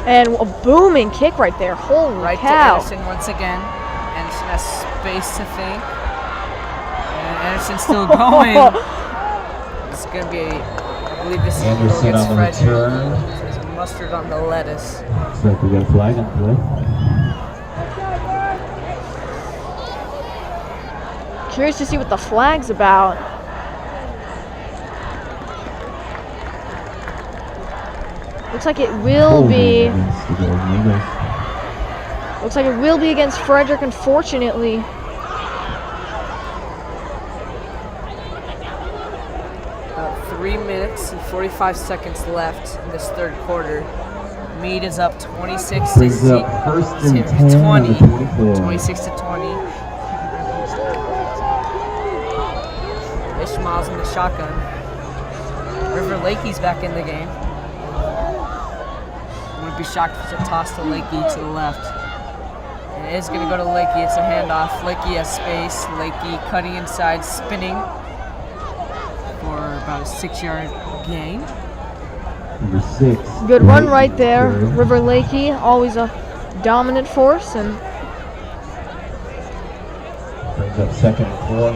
S3: And a booming kick right there. Holy
S2: right
S3: cow.
S2: to Anderson once again. Anderson has space to think. And Anderson's still going. It's going to be, I believe this is
S6: Anderson
S2: against
S6: on the
S2: Frederick.
S6: return.
S2: There's mustard on the lettuce.
S6: Looks like we got a flag on play.
S3: Curious to see what the flag's about. Looks like it will be. Looks like it will be against Frederick, unfortunately.
S2: About 3 minutes and 45 seconds left in this third quarter. Mead is up 26
S6: Brings up first and 10
S2: 20.
S6: on the 24.
S2: 26 to 20. Ishmael's in the shotgun. River Lakey's back in the game. Wouldn't be shocked if it's a toss to Lakey to the left. And it is going to go to Lakey. It's a handoff. Lakey has space. Lakey cutting inside, spinning for about a 6-yard gain.
S6: Number 6.
S3: Good run right there. River Lakey, always a dominant force. And
S6: brings up second and 4.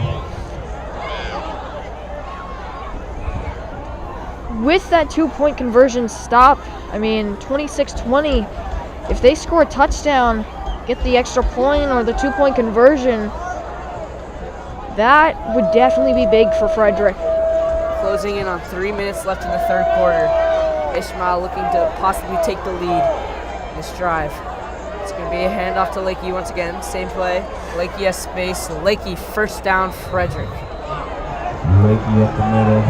S3: with that 2-point conversion stop, I mean, 26-20, if they score a touchdown, get the extra point or the 2-point conversion, that would definitely be big for Frederick.
S2: Closing in on 3 minutes left in the third quarter. Ishmael looking to possibly take the lead in this drive. It's going to be a handoff to Lakey once again. Same play. Lakey has space. Lakey first down, Frederick.
S6: Lakey up the middle.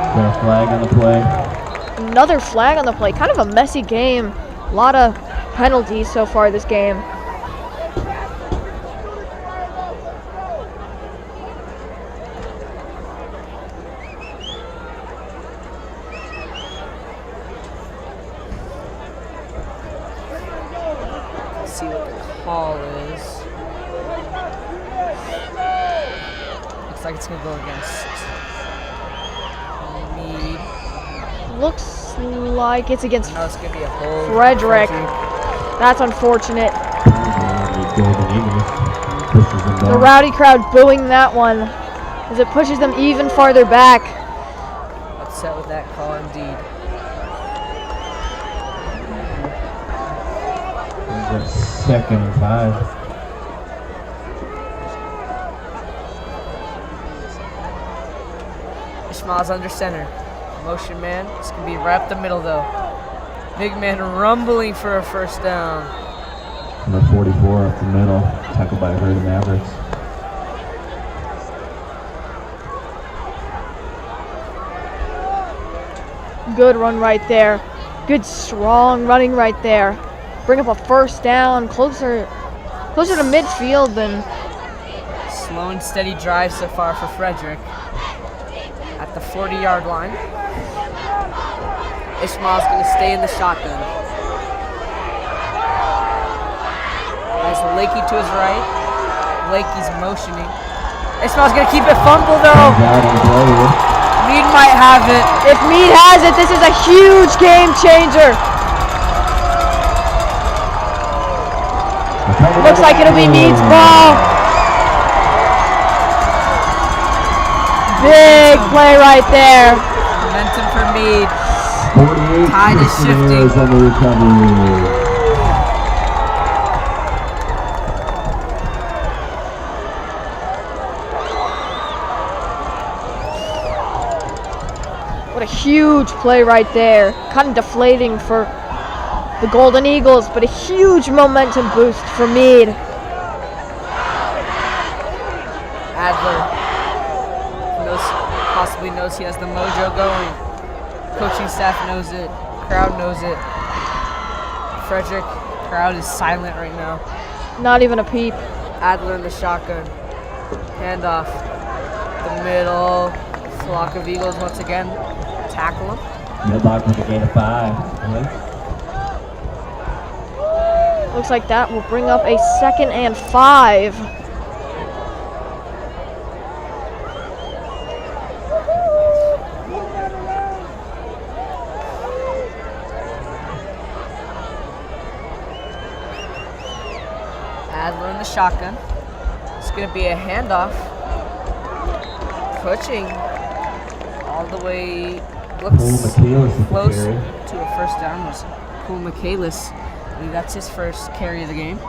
S6: Got a flag on the play.
S3: Another flag on the play. Kind of a messy game. A lot of penalties so far this game.
S2: Let's see what the call is. Looks like it's going to go against Mead.
S3: Looks like it's against
S2: No, it's going to be a hold.
S3: Frederick. That's unfortunate. The rowdy crowd booing that one as it pushes them even farther back.
S2: Upset with that call indeed.
S6: Second and 5.
S2: Ishmael's under center. Motion man. It's going to be right up the middle though. Big man rumbling for a first down.
S6: Number 44 up the middle. Tackled by the Mavericks.
S3: Good run right there. Good strong running right there. Bring up a first down, closer to midfield than.
S2: Slow and steady drive so far for Frederick. At the 40-yard line. Ishmael's going to stay in the shotgun. Has Lakey to his right. Lakey's motioning. Ishmael's going to keep it fumble though. Mead might have it.
S3: If Mead has it, this is a huge game changer. Looks like it'll be Mead's ball. Big play right there.
S2: Momentum for Mead. Tide is shifting.
S6: On the recovery.
S3: What a huge play right there. Kind of deflating for the Golden Eagles, but a huge momentum boost for Mead.
S2: Adler possibly knows he has the mojo going. Coaching staff knows it. Crowd knows it. Frederick, crowd is silent right now.
S3: Not even a peep.
S2: Adler in the shotgun. Handoff. The middle. Flock of Eagles once again. Tackle him.
S6: Midlock with a gain of 5.
S3: Looks like that will bring up a 2nd and 5.
S2: Adler in the shotgun. It's going to be a handoff. Pushing all the way. Looks close to a first down. Was Cole Michaelis. I believe that's his first carry of the game.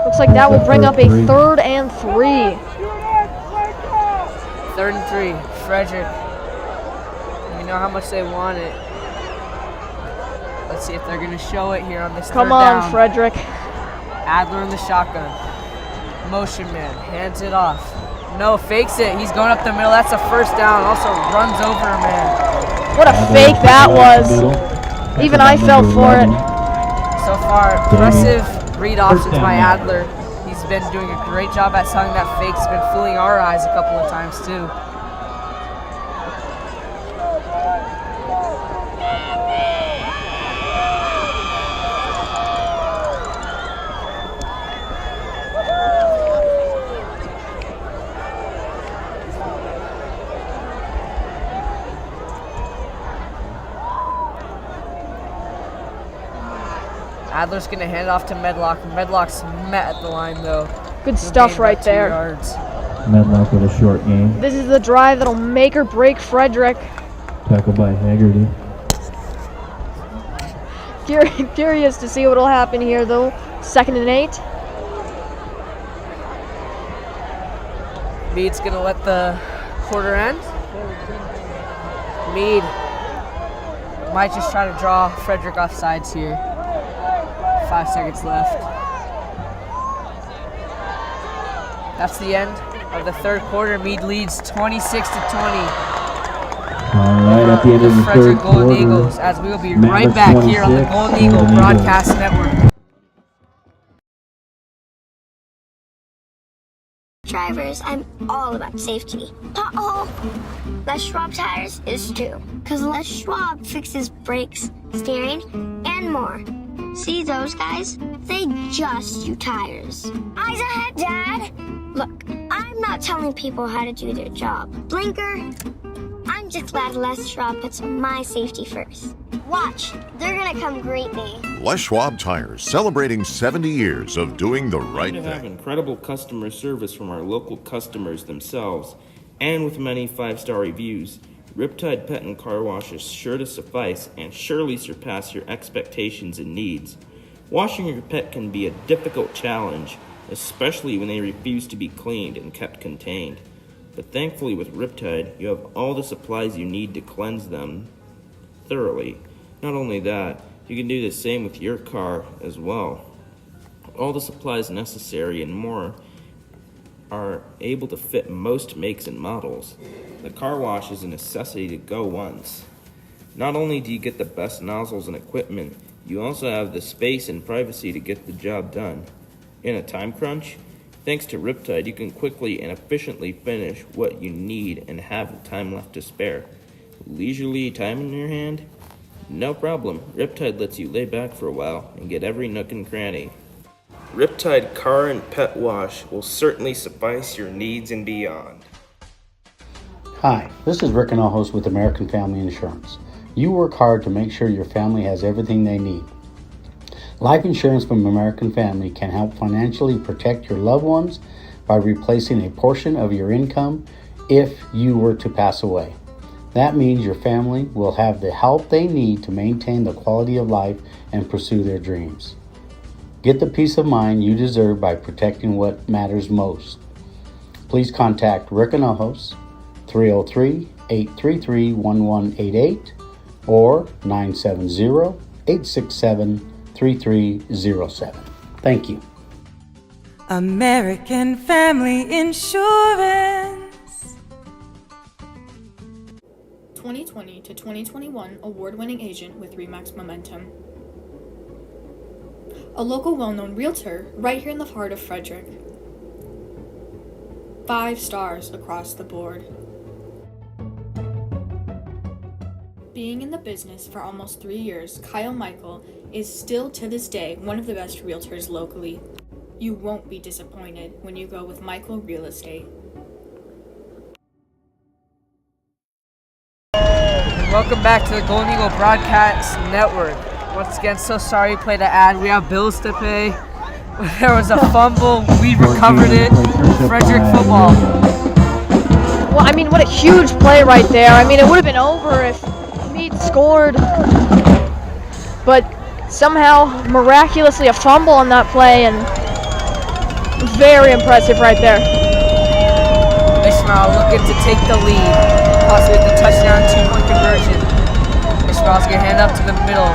S3: Looks like that will bring up a 3rd and 3.
S2: 3rd and 3. Frederick. We know how much they want it. Let's see if they're going to show it here on this
S3: Come
S2: third
S3: on,
S2: down.
S3: Frederick.
S2: Adler in the shotgun. Motion man. Hands it off. No, fakes it. He's going up the middle. That's a first down. Also runs over a man.
S3: What a fake that was. Even I fell for it.
S2: So far, impressive read options by Adler. He's been doing a great job at selling that fake. He's been fooling our eyes a couple of times too. Adler's going to hand it off to Medlock. Medlock's met at the line, though.
S3: Good stuff right there.
S6: Medlock with a short game.
S3: This is the drive that'll make or break Frederick.
S6: Tackled by Haggerty.
S3: Curious to see what'll happen here, though. 2nd and 8.
S2: Mead's going to let the quarter end. Mead might just try to draw Frederick off sides here. 5 seconds left. That's the end of the 3rd quarter. Mead leads 26-20.
S6: All right, at the end of the
S2: Frederick
S6: 3rd
S2: Golden
S6: quarter.
S2: Eagles, as we will be right back here on the Golden Eagle Broadcast Network.
S17: Drivers, I'm all about safety. Uh-oh! Les Schwab Tires is too. Because Les Schwab fixes brakes, steering, and more. See those guys? They just do tires. Eyes ahead, Dad! Look, I'm not telling people how to do their job. Blinker, I'm just glad Les Schwab puts my safety first. Watch, they're gonna come greet me.
S18: Les Schwab Tires, celebrating 70 years of doing the right
S15: We have
S18: thing.
S15: incredible customer service from our local customers themselves, and with many 5-star reviews, Riptide Pet and Car Wash is sure to suffice and surely surpass your expectations and needs. Washing your pet can be a difficult challenge, especially when they refuse to be cleaned and kept contained. But thankfully with Riptide, you have all the supplies you need to cleanse them thoroughly. Not only that, you can do the same with your car as well. All the supplies necessary and more are able to fit most makes and models. The car wash is a necessity to go once. Not only do you get the best nozzles and equipment, you also have the space and privacy to get the job done. In a time crunch, thanks to Riptide, you can quickly and efficiently finish what you need and have time left to spare. Leisurely time in your hand? No problem. Riptide lets you lay back for a while and get every nook and cranny. Riptide Car and Pet Wash will certainly suffice your needs and beyond.
S14: Hi, this is Rick and host with American Family Insurance. You work hard to make sure your family has everything they need. Life insurance from American Family can help financially protect your loved ones by replacing a portion of your income if you were to pass away. That means your family will have the help they need to maintain the quality of life and pursue their dreams. Get the peace of mind you deserve by protecting what matters most. Please contact Rick and host 303-833-1188 or 970-867-3307. Thank you.
S19: American Family Insurance.
S10: 2020 to 2021 award-winning agent with RE/MAX Momentum. A local well-known realtor right here in the heart of Frederick. 5 stars across the board. Being in the business for almost 3 years, Kyle Michael is still to this day one of the best realtors locally. You won't be disappointed when you go with Michael Real Estate.
S2: Welcome back to the Golden Eagle Broadcast Network. Once again, so sorry we played an ad. We have bills to pay. There was a fumble. We recovered it. Frederick Football.
S3: Well, I mean, what a huge play right there. I mean, it would have been over if Mead scored. But somehow, miraculously, a fumble on that play, and very impressive right there.
S2: Ishmael looking to take the lead. Possibly the touchdown 2-point conversion. Ishmael's gonna hand up to the middle.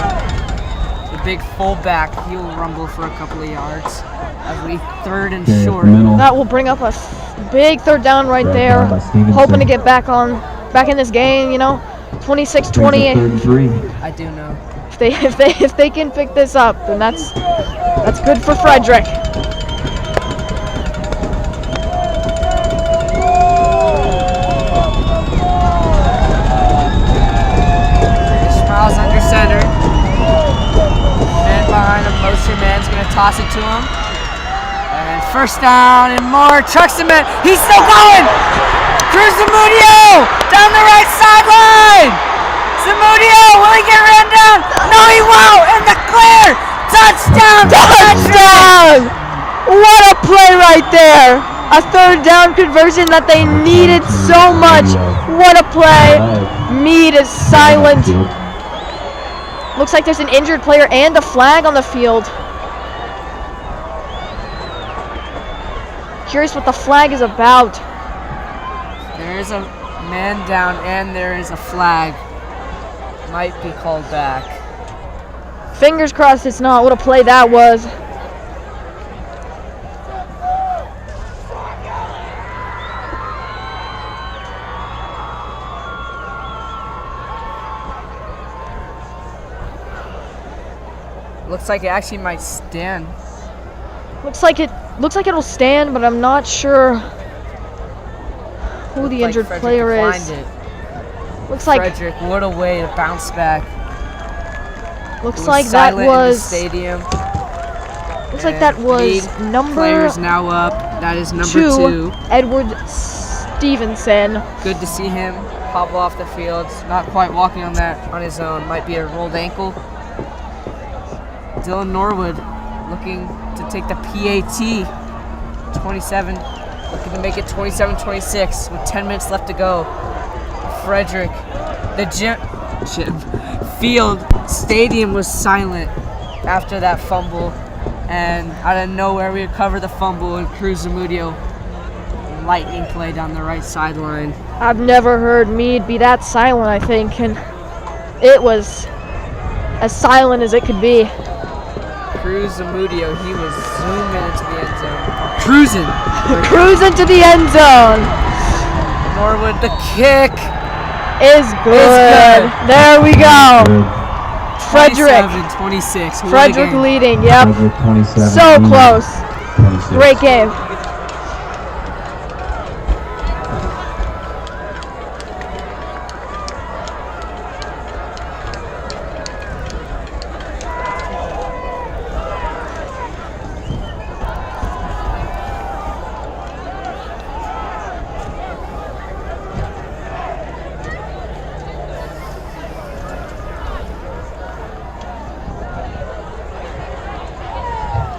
S2: The big fullback, he'll rumble for a couple of yards. As we third and short.
S3: That will bring up a big third down right there. Hoping to get back in this game, 26-20.
S2: I do know.
S3: If they can pick this up, then that's good for Frederick.
S2: Ishmael's under center. Man behind him, motion man's gonna toss it to him. And first down and more. Trucks him in. He's still going! Cruz Zamudio down the right sideline! Zamudio, will he get ran down? No, he won't! In the clear! Touchdown!
S3: Touchdown! What a play right there! A third down conversion that they needed so much. What a play! Mead is silent. Looks like there's an injured player and a flag on the field. Curious what the flag is about.
S2: There is a man down and there is a flag. Might be called back.
S3: Fingers crossed it's not. What a play that was.
S2: Looks like it actually might stand.
S3: Looks like it'll stand, but I'm not sure who the injured player is. Looks like
S2: Frederick, what a way to bounce back.
S3: Looks like that was
S2: stadium.
S3: Looks like that was number.
S2: Players now up. That is number 2.
S3: Edward Stevenson.
S2: Good to see him hobble off the field. Not quite walking on his own. Might be a rolled ankle. Dylan Norwood looking to take the PAT. 27, looking to make it 27-26 with 10 minutes left to go. Frederick, the field stadium was silent after that fumble, and out of nowhere we recover the fumble and Cruz Zamudio lightning play down the right sideline.
S3: I've never heard Mead be that silent, I think, and it was as silent as it could be.
S2: Cruz Zamudio, he was zooming into the end zone. Cruising
S3: to the end zone.
S2: Norwood, the kick. is good. There we go. Frederick.
S8: 26.
S2: Frederick leading. Yep.
S6: Frederick 27.
S2: So
S6: Mead
S2: close.
S6: 26.
S2: Great game.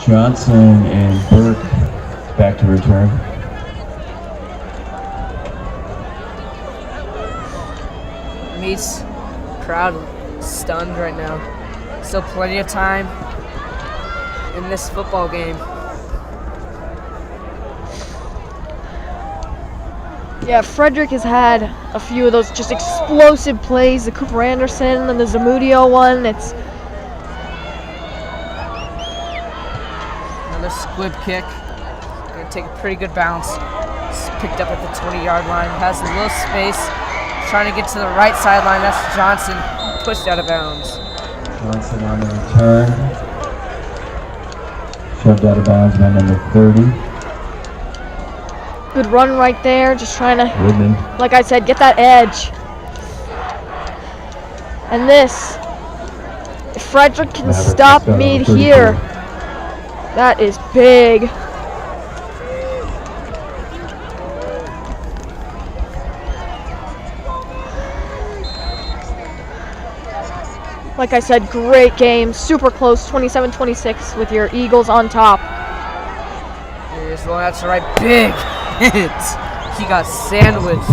S6: Johnson and Burke back to return.
S2: Mead's crowd stunned right now. Still plenty of time in this football game.
S3: Yeah, Frederick has had a few of those just explosive plays, the Cooper Anderson and the Zamudio one. It's
S2: another squib kick. Gonna take a pretty good bounce. It's picked up at the 20-yard line. Has a little space. Trying to get to the right sideline. That's Johnson. Pushed out of bounds.
S6: Johnson on the return. Shoved out of bounds by number 30.
S3: good run right there. Just trying to,
S6: Woodman.
S3: like I said, get that edge. And this, if Frederick can
S6: Mavericks
S3: stop
S6: got
S3: Mead
S6: over 34.
S3: here, that is big. Like I said, great game, super close, 27-26 with your Eagles on top.
S2: Here's the one that's right, big hit. He got sandwiched.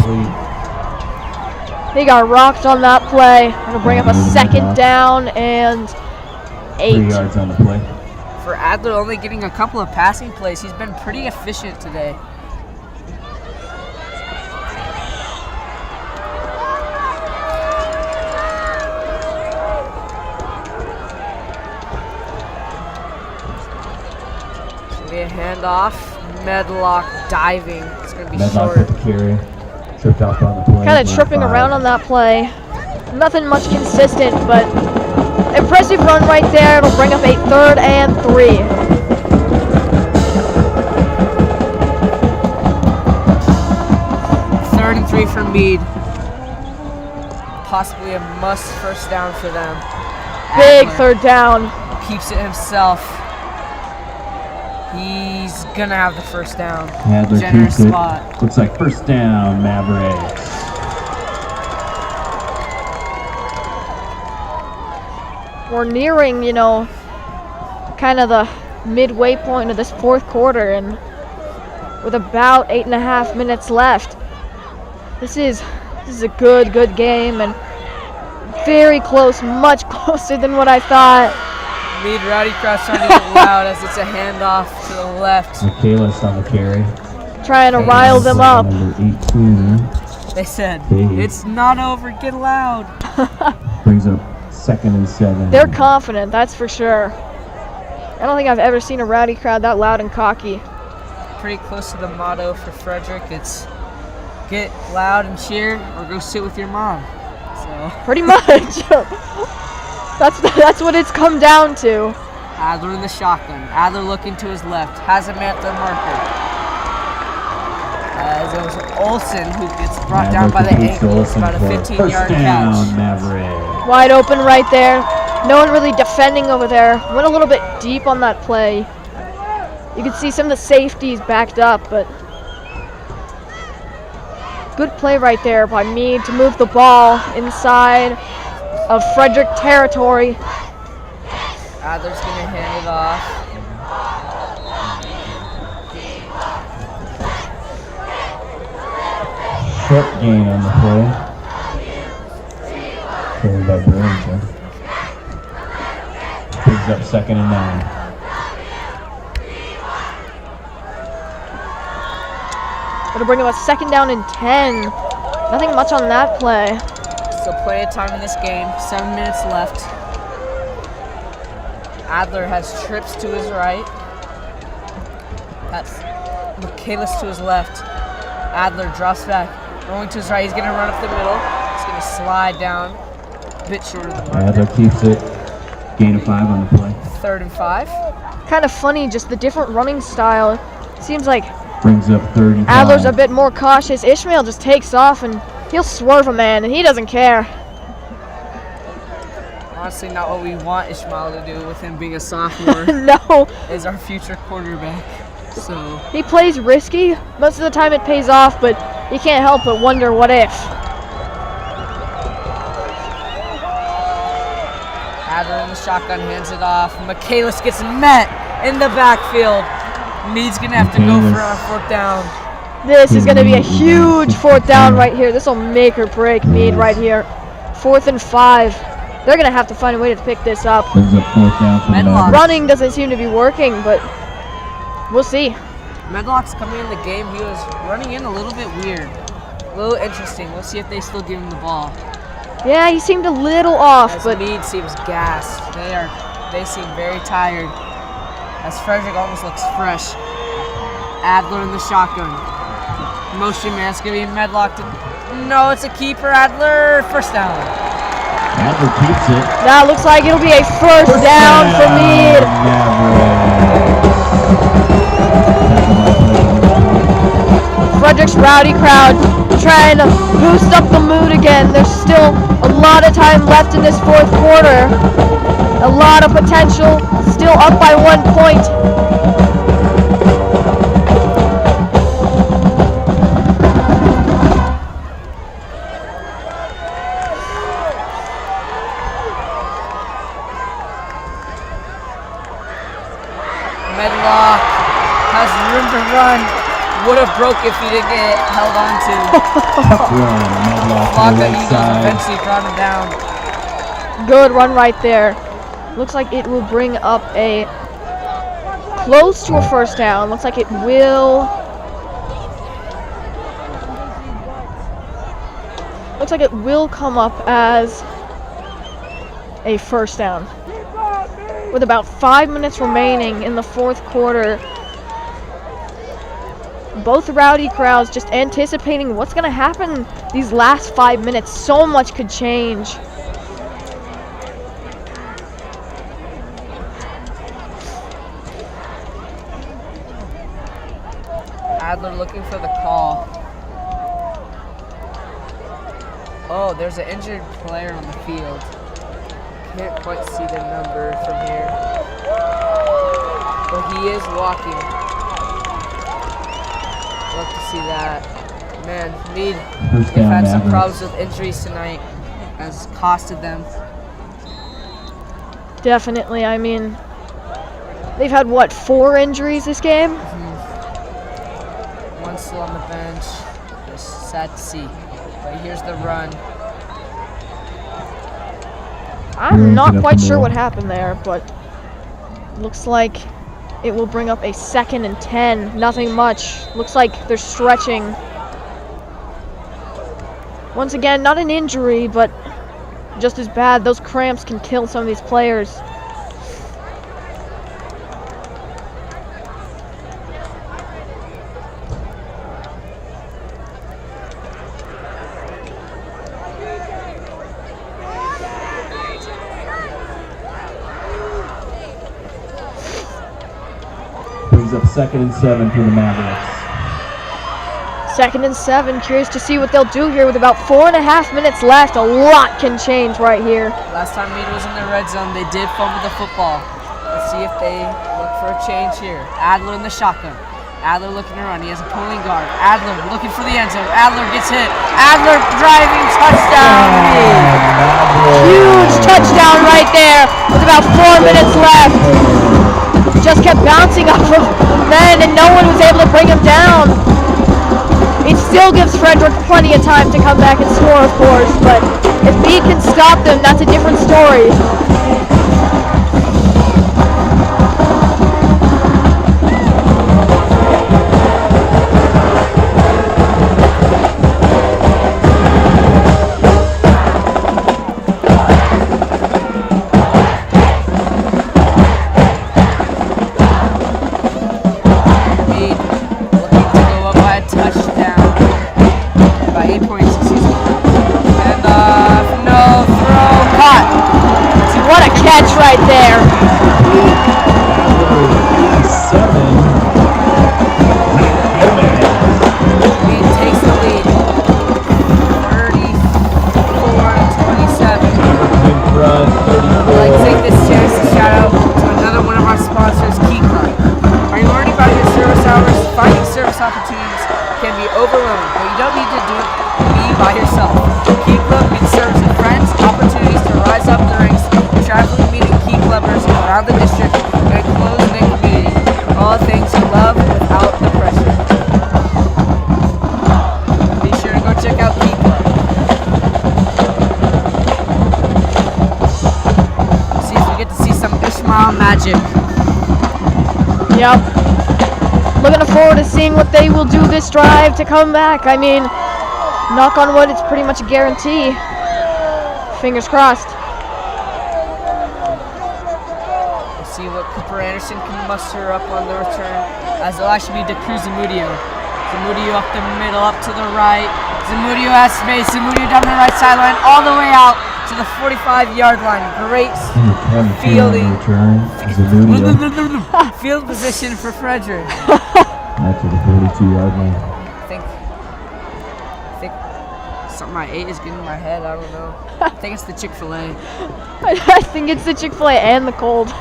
S3: He got rocked on that play. Gonna bring up a second down and 8.
S6: 3 yards on the play.
S2: For Adler only getting a couple of passing plays, he's been pretty efficient today. A handoff, Medlock diving. It's going to be
S6: Medlock
S2: short.
S6: with the carry. Tripped off on the play.
S3: Kind of tripping around on that play. Nothing much consistent, but impressive run right there. It'll bring up a 3rd and 3.
S2: Third and 3 for Mead. Possibly a must first down for them.
S3: Big
S2: Adler
S3: 3rd down.
S2: keeps it himself. He's gonna have the first down.
S6: Adler
S2: Generous
S6: keeps it.
S2: spot.
S6: Looks like first down, Mavericks.
S3: We're nearing, kind of the midway point of this 4th quarter, and with about 8.5 minutes left. This is a good game, and very close, much closer than what I thought.
S2: Mead Rowdy Cross trying to get loud as it's a handoff to the left.
S6: Michaelis on the carry.
S3: Trying to rile them up.
S6: Number 18.
S2: They said,
S6: Big.
S2: it's not over, get loud.
S6: Brings up 2nd and 7.
S3: They're confident, that's for sure. I don't think I've ever seen a Rowdy crowd that loud and cocky.
S2: Pretty close to the motto for Frederick. It's get loud and cheer or go sit with your mom. So
S3: Pretty much. That's what it's come down to.
S2: Adler in the shotgun. Adler looking to his left. Has a man at the marker. As it was Olsen who gets brought down by the ankles. About a 15-yard catch.
S6: First down, Mavericks.
S3: Wide open right there. No one really defending over there. Went a little bit deep on that play. You could see some of the safeties backed up, but good play right there by Mead to move the ball inside of Frederick territory.
S2: Adler's going to hand it off.
S6: Short gain on the play. Carried by Burlington. Picks up 2nd and 9.
S3: It'll bring him a 2nd down and 10. Nothing much on that play.
S2: Still plenty of time in this game. 7 minutes left. Adler has trips to his right. That's Michaelis to his left. Adler drops back. Going to his right. He's going to run up the middle. He's going a slide down. A bit shorter than mine.
S6: Adler keeps it. Gain of 5 on the play.
S2: 3rd and 5.
S3: Kind of funny, just the different running style. Seems like
S6: Brings up 35.
S3: Adler's a bit more cautious. Ishmael just takes off and he'll swerve a man and he doesn't care.
S2: Honestly, not what we want Ishmael to do with him being a sophomore.
S3: No.
S2: Is our future quarterback. So
S3: He plays risky. Most of the time it pays off, but you can't help but wonder what if.
S2: Adler in the shotgun hands it off. Michaelis gets met in the backfield. Mead's going to have to go for a 4th down.
S3: This is going to be a huge 4th down right here. This will make or break Mead right here. 4th and 5. They're going to have to find a way to pick this up.
S6: Brings up 4th down for the Mavericks.
S3: Running doesn't seem to be working, but we'll see.
S2: Medlock's coming in the game. He was running in a little bit weird. A little interesting. We'll see if they still give him the ball.
S3: Yeah, he seemed a little off,
S2: As
S3: but
S2: Mead seems gassed. They seem very tired. As Frederick almost looks fresh. Adler in the shotgun. Motion man, it's going to be Medlock. No, it's a keeper. Adler, 1st down.
S6: Adler keeps it.
S3: that looks like it'll be a first down for Mead. Frederick's rowdy crowd trying to boost up the mood again. There's still a lot of time left in this 4th quarter. A lot of potential, still up by 1 point.
S2: Medlock has room to run. Would have broke if he didn't get held on to.
S6: Medlock
S2: Block
S6: to the
S2: that
S6: right
S2: Eagles
S6: side.
S2: eventually brought him down.
S3: Good run right there. Looks like it will bring up a close to a 1st down. Looks like it will. Looks like it will come up as a 1st down. With about 5 minutes remaining in the 4th quarter. Both rowdy crowds just anticipating what's going to happen these last 5 minutes. So much could change.
S2: Adler looking for the call. Oh, there's an injured player on the field. Can't quite see the number from here. But he is walking. Love to see that. Man, Mead, they've had some problems with injuries tonight. Has costed them.
S3: Definitely. I mean, they've had, what, 4 injuries this game?
S2: One still on the bench. Just sad to see. But here's the run.
S3: I'm not quite sure what happened there, but looks like it will bring up a 2nd and 10. Nothing much. Looks like they're stretching. Once again, not an injury, but just as bad. Those cramps can kill some of these players.
S6: Brings up 2nd and 7 for the Mavericks.
S3: 2nd and 7. Curious to see what they'll do here with about 4.5 minutes left. A lot can change right here.
S2: Last time Mead was in the red zone, they did fumble the football. Let's see if they look for a change here. Adler in the shotgun. Adler looking to run. He has a pulling guard. Adler looking for the end zone. Adler gets hit. Adler driving touchdown.
S3: Huge touchdown right there with about 4 minutes left. Just kept bouncing off of men and no one was able to bring him down. It still gives Frederick plenty of time to come back and score, of course, but if Mead can stop them, that's a different story. right there.
S2: Mead takes the lead. 34-27. I'd like to take this chance to shout out to another one of our sponsors, Kickoff. Are you learning about your service hours? Finding service opportunities can be overwhelming, but you don't need to do it by yourself. Kickoff means service with friends, opportunities to rise up the ranks, traveling, meeting key clubbers around the district, and close-knit community. All things you love without the pressure. Be sure to go check out Kickoff. See if we get to see some Ishmael magic.
S3: Yep. Looking forward to seeing what they will do this drive to come back. I mean, knock on wood, it's pretty much a guarantee. Fingers crossed.
S2: We'll see what Cooper Anderson can muster up on the return, as it'll actually be DeCruz Zamudio. Zamudio up the middle, up to the right. Zamudio has space. Zamudio down the right sideline, all the way out to the 45-yard line. Great fielding. Field position for Frederick.
S6: Out to the 42-yard line.
S2: I think something I ate is getting in my head. I don't know. I think it's the Chick-fil-A.
S3: I think it's the Chick-fil-A and the cold.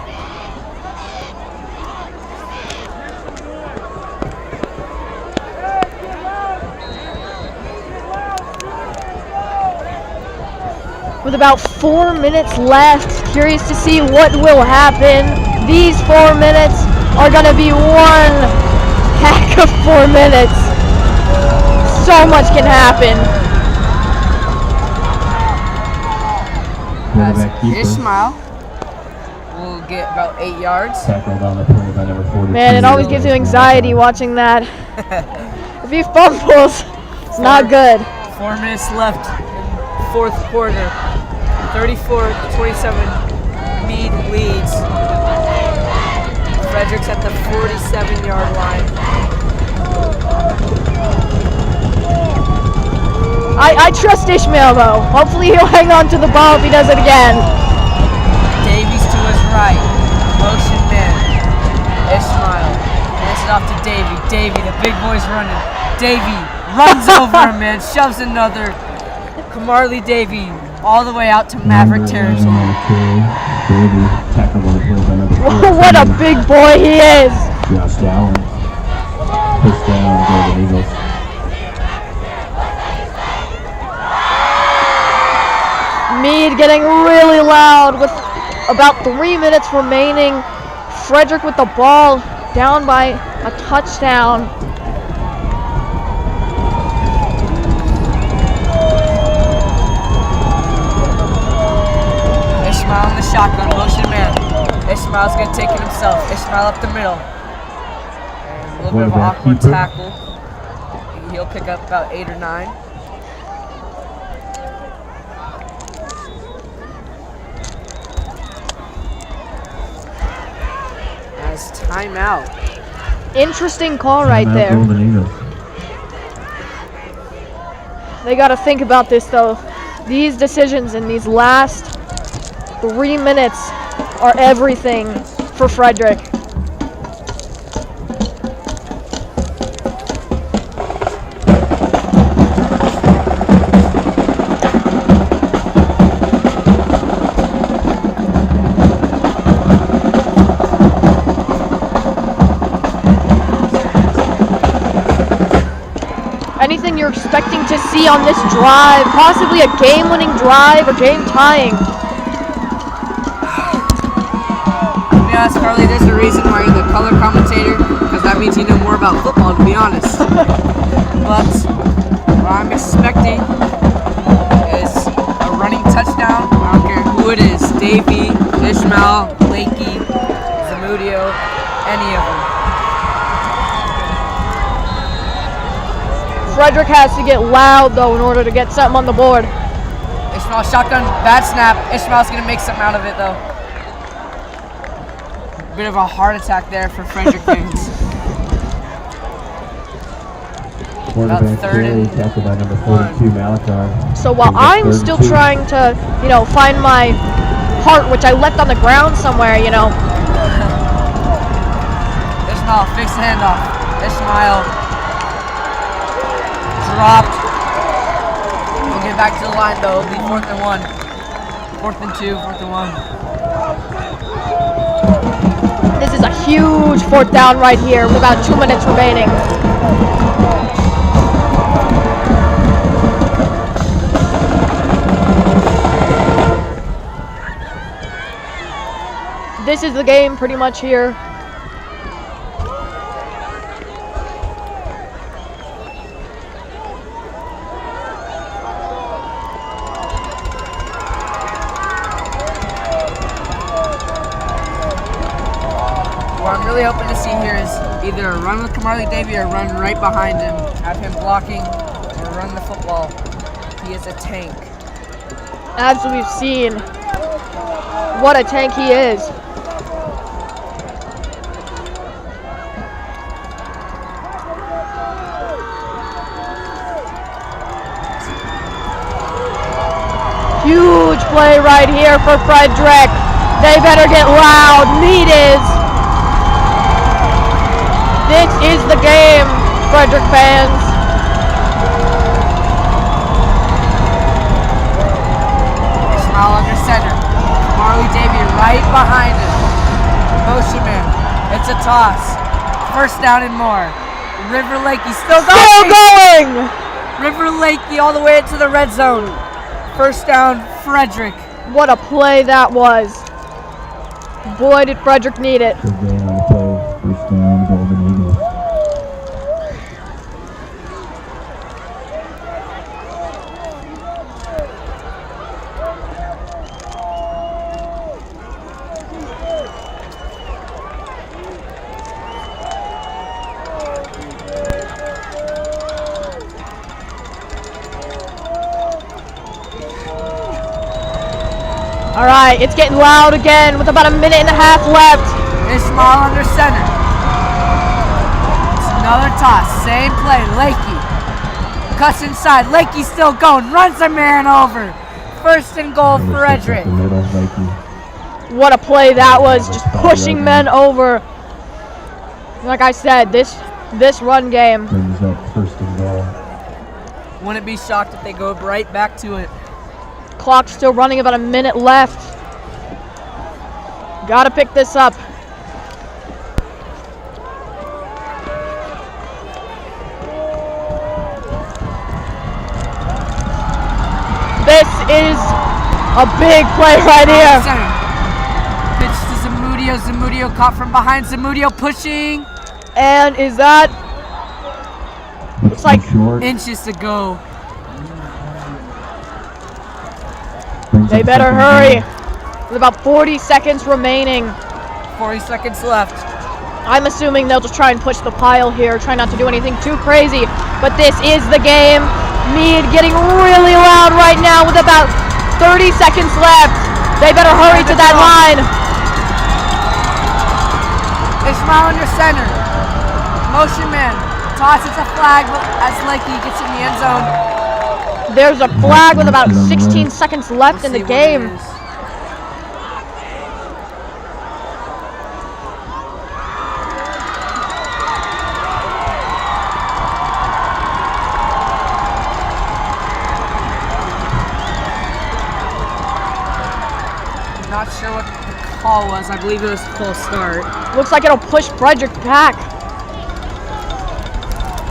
S3: With about 4 minutes left, curious to see what will happen. These 4 minutes are going to be one heck of 4 minutes. So much can happen.
S2: As Ishmael will get about 8 yards.
S6: Tackled on the play by number 42.
S3: Man, it always gives you anxiety watching that. If he fumbles, it's not good.
S2: 4 minutes left in the fourth quarter. 34-27, Mead leads. Frederick's at the 47-yard line.
S3: I trust Ishmael though. Hopefully he'll hang on to the ball if he does it again.
S2: Davies to his right. Motion man. Ishmael. Hands it off to Davy. Davy, the big boy's running. Davy runs over him, man. Shoves another. Kamarly Davy all the way out to Maverick territory.
S3: What a big boy he is.
S6: Josh Allen. Push down, Golden Eagles.
S3: Mead getting really loud with about 3 minutes remaining. Frederick with the ball, down by a touchdown.
S2: Ishmael in the shotgun, motion man. Ishmael's going to take it himself. Ishmael up the middle. And a little bit of an awkward tackle. He'll pick up about 8 or 9. As timeout.
S3: Interesting call right there. They got to think about this though. These decisions in these last 3 minutes are everything for Frederick. Anything you're expecting to see on this drive, possibly a game-winning drive or game-tying?
S2: Carly, there's a reason why you're the color commentator, because that means you know more about football, to be honest. But what I'm expecting is a running touchdown. I don't care who it is, Davey, Ishmael, Blakey, Zamudio, any of them.
S3: Frederick has to get loud though in order to get something on the board.
S2: Ishmael shotgun, bad snap. Ishmael's going to make something out of it though. Bit of a heart attack there for Frederick fans.
S6: Quarterback carry, tackled by number 42, Malachar.
S3: So while I'm still trying to, find my heart, which I left on the ground somewhere, you know.
S2: Ishmael fakes the handoff. Ishmael dropped. We'll get back to the line though. It'll be 4th and 1. 4th and 2, 4th and 1.
S3: This is a huge 4th down right here with about 2 minutes remaining. This is the game pretty much here.
S2: What I'm really hoping to see here is either a run with Kamarly Davey or run right behind him, have him blocking, or run the football. He is a tank.
S3: As we've seen, what a tank he is. Huge play right here for Frederick. They better get loud. Mead is. This is the game, Frederick fans.
S2: Ishmael under center. Kamarly Davey right behind him. Motion man. It's a toss. 1st down and more. River Lakey still going.
S3: Still going.
S2: River Lakey all the way into the red zone. 1st down, Frederick.
S3: What a play that was. Boy, did Frederick need it.
S6: Good game on the play. 1st down, Golden Eagles.
S3: All right, it's getting loud again with about a minute and a half left.
S2: Ishmael under center. It's another toss. Same play. Lakey cuts inside. Lakey still going. Runs a man over. 1st and goal, Frederick.
S3: What a play that was. Just pushing men over. Like I said, this run game.
S6: Brings up 1st and goal.
S2: Wouldn't be shocked if they go right back to it.
S3: Clock's still running, about a minute left. Gotta pick this up. This is a big play right here.
S2: Pitch to Zamudio. Zamudio caught from behind. Zamudio pushing.
S3: And is that? Looks like
S2: inches to go.
S3: They better hurry. With about 40 seconds remaining.
S2: 40 seconds left.
S3: I'm assuming they'll just try and push the pile here, try not to do anything too crazy. But this is the game. Mead getting really loud right now with about 30 seconds left. They better hurry to that line.
S2: Ishmael under center. Motion man. Tosses a flag as Lakey gets in the end zone.
S3: There's a flag with about 16 seconds left in the game.
S2: Not sure what the call was. I believe it was full start.
S3: Looks like it'll push Frederick back.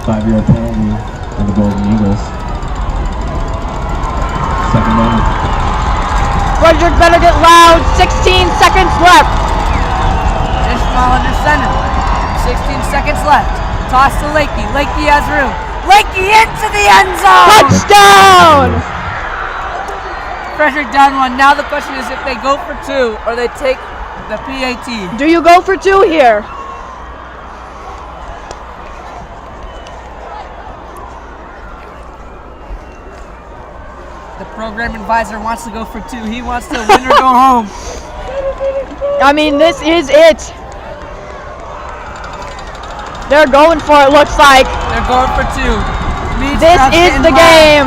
S6: 5-yard penalty on the Golden Eagles. 2nd down.
S3: Frederick better get loud. 16 seconds left.
S2: Ishmael under center. 16 seconds left. Toss to Lakey. Lakey has room. Lakey into the end zone.
S3: Touchdown!
S2: Frederick down 1. Now the question is if they go for 2 or they take the PAT.
S3: Do you go for 2 here?
S2: The program advisor wants to go for 2. He wants to win or go home.
S3: I mean, this is it. They're going for it, looks like.
S2: They're going for 2.
S3: This is the game.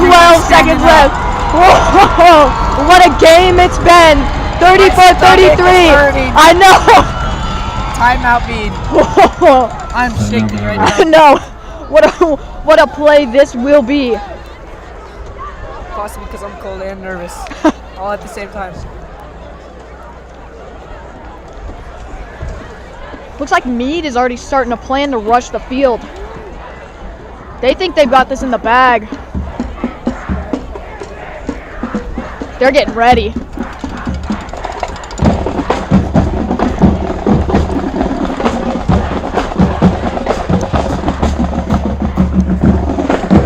S3: 12 seconds left. Whoa, what a game it's been.
S2: 34-33.
S3: I know.
S2: Timeout, Mead. I'm shaking right now.
S3: I know. What a play this will be.
S2: Possibly because I'm cold and nervous, all at the same time.
S3: Looks like Mead is already starting to plan to rush the field. They think they've got this in the bag. They're getting ready.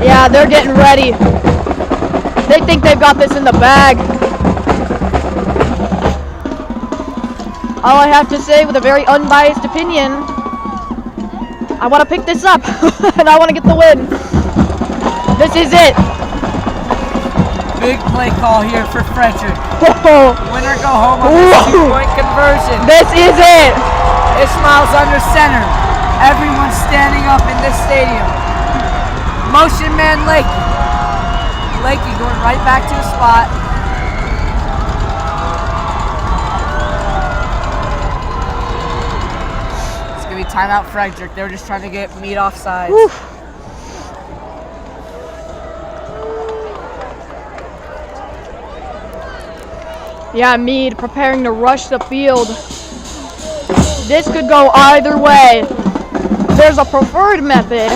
S3: Yeah, they're getting ready. They think they've got this in the bag. All I have to say with a very unbiased opinion, I want to pick this up and I want to get the win. This is it.
S2: Big play call here for Frederick. Winner go home on this 2-point conversion.
S3: This is it.
S2: Ismail's under center. Everyone's standing up in this stadium. Motion man Lakey. Lakey going right back to his spot. It's going to be timeout Frederick. They were just trying to get Mead offside.
S3: Yeah, Mead preparing to rush the field. This could go either way. There's a preferred method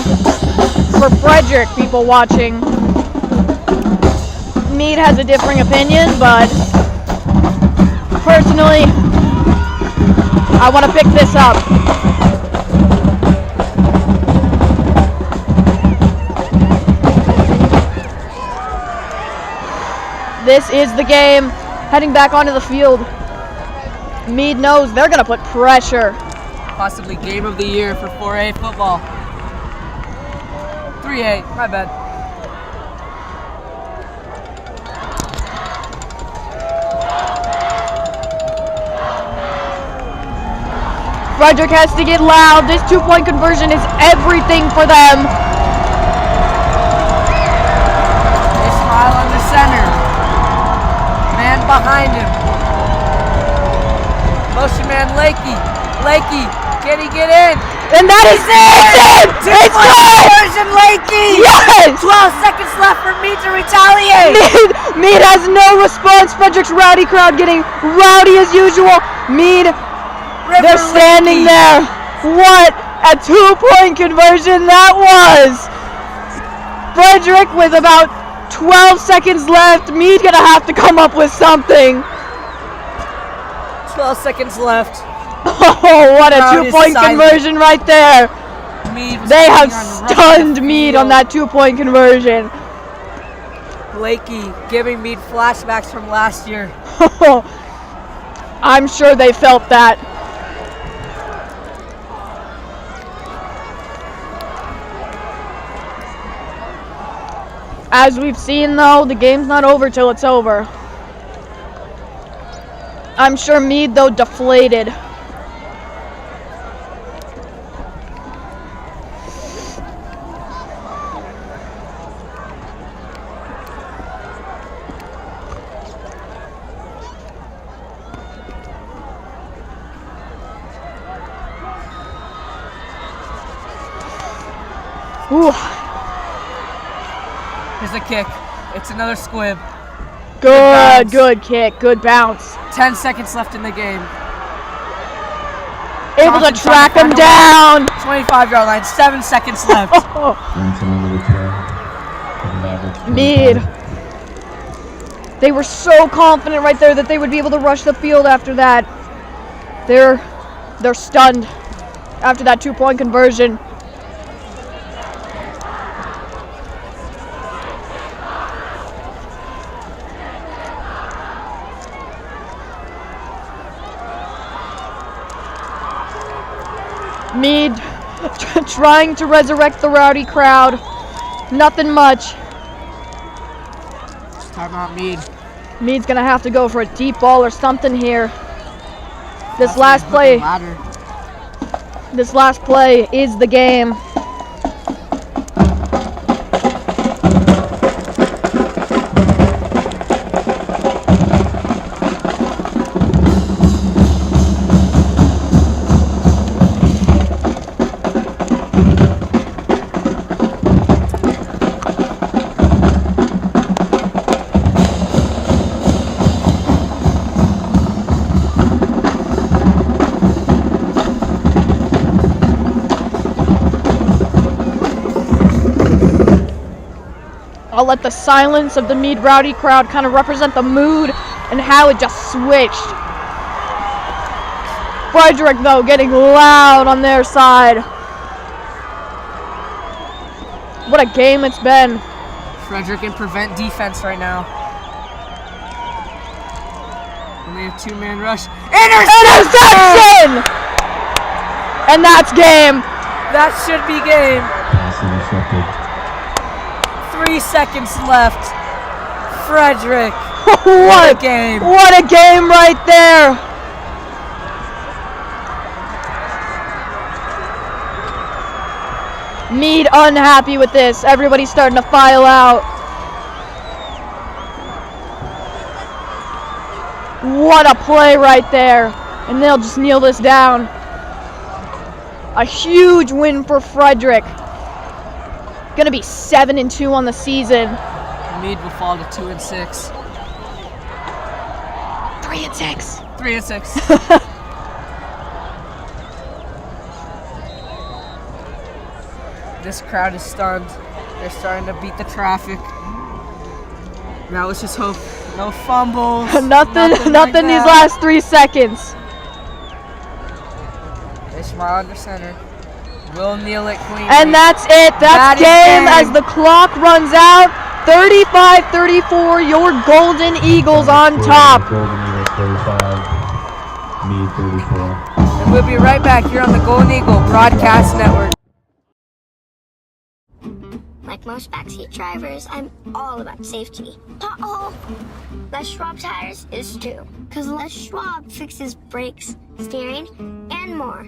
S3: for Frederick, people watching. Mead has a differing opinion, but personally, I want to pick this up. This is the game. Heading back onto the field. Mead knows they're going to put pressure.
S2: Possibly game of the year for 4A football. 3A, my bad.
S3: Frederick has to get loud. This 2-point conversion is everything for them.
S2: Ismail on the center. Man behind him. Motion man Lakey. Lakey, can he get in?
S3: And that is it! It's
S2: conversion, Lakey!
S3: Yes!
S2: 12 seconds left for Mead to retaliate.
S3: Mead has no response. Frederick's rowdy crowd getting rowdy as usual. Mead, they're standing there. What a 2-point conversion that was! Frederick with about 12 seconds left. Mead gonna have to come up with something.
S2: 12 seconds left.
S3: Oh, what a 2-point conversion right there. They have stunned Mead on that 2-point conversion.
S2: Lakey giving Mead flashbacks from last year.
S3: I'm sure they felt that. As we've seen, though, the game's not over till it's over. I'm sure Mead, though, deflated. Ooh.
S2: Here's a kick. It's another squib.
S3: Good kick. Good bounce.
S2: 10 seconds left in the game.
S3: Able to track him down.
S2: 25-yard line. 7 seconds left.
S3: Mead. They were so confident right there that they would be able to rush the field after that. They're stunned after that 2-point conversion. Mead trying to resurrect the rowdy crowd. Nothing much.
S2: Timeout Mead.
S3: Mead's gonna have to go for a deep ball or something here. This last play is the game. I'll let the silence of the Mead Rowdy crowd kind of represent the mood and how it just switched. Frederick, though, getting loud on their side. What a game it's been.
S2: Frederick in prevent defense right now. Only a two-man rush.
S3: Interception! And that's game.
S2: That should be game. 3 seconds left. Frederick.
S3: What
S2: a game.
S3: What a game right there. Mead unhappy with this. Everybody's starting to file out. What a play right there. And they'll just kneel this down. A huge win for Frederick. Gonna be 7-2 on the season.
S2: Mead will fall to 2-6.
S3: 3-6.
S2: 3-6. This crowd is stunned. They're starting to beat the traffic. Now let's just hope no fumbles.
S3: nothing
S2: like
S3: these
S2: that.
S3: last 3 seconds.
S2: Ishmael under center. Will kneel at Queen.
S3: And that's it. That's game as the clock runs out. 35-34, your Golden Eagles on top.
S6: Golden Eagles 35, Mead 34.
S2: And we'll be right back here on the Golden Eagle Broadcast Network.
S17: Like most backseat drivers, I'm all about safety. Uh-oh! Les Schwab tires is too. Because Les Schwab fixes brakes, steering, and more.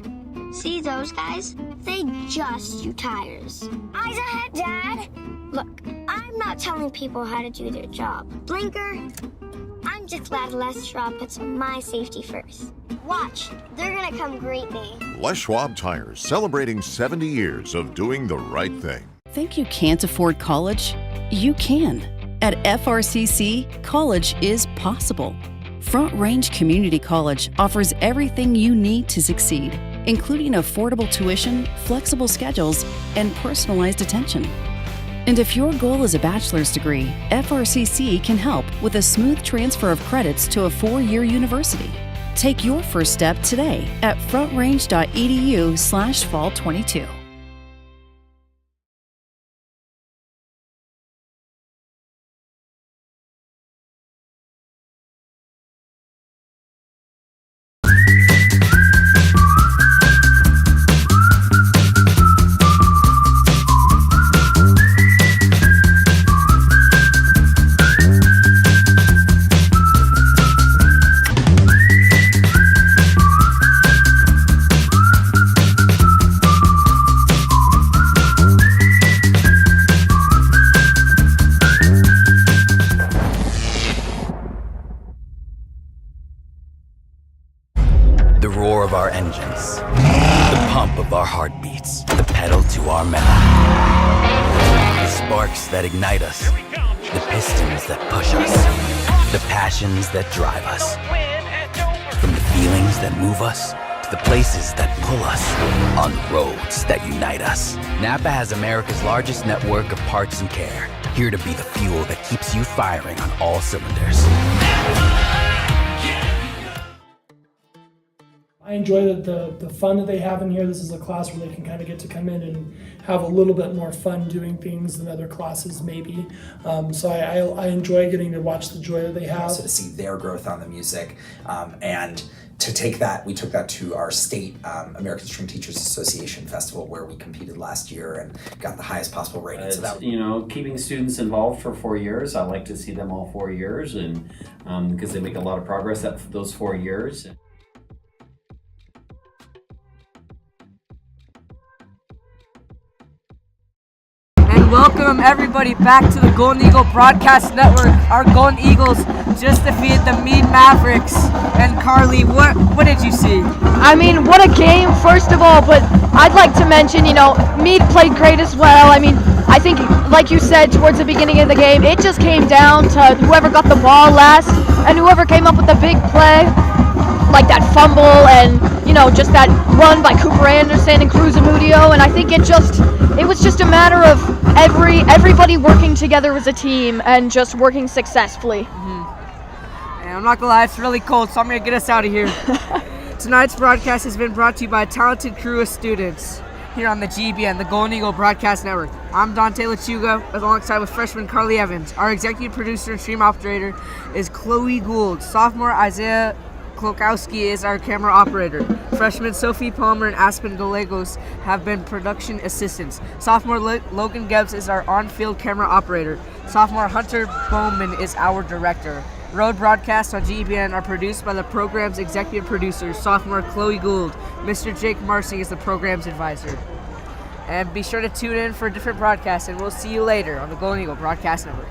S17: See those guys? They just do tires. Eyes ahead, Dad! Look, I'm not telling people how to do their job. Blinker, I'm just glad Les Schwab puts my safety first. Watch, they're gonna come greet me.
S18: Les Schwab Tires, celebrating 70 years of doing the right thing.
S16: Think you can't afford college? You can. At FRCC, college is possible. Front Range Community College offers everything you need to succeed, including affordable tuition, flexible schedules, and personalized attention. And if your goal is a bachelor's degree, FRCC can help with a smooth transfer of credits to a 4-year university. Take your first step today at frontrange.edu/fall22.
S11: The roar of our engines, the pump of our heartbeats, the pedal to our metal. The sparks that ignite us, the pistons that push us, the passions that drive us. From the feelings that move us to the places that pull us, on the roads that unite us. Napa has America's largest network of parts and care, here to be the fuel that keeps you firing on all cylinders.
S21: I enjoy the fun that they have in here. This is a class where they can kind of get to come in and have a little bit more fun doing things than other classes maybe. So I enjoy getting to watch the joy that they have.
S22: Also to see their growth on the music, and to take that, we took that to our state American String Teachers Association festival where we competed last year and got the highest possible rating. So that,
S23: keeping students involved for 4 years. I like to see them all 4 years, and because they make a lot of progress at those 4 years.
S2: Welcome everybody back to the Golden Eagle Broadcast Network. Our Golden Eagles just defeated the Mead Mavericks. And Carly, what did you see?
S3: I mean, what a game, first of all, but I'd like to mention, Mead played great as well. I mean, I think, like you said, towards the beginning of the game, it just came down to whoever got the ball last and whoever came up with the big play. like that fumble and, just that run by Cooper Anderson and Cruz Amudio, and I think it was just a matter of everybody working together as a team and just working successfully.
S2: And I'm not gonna lie, it's really cold, so I'm gonna get us out of here. Tonight's broadcast has been brought to you by a talented crew of students here on the GBN, the Golden Eagle Broadcast Network. I'm Dante Lechuga, alongside with freshman Carly Evans. Our executive producer and stream operator is Chloe Gould. Sophomore Isaiah Klokowski is our camera operator. Freshmen Sophie Palmer and Aspen Gallegos have been production assistants. Sophomore Logan Gibbs is our on-field camera operator. Sophomore Hunter Bowman is our director. Road broadcasts on GBN are produced by the program's executive producer, sophomore Chloe Gould. Mr. Jake Marcy is the program's advisor. And be sure to tune in for different broadcasts, and we'll see you later on the Golden Eagle Broadcast Network.